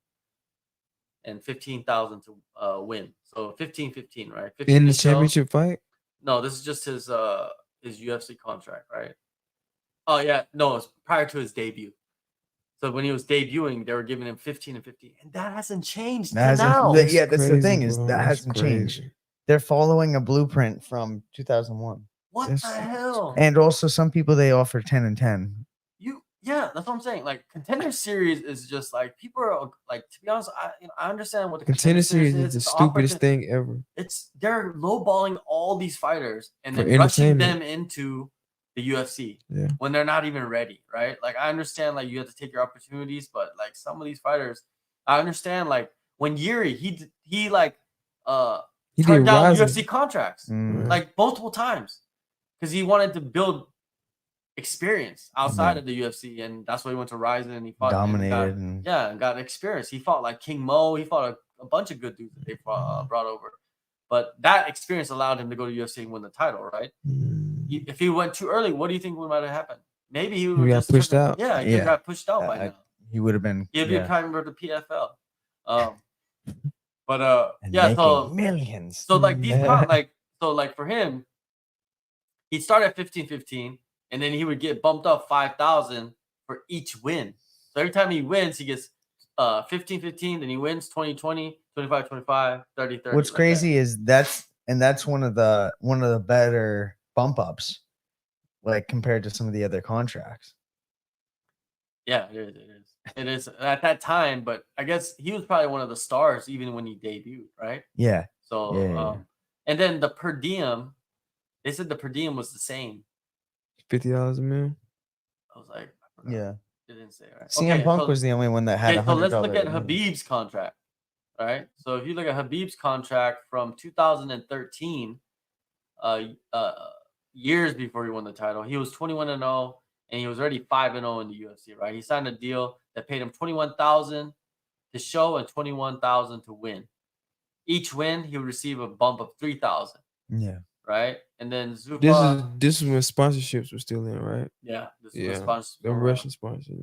Speaker 2: and 15,000 to win. So 15, right? 15
Speaker 1: In the
Speaker 2: to show.
Speaker 1: championship fight?
Speaker 2: No, this is just his UFC contract, right? Oh yeah, no, it's prior to his debut. So when he was debuting, they were giving him 15 and 15, and that hasn't changed now.
Speaker 3: Yeah, that's the thing
Speaker 1: crazy,
Speaker 3: is
Speaker 1: bro.
Speaker 3: that
Speaker 1: That's
Speaker 3: hasn't changed.
Speaker 1: crazy.
Speaker 3: They're following a blueprint from 2001.
Speaker 2: What the hell?
Speaker 3: And also, some people they offer 10 and 10.
Speaker 2: Yeah, that's what I'm saying. Like Contender Series is just like people are like, to be honest, I understand what the
Speaker 1: Contender Series is the
Speaker 2: It's
Speaker 1: stupidest thing ever.
Speaker 2: They're lowballing all these fighters and
Speaker 1: For
Speaker 2: then rushing
Speaker 1: entertainment.
Speaker 2: them into the UFC
Speaker 1: Yeah.
Speaker 2: when they're not even ready, right? Like I understand like you have to take your opportunities, but like some of these fighters, I understand like when Yuri he turned down
Speaker 1: Rising.
Speaker 2: UFC contracts like multiple times because he wanted to build experience outside of the UFC, and that's why he went to Ryzen and he fought
Speaker 3: Dominated
Speaker 2: and got experience. He fought like King Mo. He fought a bunch of good dudes that they brought over, but that experience allowed him to go to UFC and win the title, right? If he went too early, what do you think might have happened? Maybe he would
Speaker 1: got pushed out.
Speaker 2: Yeah, he got pushed out by now.
Speaker 3: He would have been.
Speaker 2: He'd be a prime member of the PFL.
Speaker 3: So millions.
Speaker 2: So like these like for him, he'd start at 15-15. And then he would get bumped up 5,000 for each win. So every time he wins, he gets 15-15. Then he wins 20-20, 25-25, 30-30.
Speaker 3: What's crazy is that's one of the better bump ups, like compared to some of the other contracts.
Speaker 2: Yeah, it is. It is at that time, but I guess he was probably one of the stars even when he debuted, right?
Speaker 3: Yeah.
Speaker 2: So and then the per diem, they said the per diem was the same.
Speaker 1: $50 a meal.
Speaker 2: I was like,
Speaker 3: yeah,
Speaker 2: it didn't say right.
Speaker 3: CM Punk was the only one that had.
Speaker 2: So let's look at Khabib's contract, right? So if you look at Khabib's contract from 2013, years before he won the title, he was 21-0, and he was already 5-0 in the UFC, right? He signed a deal that paid him 21,000 to show and 21,000 to win. Each win, he would receive a bump of 3,000.
Speaker 3: Yeah.
Speaker 2: Right, and then Zuffa.
Speaker 1: This is when sponsorships were still in, right?
Speaker 2: Yeah, this is when sponsorships.
Speaker 1: The Russian sponsors,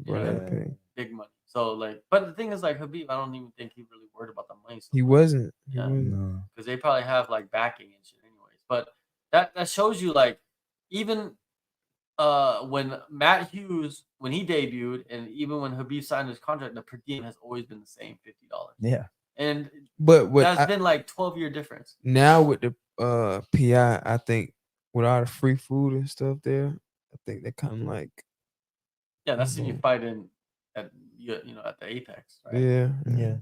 Speaker 2: big money. So like, but the thing is, like Khabib, I don't even think he really worried about the money.
Speaker 1: He wasn't.
Speaker 2: Because they probably have like backing and shit, anyways. But that shows you like, even when Matt Hughes when he debuted, and even when Khabib signed his contract, the per diem has always been the same, $50.
Speaker 3: Yeah,
Speaker 2: and
Speaker 1: but
Speaker 2: that's been like 12-year difference.
Speaker 1: Now with the PI, I think with all the free food and stuff there, I think they're kind of like
Speaker 2: that's if you fight at the Apex, right?
Speaker 3: Yeah.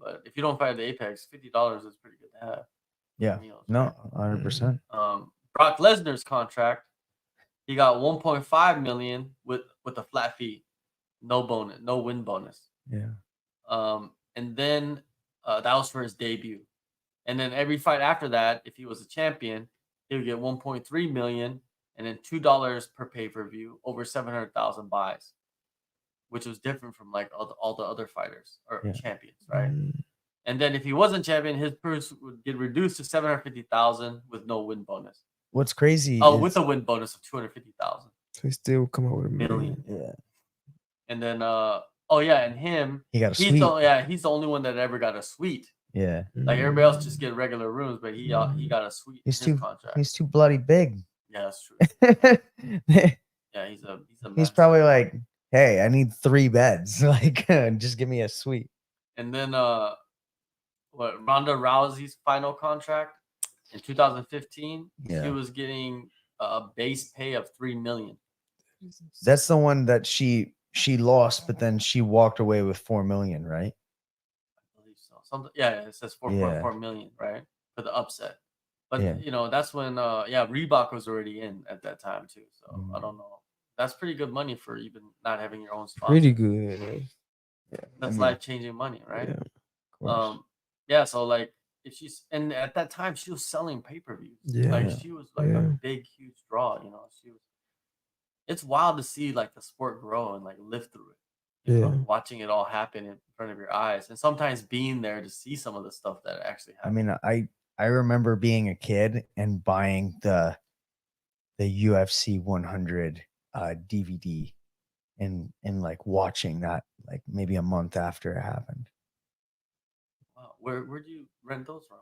Speaker 2: But if you don't fight at the Apex, $50 is pretty good to have.
Speaker 3: Yeah,
Speaker 2: meals,
Speaker 3: no, 100%.
Speaker 2: Brock Lesnar's contract, he got 1.5 million with a flat fee, no bonus, no win bonus.
Speaker 3: Yeah.
Speaker 2: And then that was for his debut. And then every fight after that, if he was a champion, he would get 1.3 million and then $2 per pay-per-view, over 700,000 buys, which was different from like all the other fighters or champions, right? And then if he wasn't champion, his purse would get reduced to 750,000 with no win bonus.
Speaker 3: What's crazy?
Speaker 2: With a win bonus of 250,000.
Speaker 1: So he still come out with $1 million.
Speaker 3: Yeah.
Speaker 2: And then and him,
Speaker 3: he got a suite.
Speaker 2: He's the only one that ever got a suite.
Speaker 3: Yeah.
Speaker 2: Like everybody else just get regular rooms, but he got a suite in
Speaker 3: He's
Speaker 2: his
Speaker 3: too
Speaker 2: contract.
Speaker 3: he's too bloody big.
Speaker 2: Yeah, that's true. Yeah, he's a
Speaker 3: He's
Speaker 2: mess.
Speaker 3: probably like, hey, I need 3 beds. Like, just give me a suite.
Speaker 2: And then what Ronda Rousey's final contract in 2015,
Speaker 3: Yeah.
Speaker 2: she was getting a base pay of $3 million.
Speaker 3: That's the one that she lost, but then she walked away with 4 million, right?
Speaker 2: I believe so. Something, yeah, it says 4.4 million, right? For the upset. But
Speaker 3: Yeah.
Speaker 2: you know, that's when Reebok was already in at that time too. So I don't know. That's pretty good money for even not having your own sponsor.
Speaker 1: Pretty good.
Speaker 3: Yeah.
Speaker 2: That's life-changing money, right?
Speaker 1: Yeah, of course.
Speaker 2: Yeah, so like if she's and at that time she was selling pay-per-views.
Speaker 1: Yeah.
Speaker 2: Like she was like
Speaker 1: Yeah.
Speaker 2: a big, huge draw, you know. It's wild to see like the sport grow and like live through it. You know, watching it all happen in front of your eyes, and sometimes being there to see some of the stuff that actually
Speaker 3: I
Speaker 2: happened.
Speaker 3: mean, I remember being a kid and buying the UFC 100 DVD and like watching that like maybe a month after it happened.
Speaker 2: Wow. Where'd you rent those from?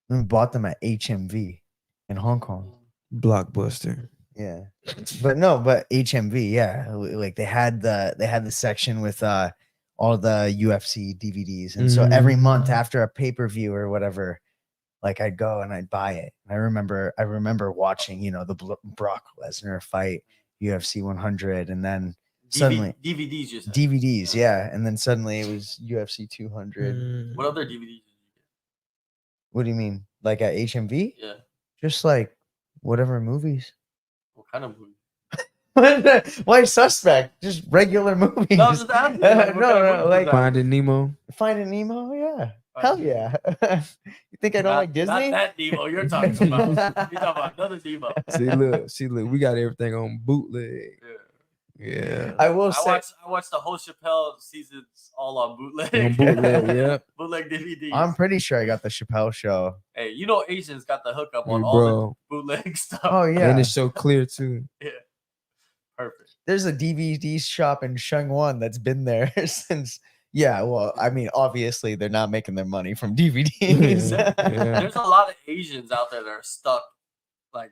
Speaker 3: We bought them at HMV in Hong Kong.
Speaker 1: Blockbuster.
Speaker 3: Yeah. But HMV, yeah. Like they had the section with all the UFC DVDs. And so every month after a pay-per-view or whatever, like I'd go and I'd buy it. I remember watching, you know, the Brock Lesnar fight, UFC 100, and then suddenly
Speaker 2: DVDs, you said.
Speaker 3: DVDs, yeah. And then suddenly it was UFC 200.
Speaker 2: What other DVDs did you get?
Speaker 3: What do you mean? Like at HMV?
Speaker 2: Yeah.
Speaker 3: Just like whatever movies.
Speaker 2: What kind of movie?
Speaker 3: Why suspect? Just regular movies.
Speaker 2: No, I'm just asking. Like,
Speaker 3: No, like
Speaker 1: Finding Nemo.
Speaker 3: Finding Nemo, yeah. Hell yeah. You think I don't like Disney?
Speaker 2: Not that Nemo you're talking about. You're talking about another Nemo.
Speaker 1: See, look, we got everything on bootleg. Yeah.
Speaker 3: I will say
Speaker 2: I watched the whole Chappelle seasons all on bootleg.
Speaker 1: On bootleg, yeah.
Speaker 2: Bootleg DVDs.
Speaker 3: I'm pretty sure I got the Chappelle show.
Speaker 2: Hey, you know Asians got the hookup on
Speaker 1: Hey,
Speaker 2: all
Speaker 1: bro.
Speaker 2: the bootleg stuff.
Speaker 3: Oh yeah.
Speaker 1: And it's so clear too.
Speaker 2: Yeah. Perfect.
Speaker 3: There's a DVD shop in Sheung that's been there since. Yeah, well, I mean, obviously they're not making their money from DVDs.
Speaker 1: Yeah.
Speaker 2: There's a lot of Asians out there that are stuck, like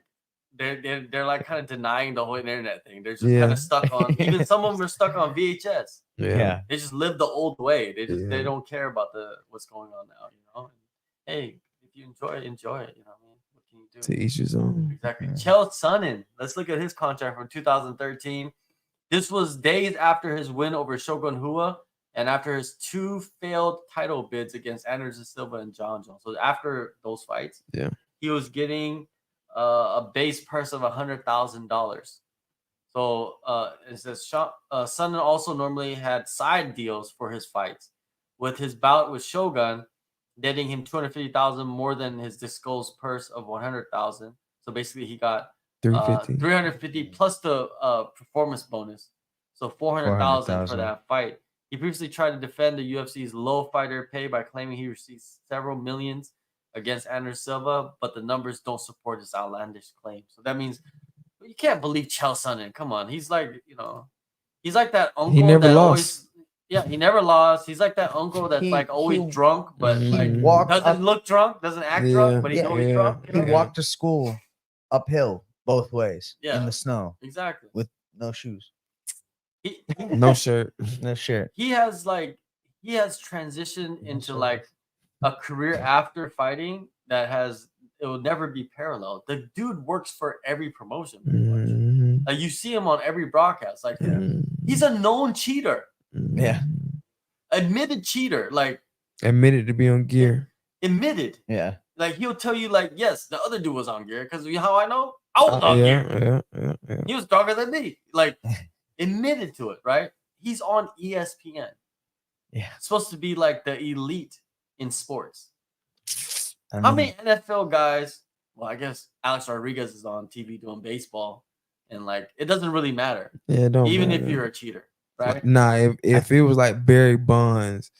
Speaker 2: they're like kind of denying the whole internet thing. They're just kind of stuck on. Even some of them are stuck on VHS.
Speaker 3: Yeah.
Speaker 2: They just live the old way. They don't care about what's going on now. You know. And, hey, if you enjoy it, enjoy it. You know what I mean? What can you do?
Speaker 1: To each his own.
Speaker 2: Exactly. Chael Sonnen. Let's look at his contract from 2013. This was days after his win over Shogun Rua and after his 2 failed title bids against Anderson Silva and John Jones. So after those fights, he was getting a base purse of $100,000. So it says Sonnen also normally had side deals for his fights, with his bout with Shogun netting him $250,000 more than his disclosed purse of $100,000. So basically, he got $350 plus the performance bonus, so $400,000 for that fight. He previously tried to defend the UFC's low fighter pay by claiming he received several millions against Anderson Silva, but the numbers don't support his outlandish claim. So that means you can't believe Chael Sonnen. Come on, he's like, you know, he's like that uncle.
Speaker 1: He never
Speaker 2: that
Speaker 1: lost.
Speaker 2: He never lost. He's like that uncle that's like always drunk, but like doesn't look drunk, doesn't act drunk, but he knows he's drunk.
Speaker 3: He walked to school uphill both ways in the snow.
Speaker 2: Exactly.
Speaker 3: With no shoes.
Speaker 1: No shirt.
Speaker 3: No shirt.
Speaker 2: He has transitioned into like a career after fighting that it will never be parallel. The dude works for every promotion pretty much. Like you see him on every broadcast. Like he's a known cheater.
Speaker 3: Yeah.
Speaker 2: Admitted cheater. Like
Speaker 1: admitted to be on gear.
Speaker 2: Admitted.
Speaker 3: Yeah.
Speaker 2: Like he'll tell you like, yes, the other dude was on gear because how I know I was on gear.
Speaker 1: Yeah.
Speaker 2: He was stronger than me. Like admitted to it, right? He's on ESPN.
Speaker 3: Yeah.
Speaker 2: It's supposed to be like the elite in sports.
Speaker 3: How
Speaker 2: many NFL guys? Well, I guess Alex Rodriguez is on TV doing baseball, and like it doesn't really matter.
Speaker 1: Yeah, it don't
Speaker 2: even
Speaker 1: matter.
Speaker 2: if you're a cheater, right?
Speaker 1: Nah, if it was like Barry Bonds,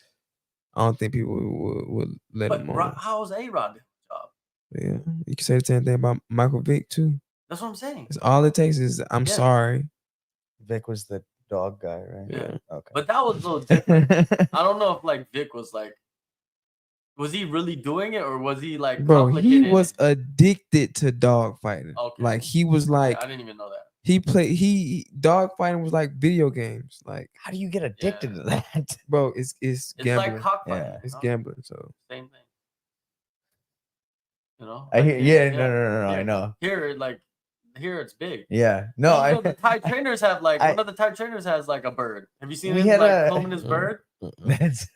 Speaker 1: I don't think people would let him on.
Speaker 2: How's A-Rod doing the job?
Speaker 1: Yeah, you can say the same thing about Michael Vick too.
Speaker 2: That's what I'm saying.
Speaker 1: It's all it takes is I'm sorry.
Speaker 3: Vic was the dog guy, right?
Speaker 2: Yeah.
Speaker 3: Okay.
Speaker 2: But that was a little different. I don't know if like Vic was like Was he really doing it, or was he like
Speaker 1: Bro, he
Speaker 2: complicating
Speaker 1: was
Speaker 2: it?
Speaker 1: addicted to dog fighting.
Speaker 2: Okay.
Speaker 1: Like he was like
Speaker 2: I didn't even know that.
Speaker 1: he dog fighting was like video games. Like,
Speaker 3: How do you get addicted to that?
Speaker 1: bro, it's
Speaker 2: It's
Speaker 1: gambling.
Speaker 2: like cockfighting.
Speaker 3: Yeah.
Speaker 1: It's
Speaker 2: you know?
Speaker 1: gambling. So
Speaker 2: Same thing. You know?
Speaker 3: I
Speaker 2: Like
Speaker 3: hear,
Speaker 2: here-
Speaker 3: no, I
Speaker 2: here-
Speaker 3: know.
Speaker 2: Here it's big.
Speaker 3: Yeah, no,
Speaker 2: One of the Thai trainers have like
Speaker 3: I-
Speaker 2: one of the Thai trainers has like a bird. Have you seen
Speaker 3: We
Speaker 2: him
Speaker 3: had
Speaker 2: like
Speaker 3: a-
Speaker 2: combing his bird?
Speaker 3: that's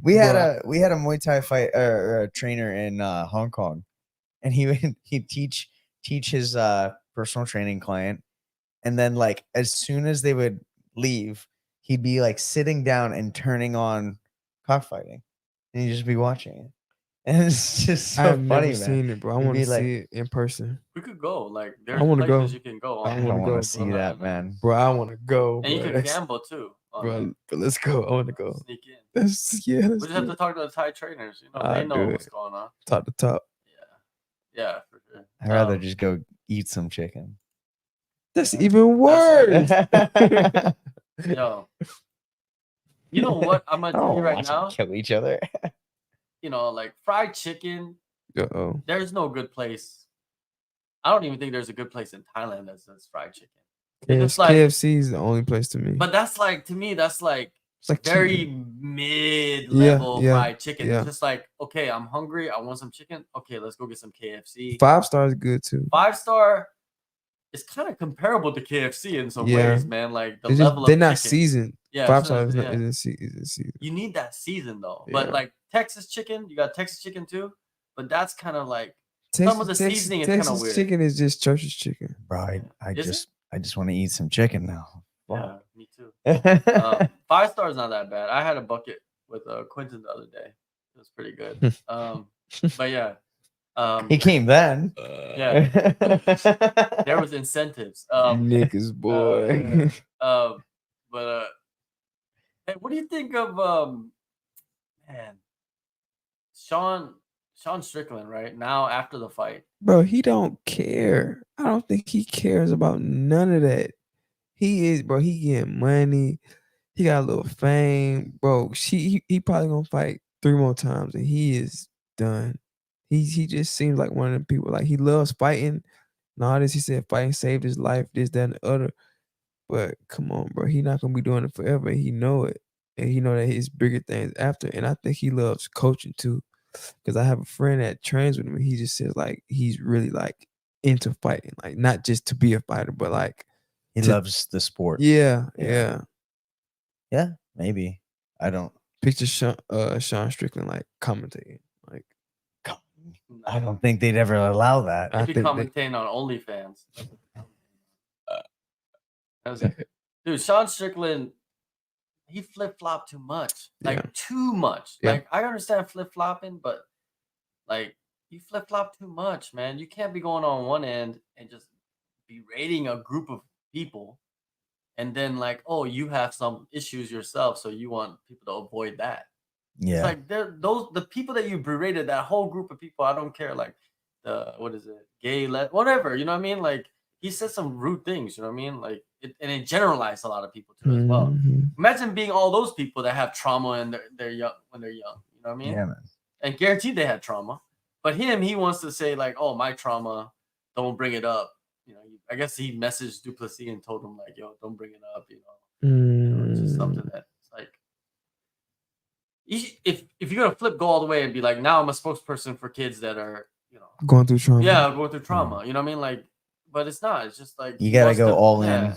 Speaker 3: we had
Speaker 1: Bruh.
Speaker 3: a Muay Thai fight or a trainer in Hong Kong, and he'd teach his personal training client, and then like as soon as they would leave, he'd be like sitting down and turning on cockfighting, and he'd just be watching it, and it's just so
Speaker 1: I've
Speaker 3: funny,
Speaker 1: never
Speaker 3: man.
Speaker 1: seen it, bro. I
Speaker 3: You'd
Speaker 1: want to
Speaker 3: be like,
Speaker 1: see it in person.
Speaker 2: We could go. Like there's
Speaker 1: wanna
Speaker 2: places
Speaker 1: go.
Speaker 2: you can go.
Speaker 1: I
Speaker 3: I
Speaker 2: On,
Speaker 1: wanna
Speaker 3: don't want
Speaker 1: go,
Speaker 3: to see
Speaker 2: bro.
Speaker 3: that, man.
Speaker 1: Bro, I want to go.
Speaker 2: and you
Speaker 1: bro.
Speaker 2: can
Speaker 1: That's-
Speaker 2: gamble too. On
Speaker 1: bro, but let's go. I want to go.
Speaker 2: Sneak in.
Speaker 1: Let's
Speaker 2: We
Speaker 1: let's
Speaker 2: just have
Speaker 1: do
Speaker 2: to
Speaker 1: it.
Speaker 2: talk to the Thai trainers. You know,
Speaker 1: I'll
Speaker 2: they know
Speaker 1: do
Speaker 2: what's
Speaker 1: it.
Speaker 2: going on.
Speaker 1: Top to top.
Speaker 2: Yeah, for sure.
Speaker 3: I'd rather just go eat some chicken.
Speaker 1: That's even worse.
Speaker 2: Yo, you know what I'm gonna tell you right
Speaker 3: watch them
Speaker 2: now?
Speaker 3: kill each other.
Speaker 2: You know, like fried chicken.
Speaker 1: Uh-oh.
Speaker 2: There's no good place. I don't even think there's a good place in Thailand that says fried chicken. It's just like,
Speaker 1: KFC is the only place to me.
Speaker 2: but that's like to me, that's like
Speaker 1: It's like
Speaker 2: very mid-level
Speaker 1: yeah,
Speaker 2: fried chicken.
Speaker 1: yeah.
Speaker 2: It's just like, okay, I'm hungry. I want some chicken. Okay, let's go get some KFC.
Speaker 1: 5-star is good too.
Speaker 2: 5-star is kind of comparable to KFC in some
Speaker 1: Yeah.
Speaker 2: ways, man. Like the
Speaker 1: It's
Speaker 2: level
Speaker 1: just, they're
Speaker 2: of
Speaker 1: not
Speaker 2: chicken.
Speaker 1: seasoned.
Speaker 2: Yeah,
Speaker 1: 5-star
Speaker 2: it's
Speaker 1: is
Speaker 2: not-
Speaker 1: not
Speaker 2: yeah.
Speaker 1: isn't seasoned.
Speaker 2: You need that season though.
Speaker 1: Yeah.
Speaker 2: But like Texas chicken, you got Texas chicken too. But that's kind of like some of the seasoning is kind of
Speaker 1: Texas
Speaker 2: weird.
Speaker 1: chicken is just church's chicken.
Speaker 3: Bro, I
Speaker 2: Is it?
Speaker 3: just want to eat some chicken now.
Speaker 2: Yeah, me too.
Speaker 3: Fuck.
Speaker 2: 5-star is not that bad. I had a bucket with Quentin the other day. It was pretty good. But yeah,
Speaker 3: He came then.
Speaker 2: yeah, there was incentives.
Speaker 1: Niggas boy.
Speaker 2: But hey, what do you think of man, Sean Strickland right now after the fight?
Speaker 1: Bro, he don't care. I don't think he cares about none of that. He is, bro. He getting money. He got a little fame, bro. He probably gonna fight 3 more times, and he is done. He just seems like one of the people. Like he loves fighting. And all this, he said, fighting saved his life. This, that, and the other. But come on, bro. He not gonna be doing it forever. He know it, and he know that his bigger things after. And I think he loves coaching too, because I have a friend that trains with him. And he just says like he's really like into fighting, like not just to be a fighter, but like
Speaker 3: He
Speaker 1: to-
Speaker 3: loves the sport.
Speaker 1: yeah.
Speaker 3: Yeah, maybe. I don't.
Speaker 1: Picture Sean Strickland like commentating. Like
Speaker 3: I don't think they'd ever allow that.
Speaker 1: I
Speaker 2: He'd be
Speaker 1: think
Speaker 2: commentating on OnlyFans. That was it. Dude, Sean Strickland, he flip flopped too much. Like
Speaker 1: Yeah.
Speaker 2: too much.
Speaker 1: Yeah.
Speaker 2: Like I understand flip flopping, but like you flip flop too much, man. You can't be going on one end and just berating a group of people, and then like, oh, you have some issues yourself, so you want people to avoid that.
Speaker 3: Yeah.
Speaker 2: It's like the people that you berated, that whole group of people. I don't care, like the what is it, gay, whatever. You know what I mean? Like he said some rude things. You know what I mean? Like and it generalized a lot of people too as well.
Speaker 1: Mhm.
Speaker 2: Imagine being all those people that have trauma and they're young when they're young. You know what I mean?
Speaker 3: Yeah, man.
Speaker 2: And guaranteed they had trauma. But he wants to say like, oh, my trauma, don't bring it up. You know, I guess he messaged Duplessis and told him like, yo, don't bring it up. You know, it's just something that's like, if you're gonna go all the way and be like, now I'm a spokesperson for kids that are, you know,
Speaker 1: Going through trauma.
Speaker 2: yeah, going through trauma. You know what I mean? Like, but it's not. It's just like
Speaker 3: You
Speaker 2: he
Speaker 3: gotta
Speaker 2: wants
Speaker 3: go all in.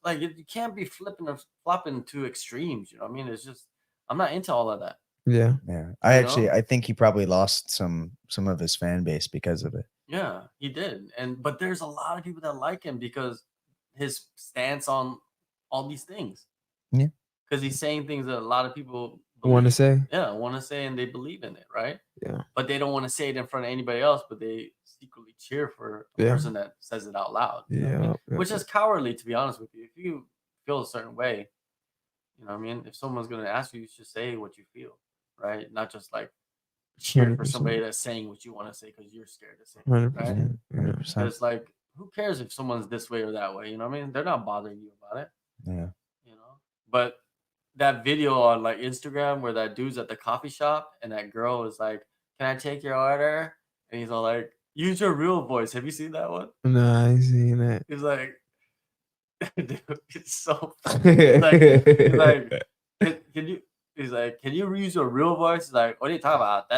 Speaker 2: Like you can't be flipping or flopping to extremes. You know what I mean? It's just I'm not into all of that.
Speaker 1: Yeah.
Speaker 3: Yeah.
Speaker 2: You know?
Speaker 3: I think he probably lost some of his fan base because of it.
Speaker 2: Yeah, he did. But there's a lot of people that like him because his stance on all these things.
Speaker 3: Yeah.
Speaker 2: Because he's saying things that a lot of people
Speaker 1: Want to say?
Speaker 2: Yeah, want to say, and they believe in it, right?
Speaker 1: Yeah.
Speaker 2: But they don't want to say it in front of anybody else, but they secretly cheer for a
Speaker 1: Yeah.
Speaker 2: person that says it out loud. You know what I mean?
Speaker 1: Yeah.
Speaker 2: Which is cowardly, to be honest with you. If you feel a certain way, you know what I mean? If someone's going to ask you, you should say what you feel, right? Not just like cheer for
Speaker 1: 100%.
Speaker 2: somebody that's saying what you want to say because you're scared to say it,
Speaker 1: 100%.
Speaker 2: right?
Speaker 3: 100%.
Speaker 2: Because like, who cares if someone's this way or that way? You know what I mean? They're not bothering you about it,
Speaker 3: Yeah.
Speaker 2: you know? But that video on like Instagram where that dude's at the coffee shop and that girl is like, "Can I take your order?" And he's all like, "Use your real voice." Have you seen that one?
Speaker 1: No, I ain't seen that.
Speaker 2: He's like, dude, it's so funny. He's like, can you? He's like, "Can you use your real voice?" He's like, "What are you talking about?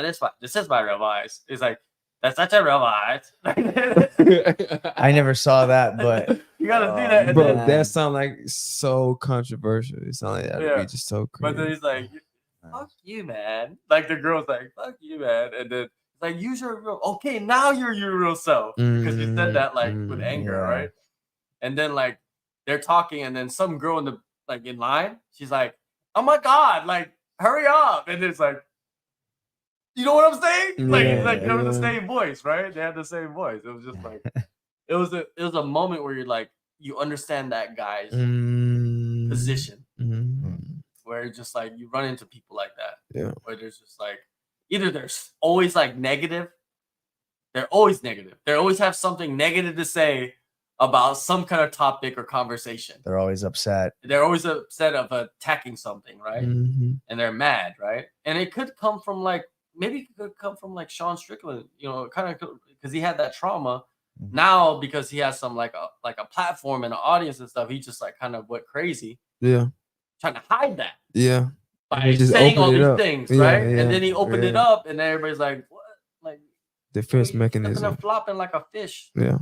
Speaker 2: This is my real voice." He's like, "That's not your real voice."
Speaker 3: I never saw that, but
Speaker 2: you gotta see that. And
Speaker 1: Bro,
Speaker 2: then,
Speaker 1: that sound like so controversial. It sound like that would
Speaker 2: Yeah.
Speaker 1: be just so
Speaker 2: but then
Speaker 1: crazy.
Speaker 2: he's like, "Fuck you, man." Like the girl's like, "Fuck you, man." And then it's like, "Use your real." Okay, now you're your real self because you said that like with anger,
Speaker 3: Yeah.
Speaker 2: right? And then like they're talking, and then some girl in the like in line, she's like, "Oh my god, like hurry up!" And it's like, you know what I'm saying? Like
Speaker 1: Yeah,
Speaker 2: they were the
Speaker 1: yeah.
Speaker 2: same voice, right? They had the same voice. It was just like it was a moment where you're like you understand that guy's position, where it's just like you run into people like that.
Speaker 1: Yeah.
Speaker 2: Where there's just like either there's always like negative, they're always negative. They always have something negative to say about some kind of topic or conversation.
Speaker 3: they're always upset.
Speaker 2: They're always upset of attacking something, right?
Speaker 1: Mhm.
Speaker 2: And they're mad, right? And it could come from like maybe it could come from like Sean Strickland, you know, kind of because he had that trauma.
Speaker 3: Mhm.
Speaker 2: Now because he has some like a platform and an audience and stuff, he just like kind of went crazy
Speaker 1: Yeah.
Speaker 2: trying to hide that
Speaker 1: Yeah.
Speaker 2: by
Speaker 1: he just
Speaker 2: saying all
Speaker 1: opened it
Speaker 2: these
Speaker 1: up.
Speaker 2: things,
Speaker 1: Yeah,
Speaker 2: right?
Speaker 1: yeah,
Speaker 2: And then he opened it
Speaker 1: yeah.
Speaker 2: up, and everybody's like, "What? Like
Speaker 1: Defense
Speaker 2: flipping
Speaker 1: mechanism.
Speaker 2: and flopping like a fish."
Speaker 1: Yeah.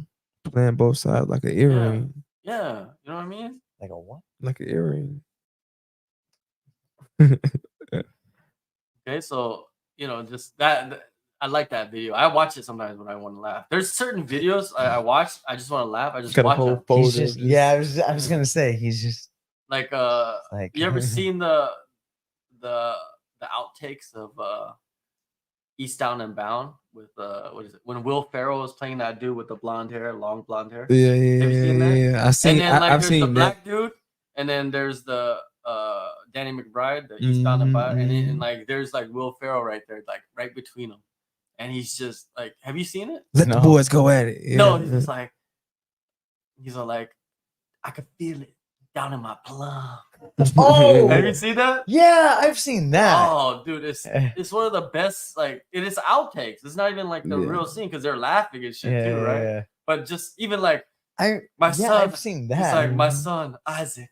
Speaker 1: Playing both sides like an earring.
Speaker 2: Yeah, you know what I mean?
Speaker 3: Like a what?
Speaker 1: Like an earring.
Speaker 2: Okay, so you know, just that I like that video. I watch it sometimes when I want to laugh. There's certain videos I watch. I just want to laugh. I just
Speaker 1: Got a
Speaker 2: watch
Speaker 1: whole
Speaker 2: them.
Speaker 1: folder.
Speaker 3: He's just, yeah, I was gonna say he's just
Speaker 2: Like
Speaker 3: like
Speaker 2: you ever seen the outtakes of Eastbound and Bound with what is it? When Will Ferrell was playing that dude with the blonde hair, long blonde hair.
Speaker 1: Yeah, yeah,
Speaker 2: Have you seen that?
Speaker 1: yeah. I seen.
Speaker 2: And then like
Speaker 1: I've
Speaker 2: there's the
Speaker 1: seen that.
Speaker 2: black dude, and then there's the Danny McBride, the Eastbound and Bound, and like there's like Will Ferrell right there, like right between them, and he's just like, have you seen it?
Speaker 1: Let the
Speaker 3: No.
Speaker 1: boys go at it. Yeah.
Speaker 2: No, he's just like, he's all like, I could feel it down in my plum.
Speaker 3: Oh!
Speaker 2: Have you seen that?
Speaker 3: yeah, I've seen that.
Speaker 2: Oh, dude, it's one of the best. Like, it is outtakes. It's not even like the
Speaker 1: Yeah.
Speaker 2: real scene because they're laughing and shit
Speaker 3: yeah,
Speaker 2: too, right?
Speaker 3: yeah.
Speaker 2: But just even like
Speaker 3: I
Speaker 2: my
Speaker 3: yeah,
Speaker 2: son,
Speaker 3: I've seen
Speaker 2: it's
Speaker 3: that.
Speaker 2: like my son Isaac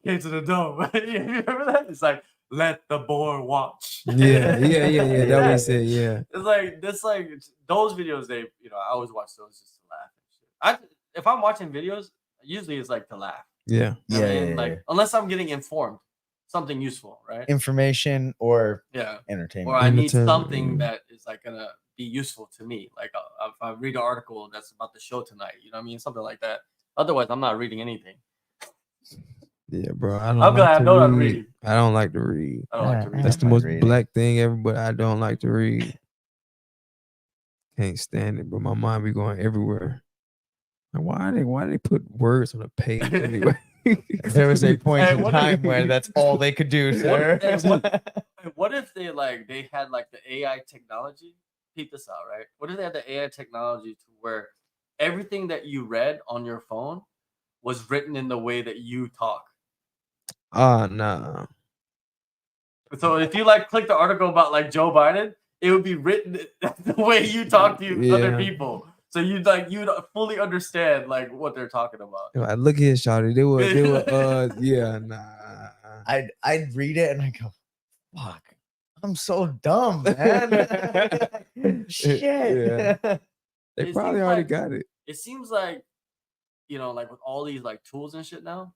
Speaker 2: came to the dome. You remember that? It's like let the boy watch.
Speaker 1: Yeah. That
Speaker 2: Yeah.
Speaker 1: what he said. Yeah.
Speaker 2: It's like this, like those videos. They, you know, I always watch those just to laugh. And shit. If I'm watching videos, usually it's like to laugh.
Speaker 1: Yeah.
Speaker 2: You know what I
Speaker 3: Yeah,
Speaker 2: mean? Like unless I'm getting informed, something useful, right?
Speaker 3: Information or
Speaker 2: Yeah.
Speaker 3: entertainment.
Speaker 2: Or I need
Speaker 1: Entertainment,
Speaker 2: something
Speaker 1: yeah.
Speaker 2: that is like gonna be useful to me. Like if I read an article that's about the show tonight, you know what I mean? Something like that. Otherwise, I'm not reading anything.
Speaker 1: Yeah, bro. I don't
Speaker 2: I'm glad
Speaker 1: like
Speaker 2: I
Speaker 1: to
Speaker 2: know how to
Speaker 1: read.
Speaker 2: read.
Speaker 1: I don't like to read.
Speaker 2: I don't like to read.
Speaker 1: That's the
Speaker 3: like
Speaker 1: most
Speaker 3: reading.
Speaker 1: black thing ever, but I don't like to read. Can't stand it, but my mind be going everywhere. Like, why they put words on a page anyway?
Speaker 3: There was a point
Speaker 2: Hey,
Speaker 3: in
Speaker 2: what
Speaker 3: time
Speaker 2: if-
Speaker 3: where that's all they could do, sir.
Speaker 2: What if they had like the AI technology? Peep this out, right? What if they had the AI technology to where everything that you read on your phone was written in the way that you talk?
Speaker 1: Nah.
Speaker 2: So if you like click the article about like Joe Biden, it would be written the way you talk to other
Speaker 1: Yeah.
Speaker 2: people. So you'd fully understand like what they're talking about.
Speaker 1: Like, look here, shawty. They were yeah, nah.
Speaker 3: I'd read it and I go, fuck, I'm so dumb, man. Shit.
Speaker 1: Yeah. They
Speaker 2: It
Speaker 1: probably
Speaker 2: seems
Speaker 1: already
Speaker 2: like-
Speaker 1: got it.
Speaker 2: It seems like, you know, like with all these like tools and shit now,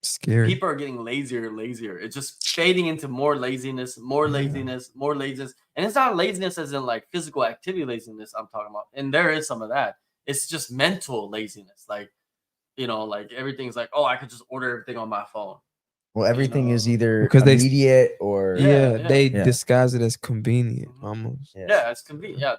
Speaker 1: Scary.
Speaker 2: people are getting lazier and lazier. It's just fading into more laziness, more
Speaker 1: Yeah.
Speaker 2: laziness, more laziness. And it's not laziness as in like physical activity laziness I'm talking about. And there is some of that. It's just mental laziness. Like, you know, like everything's like, oh, I could just order everything on my phone.
Speaker 3: Well, everything is either
Speaker 1: Because they-
Speaker 3: immediate or
Speaker 2: Yeah.
Speaker 1: They
Speaker 3: Yeah.
Speaker 1: disguise it as convenient
Speaker 2: Mhm.
Speaker 1: almost.
Speaker 2: Yeah, it's convenient. Yeah,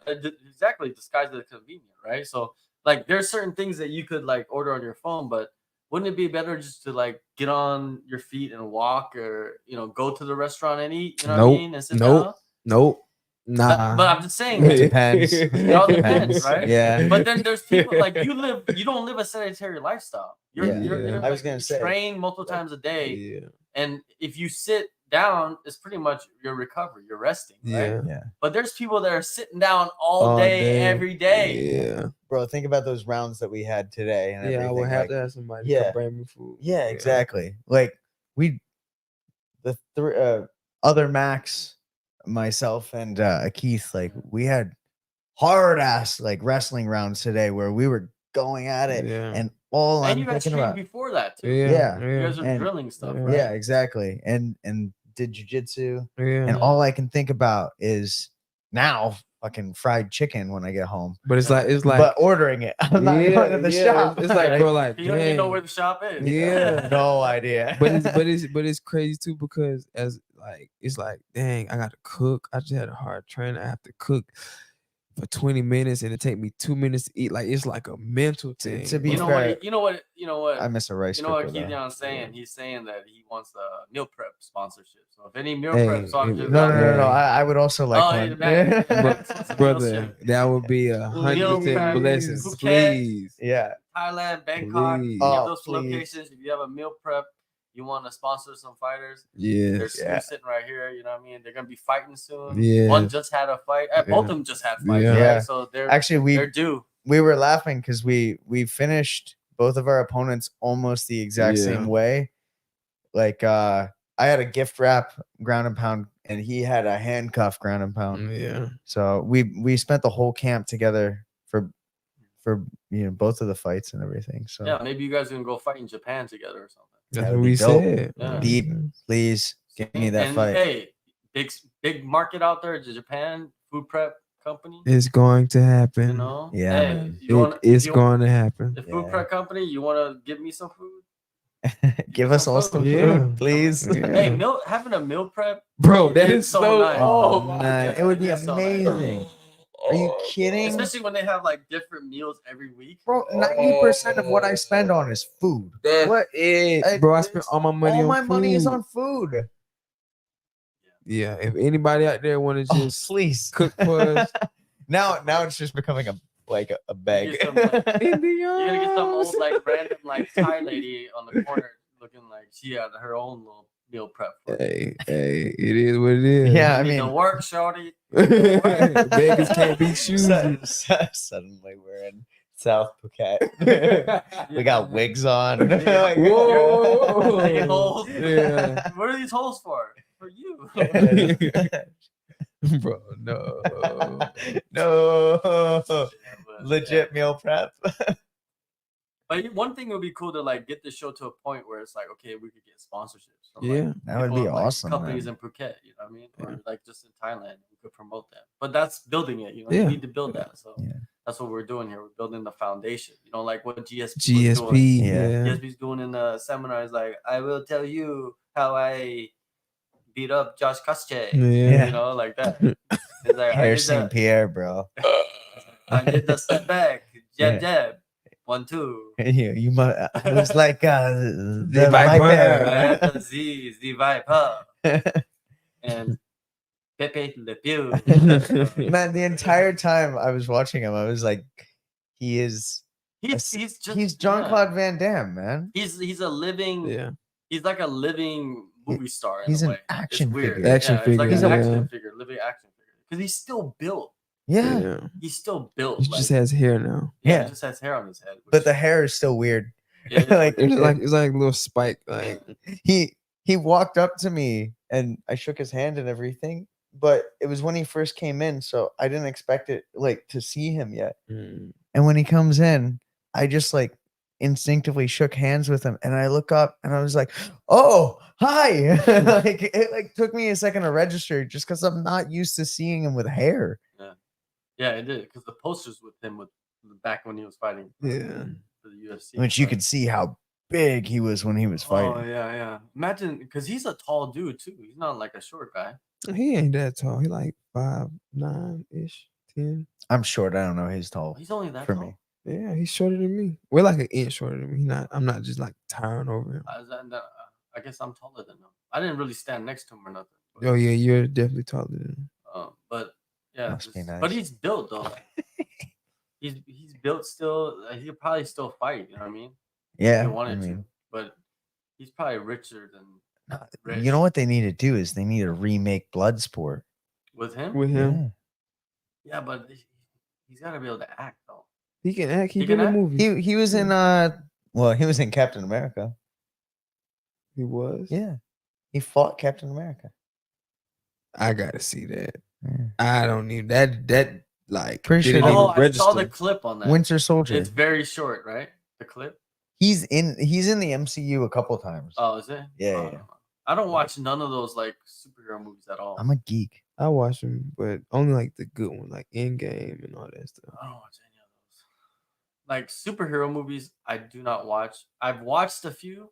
Speaker 2: exactly. Disguised as convenient, right? So like there's certain things that you could like order on your phone, but wouldn't it be better just to like get on your feet and walk, or you know, go to the restaurant and eat? You know what I
Speaker 1: Nope.
Speaker 2: mean? And sit
Speaker 1: Nope.
Speaker 2: down?
Speaker 1: Nope. Nah.
Speaker 2: But I'm just saying,
Speaker 3: It depends.
Speaker 2: it all depends, right?
Speaker 3: Yeah.
Speaker 2: But then there's people like you don't live a sedentary lifestyle. You're,
Speaker 3: Yeah.
Speaker 2: you're
Speaker 1: Yeah.
Speaker 2: you're,
Speaker 3: I was
Speaker 2: like,
Speaker 3: gonna
Speaker 2: you
Speaker 3: say.
Speaker 2: train multiple times a day.
Speaker 1: Yeah.
Speaker 2: And if you sit down, it's pretty much your recovery. You're resting, right?
Speaker 1: Yeah.
Speaker 2: But there's people that are sitting down all day, every day.
Speaker 1: Yeah.
Speaker 3: Bro, think about those rounds that we had today and
Speaker 1: Yeah, I
Speaker 3: everything.
Speaker 1: would have
Speaker 3: like,
Speaker 1: to have somebody
Speaker 3: yeah.
Speaker 1: come bring me food.
Speaker 3: Yeah, exactly. Like the other Max, myself, and Keith, like we had hard ass like wrestling rounds today where we were going at it,
Speaker 1: Yeah.
Speaker 3: and all
Speaker 2: And
Speaker 3: I'm
Speaker 2: you guys
Speaker 3: thinking
Speaker 2: trained
Speaker 3: about,
Speaker 2: before that too.
Speaker 1: Yeah.
Speaker 2: You guys are
Speaker 3: And-
Speaker 2: drilling stuff,
Speaker 1: yeah.
Speaker 2: right?
Speaker 3: yeah, exactly, and did jujitsu,
Speaker 1: Yeah.
Speaker 3: and all I can think about is now fucking fried chicken when I get home.
Speaker 1: But it's like
Speaker 3: But ordering it, I'm not going to the shop.
Speaker 1: It's like, bro, like,
Speaker 2: You don't even know
Speaker 1: dang.
Speaker 2: where the shop is.
Speaker 1: Yeah.
Speaker 3: No idea.
Speaker 1: but it's crazy too, because as like it's like, dang, I gotta cook. I just had a hard train. I have to cook for 20 minutes and it take me 2 minutes to eat. Like it's like a mental thing.
Speaker 3: To be
Speaker 2: You know
Speaker 3: fair,
Speaker 2: what?
Speaker 3: I miss a rice
Speaker 2: You know what
Speaker 3: cooker, though.
Speaker 2: Keithion's saying? He's saying that he wants the meal prep sponsorship. So if any meal
Speaker 1: Hey,
Speaker 2: prep sponsorship,
Speaker 3: No. I would also like one.
Speaker 1: Brother, that would be 100% blessings.
Speaker 2: Phuket.
Speaker 1: Please.
Speaker 3: Yeah.
Speaker 2: Thailand, Bangkok,
Speaker 1: Please.
Speaker 2: any of
Speaker 3: Oh,
Speaker 2: those
Speaker 3: please.
Speaker 2: locations. If you have a meal prep, you want to sponsor some fighters.
Speaker 1: Yes.
Speaker 2: There's two sitting right here. You know what I mean? They're gonna be fighting soon.
Speaker 1: Yeah.
Speaker 2: One just had a fight. Both of them just had fights.
Speaker 1: Yeah.
Speaker 2: Right? So they're
Speaker 3: Actually,
Speaker 2: they're due.
Speaker 3: we were laughing because we finished both of our opponents almost the exact same way. Like I had a gift wrap ground and pound, and he had a handcuff ground and pound.
Speaker 1: Yeah.
Speaker 3: So we spent the whole camp together for both of the fights and everything. So
Speaker 2: Yeah, maybe you guys can go fight in Japan together or something.
Speaker 1: That's
Speaker 3: That
Speaker 1: what
Speaker 3: would be
Speaker 1: we
Speaker 3: dope.
Speaker 1: said.
Speaker 2: Yeah.
Speaker 3: Deep, please give me that
Speaker 2: And,
Speaker 3: fight.
Speaker 2: Hey, big market out there, Japan food prep company.
Speaker 1: It's going to happen.
Speaker 2: You know,
Speaker 3: Yeah,
Speaker 2: hey,
Speaker 3: man.
Speaker 1: It's going to happen.
Speaker 2: The food prep company, you want to give me some food?
Speaker 3: Give us all some food, please.
Speaker 1: Yeah.
Speaker 2: Hey, having a meal prep,
Speaker 1: Bro, that
Speaker 2: is
Speaker 1: is so
Speaker 2: nice.
Speaker 3: Oh,
Speaker 1: my
Speaker 3: man.
Speaker 1: God.
Speaker 3: It would be
Speaker 2: It's so nice.
Speaker 3: amazing. Are you kidding?
Speaker 2: Especially when they have like different meals every week.
Speaker 3: Bro, 90% of what I spend on is food.
Speaker 1: That's
Speaker 3: What?
Speaker 1: it, bro. I spent all my money
Speaker 3: All
Speaker 1: on
Speaker 3: my money is
Speaker 1: food.
Speaker 3: on food.
Speaker 1: Yeah, if anybody out there want to just
Speaker 3: Please
Speaker 1: cook for us,
Speaker 3: now it's just becoming a bag.
Speaker 2: You're gonna get some old like random like Thai lady on the corner looking like she had her own little meal prep. For
Speaker 1: hey, it is what it is.
Speaker 3: Yeah, I
Speaker 2: you need
Speaker 3: mean,
Speaker 2: to work, shorty.
Speaker 1: beggars can't be choosy.
Speaker 3: Suddenly we're in South Phuket. We got wigs on.
Speaker 2: Whoa.
Speaker 1: Whoa.
Speaker 2: Digging holes.
Speaker 1: Yeah.
Speaker 2: What are these holes for? For you.
Speaker 1: Bro, no.
Speaker 3: No.
Speaker 2: But,
Speaker 3: Legit meal prep.
Speaker 2: But one thing would be cool to like get the show to a point where it's like, okay, we could get sponsorships from
Speaker 1: Yeah.
Speaker 3: That would
Speaker 2: people
Speaker 3: be
Speaker 2: in, like,
Speaker 3: awesome.
Speaker 2: companies
Speaker 3: Man.
Speaker 2: in Phuket, you know what I mean? Or like just in Thailand, we could promote that. But that's building it, you know.
Speaker 1: Yeah.
Speaker 2: You need to build that. So
Speaker 3: Yeah.
Speaker 2: that's what we're doing here. We're building the foundation. You know, like what GSP was
Speaker 1: GSP.
Speaker 2: doing.
Speaker 3: Yeah.
Speaker 2: GSP's doing in the seminars, like, I will tell you how I beat up Josh Koscheck.
Speaker 1: Yeah.
Speaker 2: You know, like that. It's like
Speaker 3: Hair St. Pierre, bro.
Speaker 2: I did the step back, jab,
Speaker 3: Yeah.
Speaker 2: jab. 1, 2.
Speaker 3: You must. It was like the
Speaker 1: Viper.
Speaker 2: I
Speaker 3: Viper.
Speaker 2: had the Z Viper. And Pepe Le Pew.
Speaker 3: Man, the entire time I was watching him, I was like, he's
Speaker 2: He's
Speaker 3: Jean-Claude Van Damme, man.
Speaker 2: He's a living.
Speaker 1: Yeah.
Speaker 2: He's like a living movie star.
Speaker 3: He's
Speaker 2: in a
Speaker 3: an
Speaker 2: way.
Speaker 3: action
Speaker 2: It's weird.
Speaker 3: figure.
Speaker 1: Action
Speaker 2: It's like
Speaker 1: figure,
Speaker 2: an
Speaker 1: yeah.
Speaker 2: action figure, living action figure. Because he's still built.
Speaker 3: Yeah.
Speaker 2: He's still built.
Speaker 1: He just has hair now.
Speaker 3: Yeah.
Speaker 2: He just has hair on his head.
Speaker 3: But the hair is still weird.
Speaker 2: like
Speaker 1: It's like a little spike. Like
Speaker 3: he walked up to me and I shook his hand and everything, but it was when he first came in, so I didn't expect it like to see him yet. And when he comes in, I just like instinctively shook hands with him, and I look up and I was like, "Oh, hi!" Like it like took me a second to register just because I'm not used to seeing him with hair.
Speaker 2: Yeah, it did because the posters with him with back when he was fighting.
Speaker 1: Yeah.
Speaker 2: For the UFC.
Speaker 3: Which you could see how big he was when he was fighting.
Speaker 2: Oh yeah. Imagine because he's a tall dude too. He's not like a short guy.
Speaker 1: He ain't that tall. He like 5'9" ish, 10.
Speaker 3: I'm short. I don't know his tall
Speaker 2: He's only that
Speaker 3: for
Speaker 2: tall.
Speaker 3: me.
Speaker 1: Yeah, he's shorter than me. We're like an inch shorter than me. I'm not just like towering over him.
Speaker 2: I guess I'm taller than him. I didn't really stand next to him or nothing. But,
Speaker 1: Oh yeah, you're definitely taller than him.
Speaker 2: but yeah,
Speaker 3: Must be nice.
Speaker 2: but he's built though. he's built still. He could probably still fight. You know what I mean?
Speaker 3: Yeah,
Speaker 2: If he wanted
Speaker 3: I mean,
Speaker 2: to, but he's probably richer than Rich.
Speaker 3: You know what they need to do is they need to remake Bloodsport.
Speaker 2: With him?
Speaker 1: With him,
Speaker 2: Yeah, but he's got to be able to act though.
Speaker 1: he can act. He
Speaker 2: He
Speaker 1: been
Speaker 2: can
Speaker 1: in
Speaker 2: act?
Speaker 1: movies.
Speaker 3: He was in he was in Captain America.
Speaker 1: He was.
Speaker 3: Yeah. He fought Captain America.
Speaker 1: I gotta see that.
Speaker 3: Yeah.
Speaker 1: I don't need that. That like
Speaker 3: Pretty sure
Speaker 1: didn't
Speaker 3: they-
Speaker 1: even
Speaker 2: Oh, I saw the
Speaker 1: register.
Speaker 2: clip on that.
Speaker 3: Winter Soldier.
Speaker 2: It's very short, right? The clip.
Speaker 3: He's in the MCU a couple times.
Speaker 2: Oh, is it?
Speaker 3: Yeah,
Speaker 2: Oh,
Speaker 3: yeah.
Speaker 2: I don't watch none of those like superhero movies at all.
Speaker 3: I'm a geek.
Speaker 1: I watch them, but only like the good one, like Endgame and all that stuff.
Speaker 2: I don't watch any of those. Like superhero movies, I do not watch. I've watched a few.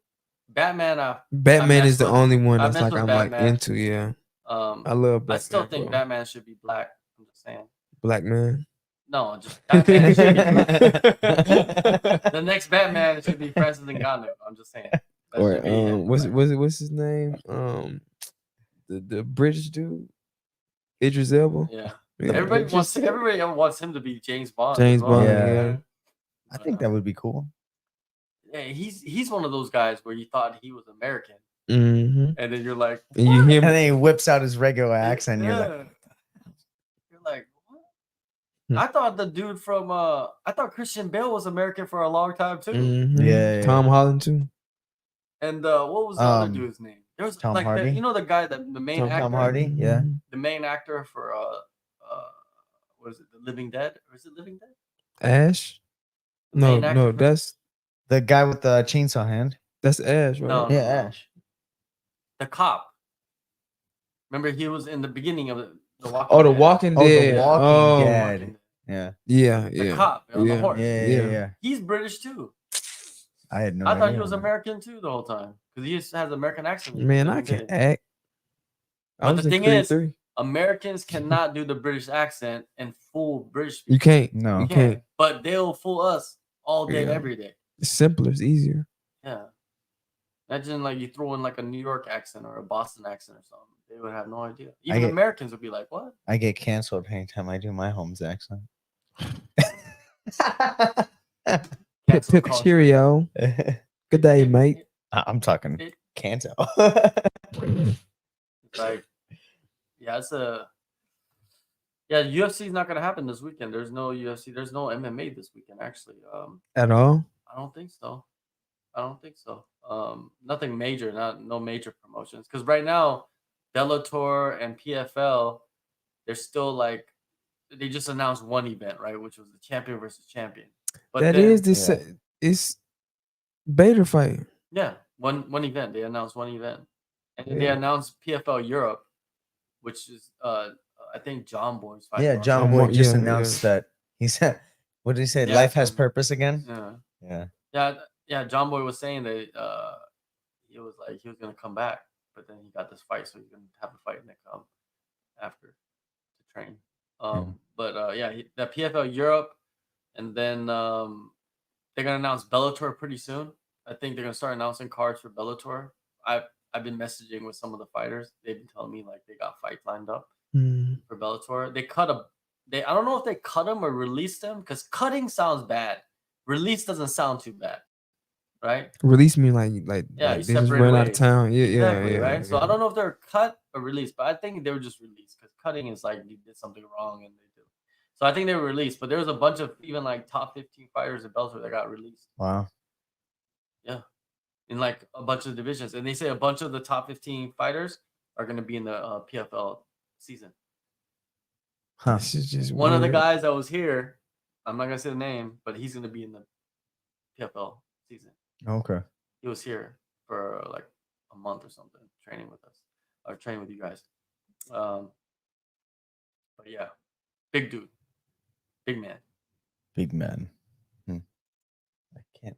Speaker 2: Batman.
Speaker 1: Batman is the
Speaker 2: messed with-
Speaker 1: only one
Speaker 2: I
Speaker 1: that's
Speaker 2: messed
Speaker 1: like
Speaker 2: with
Speaker 1: I'm
Speaker 2: Batman.
Speaker 1: like into. Yeah, I love Batman.
Speaker 2: I still think
Speaker 1: bro.
Speaker 2: Batman should be black. I'm just saying.
Speaker 1: Black man.
Speaker 2: No, just Batman should be black. The next Batman should be Francis Ngannou. I'm just saying. That
Speaker 1: Or
Speaker 2: should be him,
Speaker 1: what's
Speaker 2: black.
Speaker 1: what's his name? The British dude, Idris Elba.
Speaker 2: Yeah.
Speaker 1: Yeah.
Speaker 2: Everybody wants him to be James Bond.
Speaker 1: James
Speaker 2: as well.
Speaker 1: Bond.
Speaker 3: Yeah.
Speaker 1: Yeah.
Speaker 3: I think that would be cool.
Speaker 2: Yeah, he's one of those guys where you thought he was American,
Speaker 1: Mm-hmm.
Speaker 2: and then you're like,
Speaker 1: And you hear
Speaker 3: And
Speaker 1: him.
Speaker 3: then he whips out his regular accent.
Speaker 2: Yeah.
Speaker 3: You're
Speaker 2: You're like, what?
Speaker 1: Hmm.
Speaker 2: I thought the dude from I thought Christian Bale was American for a long time too.
Speaker 1: Mhm.
Speaker 3: Yeah,
Speaker 1: Tom Holland too.
Speaker 2: And what was the other dude's name? There was
Speaker 3: Tom
Speaker 2: like
Speaker 3: Hardy?
Speaker 2: you know the guy that the main actor,
Speaker 3: Tom Hardy? Yeah.
Speaker 2: the main actor for what is it, The Living Dead? Or is it Living Dead?
Speaker 1: Ash.
Speaker 2: The
Speaker 1: No,
Speaker 2: main actor
Speaker 1: no,
Speaker 2: for-
Speaker 3: The guy with the chainsaw hand.
Speaker 1: that's Ash, right?
Speaker 2: No.
Speaker 3: Yeah, Ash.
Speaker 2: the cop. Remember, he was in the beginning of the Walking
Speaker 1: Oh, The
Speaker 2: Dead.
Speaker 1: Walking
Speaker 3: Oh, The
Speaker 1: Dead.
Speaker 3: Walking
Speaker 1: Oh,
Speaker 3: Dead.
Speaker 2: Walking Dead.
Speaker 3: Yeah.
Speaker 1: yeah,
Speaker 2: The
Speaker 1: yeah.
Speaker 2: cop on the horse.
Speaker 3: Yeah.
Speaker 2: He's British too.
Speaker 3: I had no
Speaker 2: I
Speaker 3: idea.
Speaker 2: thought he was American too the whole time because he just has American accent. in
Speaker 1: Man,
Speaker 2: The
Speaker 1: I
Speaker 2: Living
Speaker 1: can
Speaker 2: Dead.
Speaker 1: act. I
Speaker 2: But
Speaker 1: was
Speaker 2: the
Speaker 1: in
Speaker 2: thing
Speaker 1: Creed
Speaker 2: is,
Speaker 1: 3.
Speaker 2: Americans cannot do the British accent and fool British
Speaker 1: You
Speaker 2: people.
Speaker 1: can't.
Speaker 3: No.
Speaker 1: You
Speaker 2: They
Speaker 1: can't.
Speaker 2: But they'll fool us all day,
Speaker 1: Yeah.
Speaker 2: every day.
Speaker 1: It's simpler. It's easier.
Speaker 2: Yeah. Imagine like you throw in like a New York accent or a Boston accent or something. They would have no idea. Even
Speaker 3: get-
Speaker 2: Americans would be like, "What?"
Speaker 3: I get canceled anytime I do my Holmes accent.
Speaker 2: Cancel
Speaker 1: Pip
Speaker 2: culture.
Speaker 1: cheerio. Good day, mate.
Speaker 3: I'm talking
Speaker 2: It-
Speaker 3: cancel.
Speaker 2: It's like, yeah, UFC is not gonna happen this weekend. There's no UFC. There's no MMA this weekend. Actually,
Speaker 1: At all?
Speaker 2: I don't think so. Nothing major. No major promotions. Because right now, Bellator and PFL, they're still like, they just announced one event, right, which was the champion versus champion. But
Speaker 1: That
Speaker 2: then-
Speaker 1: is this.
Speaker 3: Yeah.
Speaker 1: It's beta fight.
Speaker 2: Yeah, one event. They announced one event, and then they
Speaker 1: Yeah.
Speaker 2: announced PFL Europe, which is I think John Boy's fighting.
Speaker 3: Yeah,
Speaker 2: on
Speaker 3: John
Speaker 2: it.
Speaker 1: Boy
Speaker 3: Boy just
Speaker 1: yeah,
Speaker 3: announced that he said, "What did he say?
Speaker 2: Yeah,
Speaker 3: Life has
Speaker 2: so-
Speaker 3: purpose again."
Speaker 2: Yeah,
Speaker 3: Yeah.
Speaker 2: yeah. John Boy was saying that he was like he was gonna come back, but then he got this fight, so he's gonna have a fight next after to train. But yeah, the PFL Europe, and then they're gonna announce Bellator pretty soon. I think they're gonna start announcing cards for Bellator. I've been messaging with some of the fighters. They've been telling me like they got fights lined up
Speaker 1: Mm.
Speaker 2: for Bellator. I don't know if they cut them or released them because cutting sounds bad. Release doesn't sound too bad, right?
Speaker 1: Release me like
Speaker 2: Yeah,
Speaker 1: like
Speaker 2: you
Speaker 1: they just
Speaker 2: separate
Speaker 1: ran out of
Speaker 2: ways.
Speaker 1: town. Yeah,
Speaker 2: Exactly,
Speaker 1: yeah,
Speaker 2: right? So
Speaker 1: yeah.
Speaker 2: I don't know if they're cut or released, but I think they were just released because cutting is like you did something wrong and they do. So I think they were released, but there was a bunch of even like top 15 fighters in Bellator that got released.
Speaker 3: Wow.
Speaker 2: Yeah, in like a bunch of divisions, and they say a bunch of the top 15 fighters are going to be in the PFL season.
Speaker 3: Huh.
Speaker 1: This is just
Speaker 2: One of the
Speaker 1: weird.
Speaker 2: guys that was here, I'm not gonna say the name, but he's going to be in the PFL season.
Speaker 3: Okay.
Speaker 2: He was here for like a month or something, training with us, or training with you guys. But yeah, big dude, big man.
Speaker 3: Big man. I can't.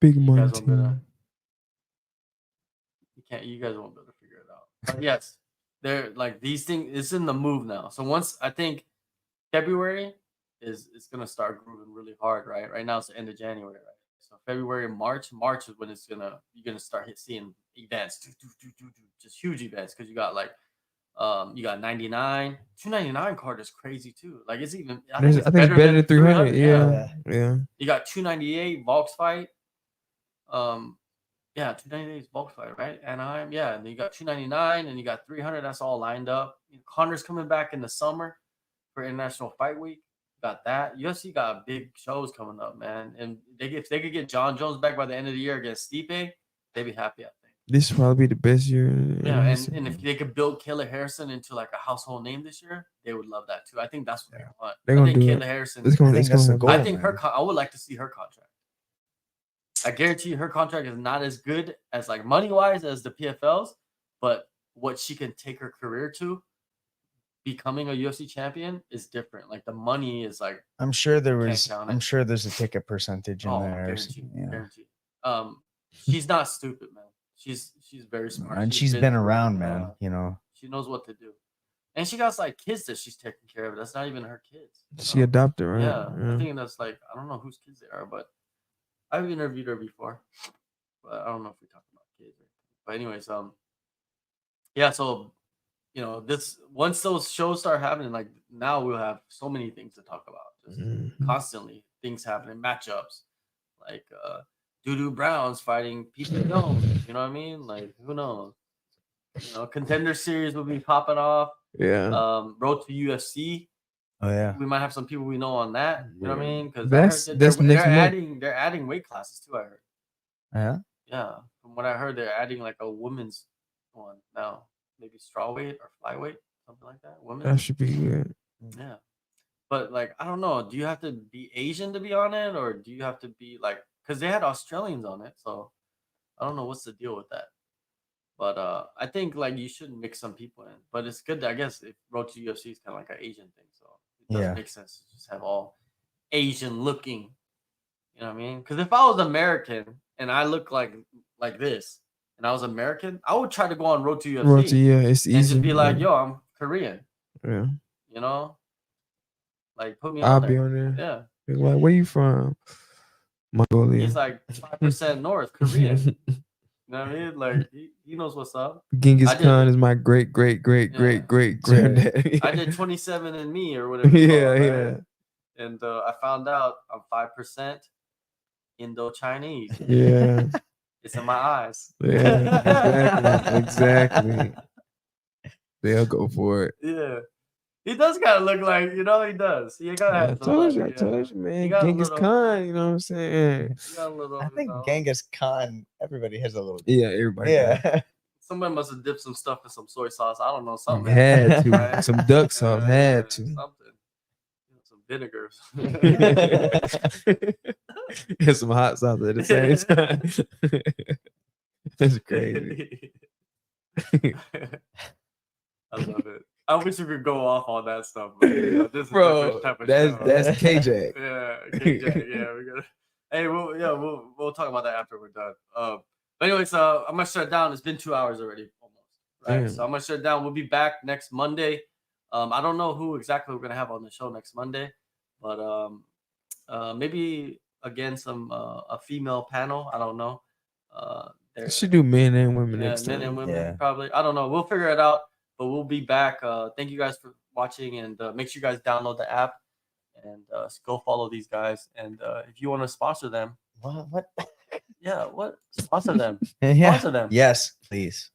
Speaker 1: Big
Speaker 2: You
Speaker 1: money
Speaker 2: guys won't be able to,
Speaker 1: team.
Speaker 2: you guys won't be able to figure it out. But yes, they're like these things. It's in the move now. So once I think February is gonna start grooving really hard. Right now it's the end of January. Right. So February, March is when you're gonna start seeing events, just huge events because you got like you got 99, 299 card is crazy too. Like it's even I think it's better than
Speaker 1: 300.
Speaker 2: Yeah.
Speaker 1: Yeah.
Speaker 2: You got 298 Volks fight. Yeah, 298 is bulk fight, right? Anaheim, yeah. And then you got 299 and you got 300. That's all lined up. Connor's coming back in the summer for International Fight Week. Got that. UFC got big shows coming up, man. And if they could get John Jones back by the end of the year against Stipe, they'd be happy, I think.
Speaker 1: This will probably be the best year.
Speaker 2: Yeah, and if they could build Kayla Harrison into like a household name this year, they would love that too. I think that's what they want.
Speaker 1: They're
Speaker 2: I
Speaker 1: gonna
Speaker 2: think
Speaker 1: do
Speaker 2: Kayla
Speaker 1: it.
Speaker 2: Harrison.
Speaker 1: It's gonna,
Speaker 3: I think that's the goal.
Speaker 2: I think
Speaker 3: man.
Speaker 2: I would like to see her contract. I guarantee you her contract is not as good as like money wise as the PFL's, but what she can take her career to, becoming a UFC champion, is different. Like the money is like
Speaker 3: I'm sure there
Speaker 2: can't
Speaker 3: was.
Speaker 2: count
Speaker 3: I'm
Speaker 2: it.
Speaker 3: sure there's a ticket percentage in
Speaker 2: Oh,
Speaker 3: there. or
Speaker 2: guaranteed,
Speaker 3: something, yeah.
Speaker 2: guaranteed. She's not stupid, man. She's very smart.
Speaker 3: And she's been
Speaker 2: through,
Speaker 3: around, man. You know.
Speaker 2: She knows what to do. And she got like kids that she's taking care of. That's not even her kids.
Speaker 1: She adopted, right?
Speaker 2: Yeah, I think that's like, I don't know whose kids they are, but I've interviewed her before. But I don't know if we talked about kids. But anyways, yeah. So this once those shows start happening, like now we'll have so many things to talk about. Just constantly things happening, matchups, like Doodoo Browns fighting Pete Jones. You know what I mean? Like who knows? Contender series will be popping off.
Speaker 1: Yeah.
Speaker 2: Road to UFC.
Speaker 3: Oh yeah.
Speaker 2: We might have some people we know on that. You know what I mean? Because
Speaker 1: that's next month.
Speaker 2: They're adding weight classes too. I heard.
Speaker 3: Yeah.
Speaker 2: Yeah, from what I heard, they're adding like a women's one now, maybe strawweight or flyweight, something like that. Women.
Speaker 1: That should be good.
Speaker 2: Yeah, but like I don't know. Do you have to be Asian to be on it, or do you have to be like? Because they had Australians on it, so I don't know what's the deal with that. But I think like you should mix some people in. But it's good, I guess. If Road to UFC is kind of like an Asian thing, so it doesn't make sense to just have all Asian looking. You know what I mean? Because if I was American and I look like this, and I was American, I would try to go on Road to UFC.
Speaker 1: It's easy.
Speaker 2: And just be like, yo, I'm Korean.
Speaker 1: Yeah.
Speaker 2: You know? Like, put me on
Speaker 1: I'll
Speaker 2: there.
Speaker 1: be on there.
Speaker 2: Yeah.
Speaker 1: Like, where you from? Mongolia.
Speaker 2: He's like 5% North Korean. You know what I mean? Like, he knows what's up.
Speaker 1: Genghis Khan is my great granddaddy.
Speaker 2: I did 27andMe or whatever.
Speaker 1: Yeah.
Speaker 2: And I found out I'm 5% Indo-Chinese.
Speaker 1: Yeah.
Speaker 2: It's in my eyes.
Speaker 1: Yeah, exactly. They'll go for it.
Speaker 2: Yeah. He does kind of look like, he does. He gotta have
Speaker 1: I told you, man. Genghis Khan, you know what I'm saying?
Speaker 3: I think Genghis Khan, everybody has a little.
Speaker 1: Yeah, everybody.
Speaker 3: Yeah.
Speaker 2: Somebody must have dipped some stuff in some soy sauce. I don't know, something.
Speaker 1: Had to. Some duck sauce, had to.
Speaker 2: Something. Some vinegars.
Speaker 1: And some hot sauce at the same time. That's crazy.
Speaker 2: I love it. I wish we could go off on that stuff, but this is
Speaker 1: bro.
Speaker 2: Type of
Speaker 1: That's KJ.
Speaker 2: Yeah, KJ. Yeah, we got. Hey, we'll talk about that after we're done. But anyways, I'm gonna shut it down. It's been 2 hours already, almost. Right, so I'm gonna shut it down. We'll be back next Monday. I don't know who exactly we're gonna have on the show next Monday, but maybe again a female panel. I don't know.
Speaker 1: They should do men and women next time.
Speaker 2: Men and women probably. I don't know. We'll figure it out. But we'll be back. Thank you guys for watching, and make sure you guys download the app and go follow these guys. And if you want to sponsor them,
Speaker 3: What?
Speaker 2: Yeah, what? Sponsor them.
Speaker 3: Yeah.
Speaker 2: Sponsor them.
Speaker 3: Yes, please.